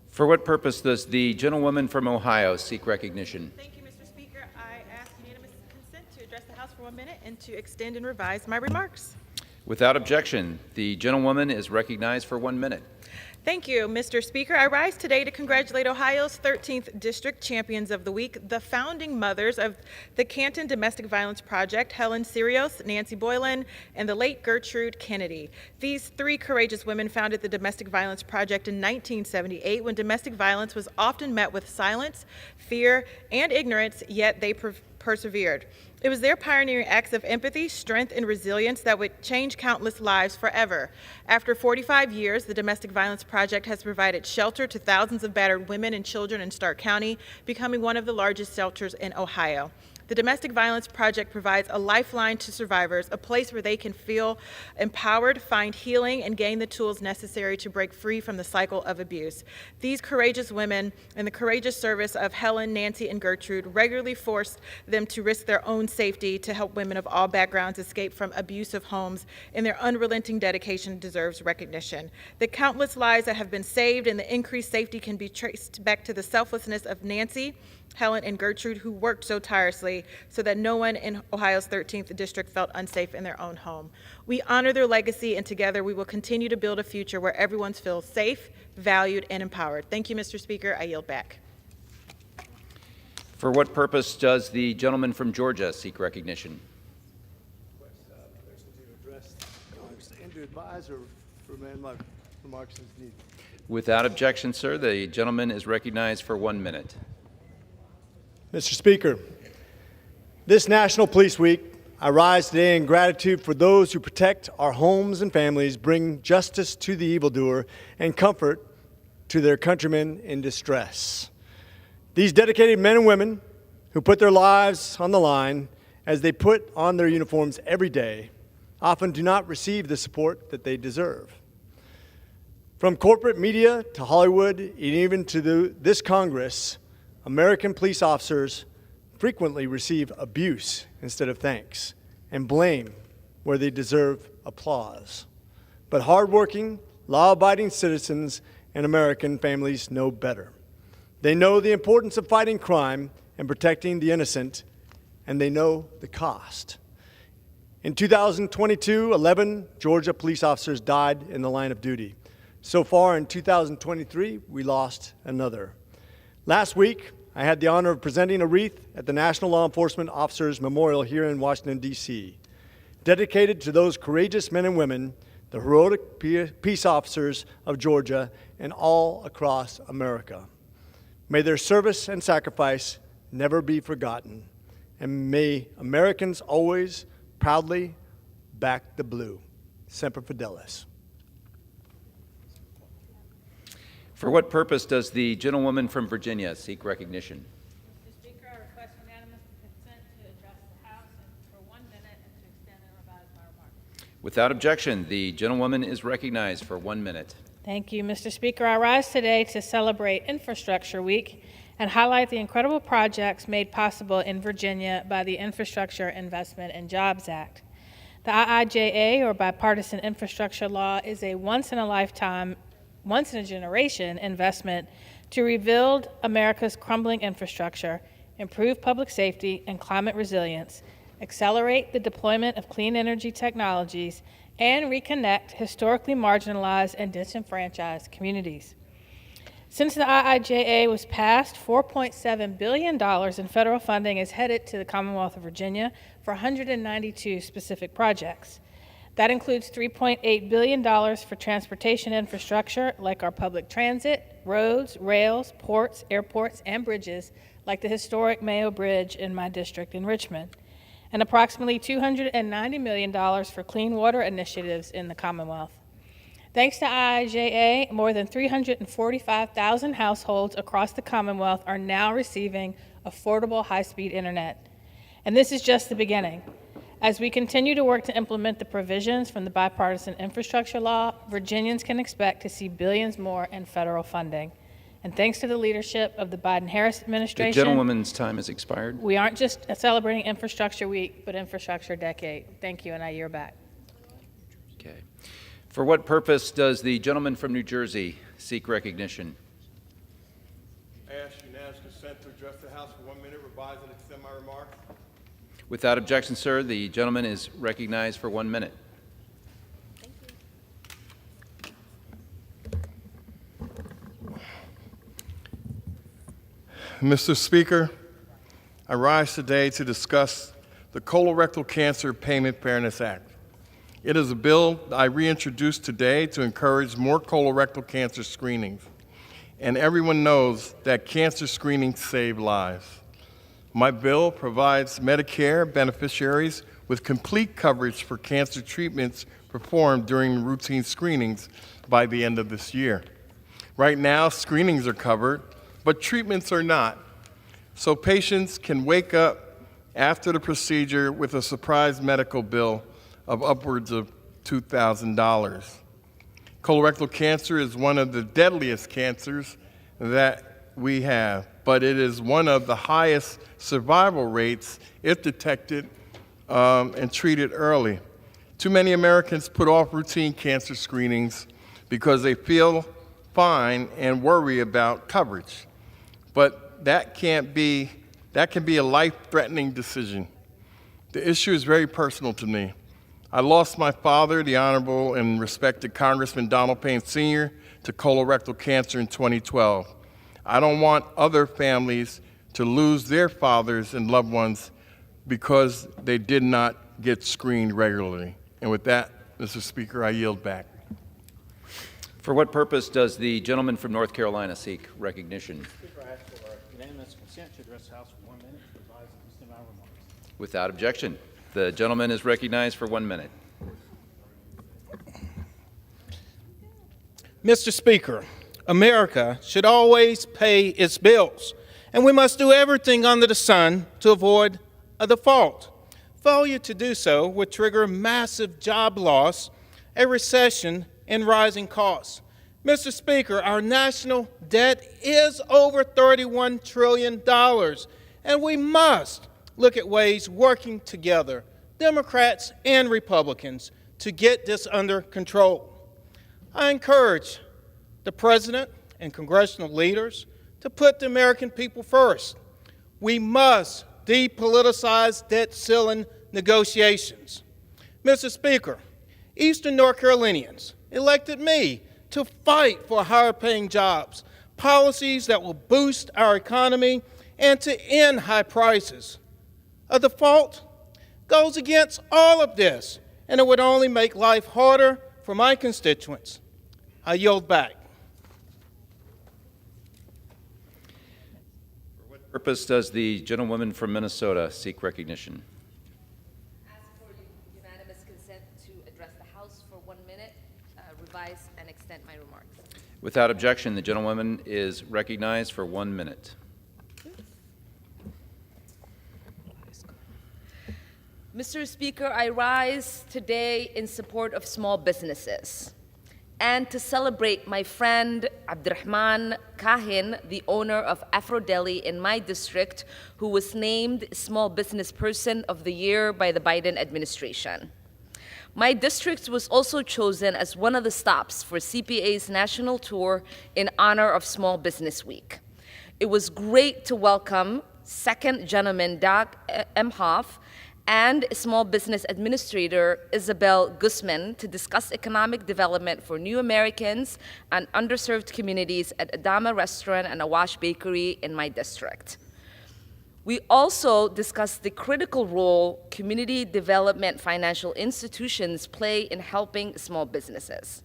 For what purpose does the gentlewoman from Ohio seek recognition? Thank you, Mr. Speaker. I ask unanimous consent to address the House for 1 minute and to extend and revise my remarks. Without objection, the gentlewoman is recognized for 1 minute. Thank you, Mr. Speaker. I rise today to congratulate Ohio's 13th District Champions of the Week, the founding mothers of the Canton Domestic Violence Project, Helen Sirios, Nancy Boylan, and the late Gertrude Kennedy. These three courageous women founded the Domestic Violence Project in 1978 when domestic violence was often met with silence, fear, and ignorance, yet they persevered. It was their pioneering acts of empathy, strength, and resilience that would change countless lives forever. After 45 years, the Domestic Violence Project has provided shelter to thousands of battered women and children in Stark County, becoming one of the largest shelters in Ohio. The Domestic Violence Project provides a lifeline to survivors, a place where they can feel empowered, find healing, and gain the tools necessary to break free from the cycle of abuse. These courageous women and the courageous service of Helen, Nancy, and Gertrude regularly forced them to risk their own safety to help women of all backgrounds escape from abusive homes, and their unrelenting dedication deserves recognition. The countless lives that have been saved and the increased safety can be traced back to the selflessness of Nancy, Helen, and Gertrude, who worked so tirelessly so that no one in Ohio's 13th district felt unsafe in their own home. We honor their legacy, and together we will continue to build a future where everyone feels safe, valued, and empowered. Thank you, Mr. Speaker. I yield back. For what purpose does the gentleman from Georgia seek recognition? And to advise or remain my remarks as needed. Without objection, sir, the gentleman is recognized for 1 minute. Mr. Speaker, this National Police Week, I rise today in gratitude for those who protect our homes and families, bring justice to the evildoer, and comfort to their countrymen in distress. These dedicated men and women who put their lives on the line as they put on their uniforms every day often do not receive the support that they deserve. From corporate media to Hollywood and even to this Congress, American police officers frequently receive abuse instead of thanks and blame where they deserve applause. But hardworking, law-abiding citizens and American families know better. They know the importance of fighting crime and protecting the innocent, and they know the cost. In 2022, 11 Georgia police officers died in the line of duty. So far in 2023, we lost another. Last week, I had the honor of presenting a wreath at the National Law Enforcement Officers Memorial here in Washington, D.C., dedicated to those courageous men and women, the heroic peace officers of Georgia and all across America. May their service and sacrifice never be forgotten, and may Americans always proudly back the blue. Semper Fidelis. For what purpose does the gentlewoman from Virginia seek recognition? Mr. Speaker, I request unanimous consent to address the House for 1 minute and to extend and revise my remarks. Without objection, the gentlewoman is recognized for 1 minute. Thank you, Mr. Speaker. I rise today to celebrate Infrastructure Week and highlight the incredible projects made possible in Virginia by the Infrastructure Investment and Jobs Act. The IIJA, or Bipartisan Infrastructure Law, is a once-in-a-generation investment to rebuild America's crumbling infrastructure, improve public safety and climate resilience, accelerate the deployment of clean energy technologies, and reconnect historically marginalized and disenfranchised communities. Since the IIJA was passed, $4.7 billion in federal funding is headed to the Commonwealth of Virginia for 192 specific projects. That includes $3.8 billion for transportation infrastructure like our public transit, roads, rails, ports, airports, and bridges like the historic Mayo Bridge in my district in Richmond, and approximately $290 million for clean water initiatives in the Commonwealth. Thanks to IIJA, more than 345,000 households across the Commonwealth are now receiving affordable high-speed internet. And this is just the beginning. As we continue to work to implement the provisions from the bipartisan infrastructure law, Virginians can expect to see billions more in federal funding. And thanks to the leadership of the Biden-Harris administration, The gentlewoman's time has expired. we aren't just celebrating Infrastructure Week, but Infrastructure Decade. Thank you, and I yield back. Okay. For what purpose does the gentleman from New Jersey seek recognition? I ask unanimous consent to address the House for 1 minute, revise and extend my remarks. Without objection, sir, the gentleman is recognized for 1 minute. Mr. Speaker, I rise today to discuss the Colorectal Cancer Payment Fairness Act. It is a bill I reintroduced today to encourage more colorectal cancer screenings. And everyone knows that cancer screenings save lives. My bill provides Medicare beneficiaries with complete coverage for cancer treatments performed during routine screenings by the end of this year. Right now, screenings are covered, but treatments are not. So patients can wake up after the procedure with a surprise medical bill of upwards of $2,000. Colorectal cancer is one of the deadliest cancers that we have, but it is one of the highest survival rates if detected and treated early. Too many Americans put off routine cancer screenings because they feel fine and worry about coverage. But that can be a life-threatening decision. The issue is very personal to me. I lost my father, the Honorable and respected Congressman Donald Payne Sr., to colorectal cancer in 2012. I don't want other families to lose their fathers and loved ones because they did not get screened regularly. And with that, Mr. Speaker, I yield back. For what purpose does the gentleman from North Carolina seek recognition? Speaker, I ask for unanimous consent to address the House for 1 minute to revise and extend my remarks. Without objection, the gentleman is recognized for 1 minute. Mr. Speaker, America should always pay its bills, and we must do everything under the sun to avoid a default. Failure to do so would trigger massive job loss, a recession, and rising costs. Mr. Speaker, our national debt is over $31 trillion, and we must look at ways working together, Democrats and Republicans, to get this under control. I encourage the President and congressional leaders to put the American people first. We must depoliticize debt ceiling negotiations. Mr. Speaker, Eastern North Carolinians elected me to fight for higher paying jobs, policies that will boost our economy, and to end high prices. A default goes against all of this, and it would only make life harder for my constituents. I yield back. For what purpose does the gentlewoman from Minnesota seek recognition? Ask for unanimous consent to address the House for 1 minute, revise and extend my remarks. Without objection, the gentlewoman is recognized for 1 minute. Mr. Speaker, I rise today in support of small businesses and to celebrate my friend Abdurrahman Kahin, the owner of Afro Deli in my district, who was named Small Business Person of the Year by the Biden administration. My district was also chosen as one of the stops for CPA's national tour in honor of Small Business Week. It was great to welcome Second Gentleman Doug Emhoff and Small Business Administrator Isabel Guzman to discuss economic development for new Americans and underserved communities at Adama Restaurant and Awash Bakery in my district. We also discussed the critical role community development financial institutions play in helping small businesses.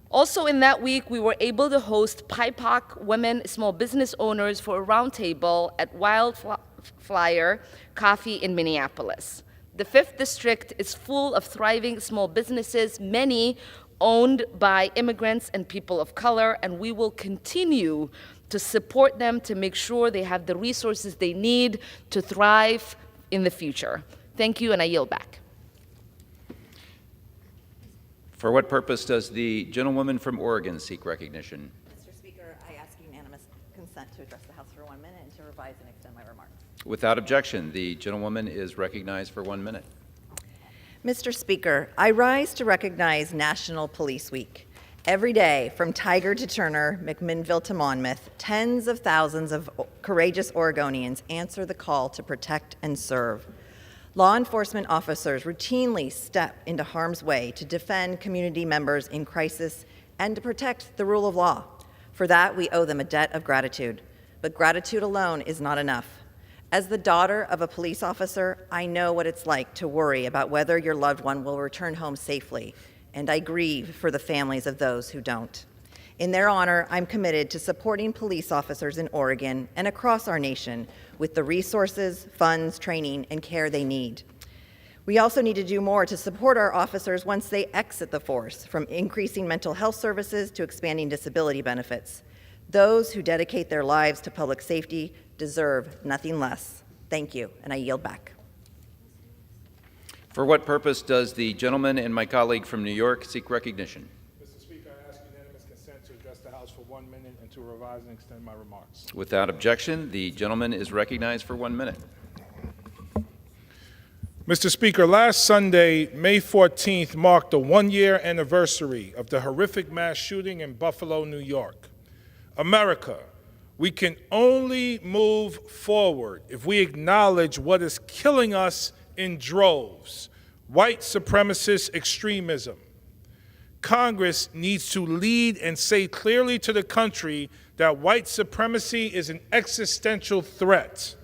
Also in that week, we were able to host PIPOC women small business owners for a roundtable at Wildflower Coffee in Minneapolis. The 5th District is full of thriving small businesses, many owned by immigrants and people of color, and we will continue to support them to make sure they have the resources they need to thrive in the future. Thank you, and I yield back. For what purpose does the gentlewoman from Oregon seek recognition? Mr. Speaker, I ask unanimous consent to address the House for 1 minute and to revise and extend my remarks. Without objection, the gentlewoman is recognized for 1 minute. Mr. Speaker, I rise to recognize National Police Week. Every day, from Tiger to Turner, McMinnville to Monmouth, tens of thousands of courageous Oregonians answer the call to protect and serve. Law enforcement officers routinely step into harm's way to defend community members in crisis and to protect the rule of law. For that, we owe them a debt of gratitude. But gratitude alone is not enough. As the daughter of a police officer, I know what it's like to worry about whether your loved one will return home safely, and I grieve for the families of those who don't. In their honor, I'm committed to supporting police officers in Oregon and across our nation with the resources, funds, training, and care they need. We also need to do more to support our officers once they exit the force, from increasing mental health services to expanding disability benefits. Those who dedicate their lives to public safety deserve nothing less. Thank you, and I yield back. For what purpose does the gentleman and my colleague from New York seek recognition? Mr. Speaker, I ask unanimous consent to address the House for 1 minute and to revise and extend my remarks. Without objection, the gentleman is recognized for 1 minute. Mr. Speaker, last Sunday, May 14th, marked the one-year anniversary of the horrific mass shooting in Buffalo, New York. America, we can only move forward if we acknowledge what is killing us in droves: white supremacist extremism. Congress needs to lead and say clearly to the country that white supremacy is an existential threat.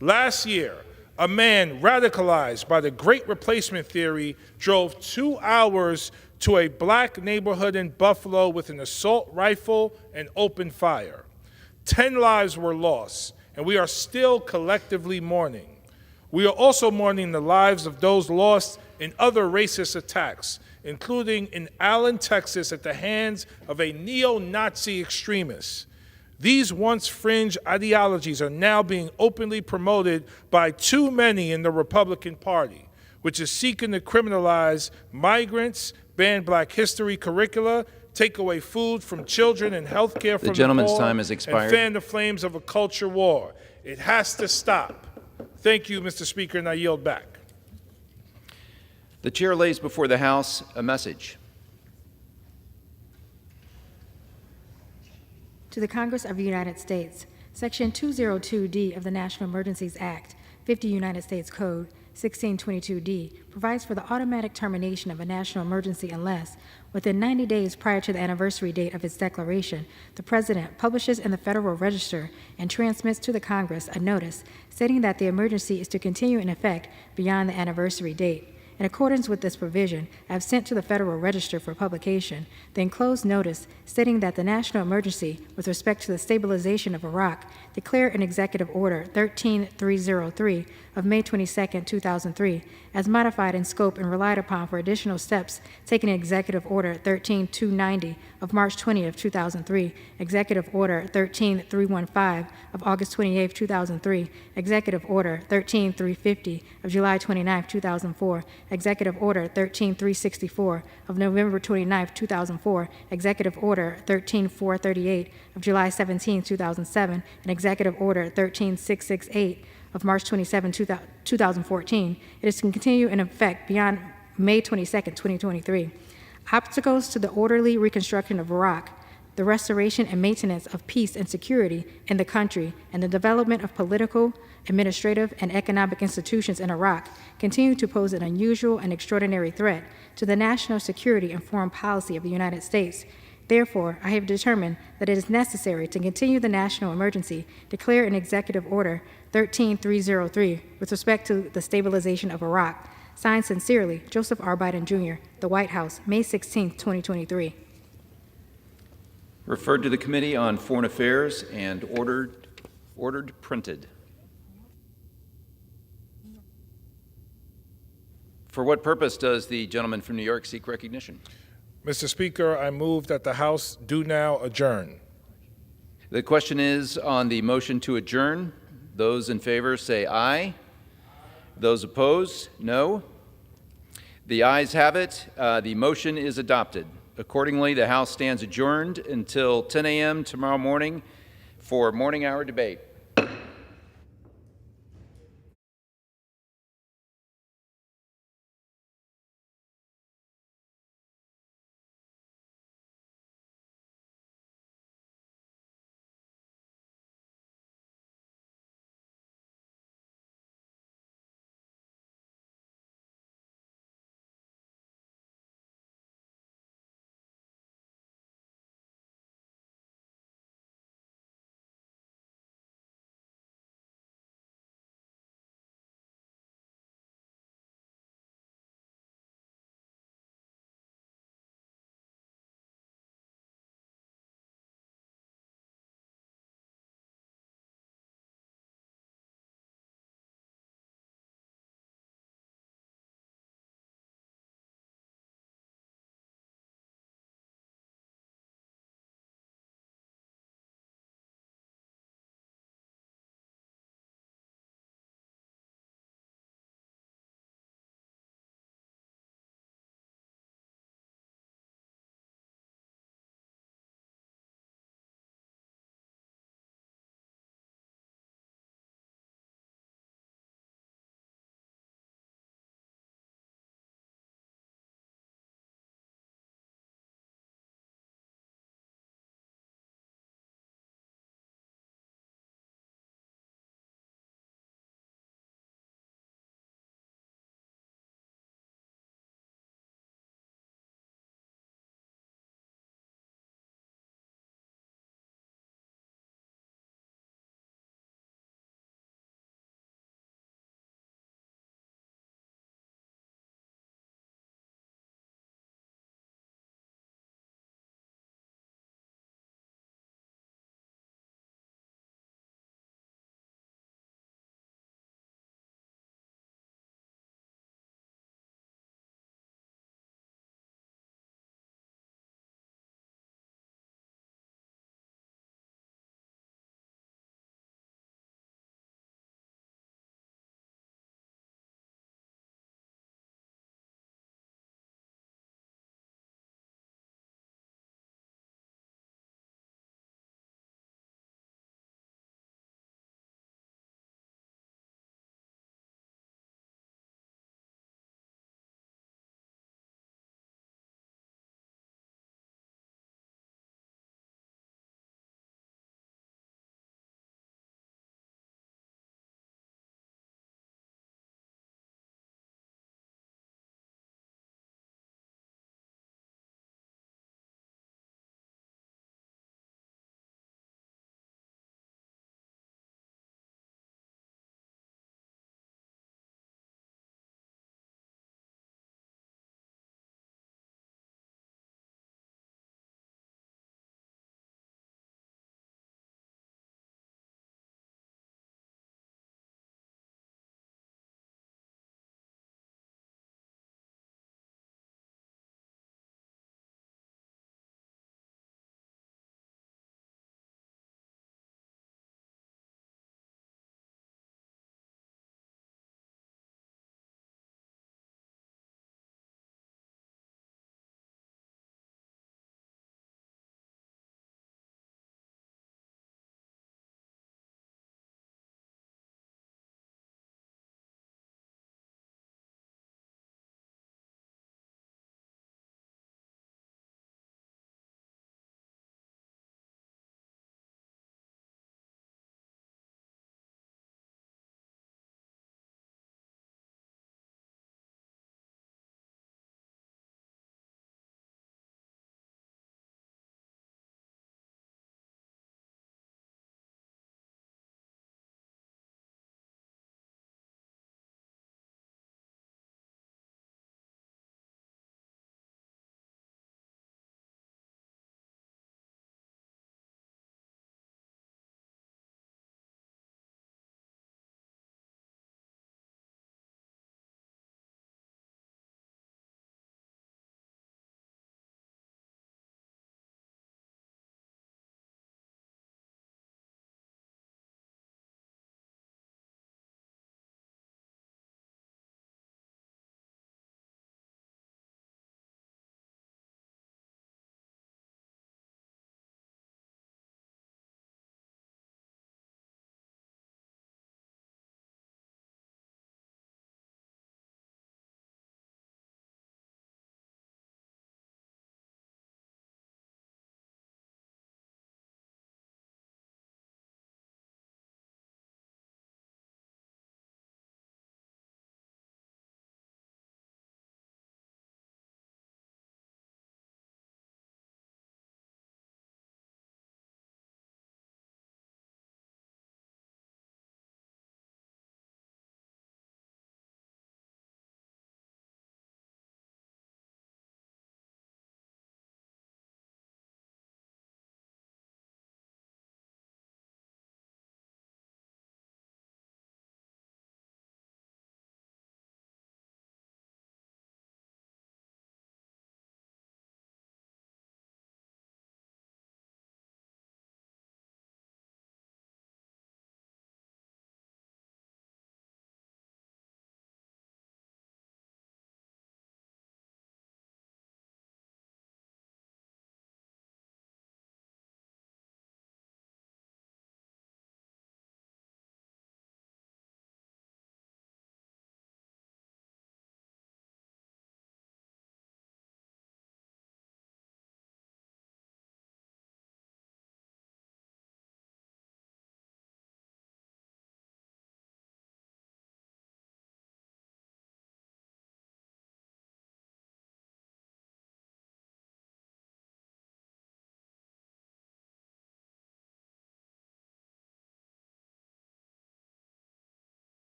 Last year, a man radicalized by the Great Replacement theory drove 2 hours to a black neighborhood in Buffalo with an assault rifle and opened fire. 10 lives were lost, and we are still collectively mourning. We are also mourning the lives of those lost in other racist attacks, including in Allen, Texas, at the hands of a neo-Nazi extremist. These once fringe ideologies are now being openly promoted by too many in the Republican Party, which is seeking to criminalize migrants, ban Black history curricula, take away food from children and health care from the gentleman's poor, time has expired. and fan the flames of a culture war. It has to stop. Thank you, Mr. Speaker, and I yield back. The chair lays before the House a message. To the Congress of the United States, Section 202D of the National Emergencies Act, 50 United States Code, 1622D, provides for the automatic termination of a national emergency unless, within 90 days prior to the anniversary date of its declaration, the President publishes in the Federal Register and transmits to the Congress a notice stating that the emergency is to continue in effect beyond the anniversary date. In accordance with this provision, I have sent to the Federal Register for publication the enclosed notice stating that the national emergency with respect to the stabilization of Iraq declared in Executive Order 13303 of May 22, 2003, as modified in scope and relied upon for additional steps taken in Executive Order 13290 of March 20, 2003, Executive Order 13315 of August 28, 2003, Executive Order 13350 of July 29, 2004, Executive Order 13364 of November 29, 2004, Executive Order 13438 of July 17, 2007, and Executive Order 13668 of March 27, 2014. It is to continue in effect beyond May 22, 2023. Obstacles to the orderly reconstruction of Iraq, the restoration and maintenance of peace and security in the country, and the development of political, administrative, and economic institutions in Iraq continue to pose an unusual and extraordinary threat to the national security and foreign policy of the United States. Therefore, I have determined that it is necessary to continue the national emergency declared in Executive Order 13303 with respect to the stabilization of Iraq. Signed sincerely, Joseph R. Biden, Jr., The White House, May 16, 2023. Referred to the Committee on Foreign Affairs and ordered printed. For what purpose does the gentleman from New York seek recognition? Mr. Speaker, I move that the House do now adjourn. The question is on the motion to adjourn. Those in favor say aye. Those opposed, no. The ayes have it. The motion is adopted. Accordingly, the House stands adjourned until 10 a.m. tomorrow morning for morning hour debate.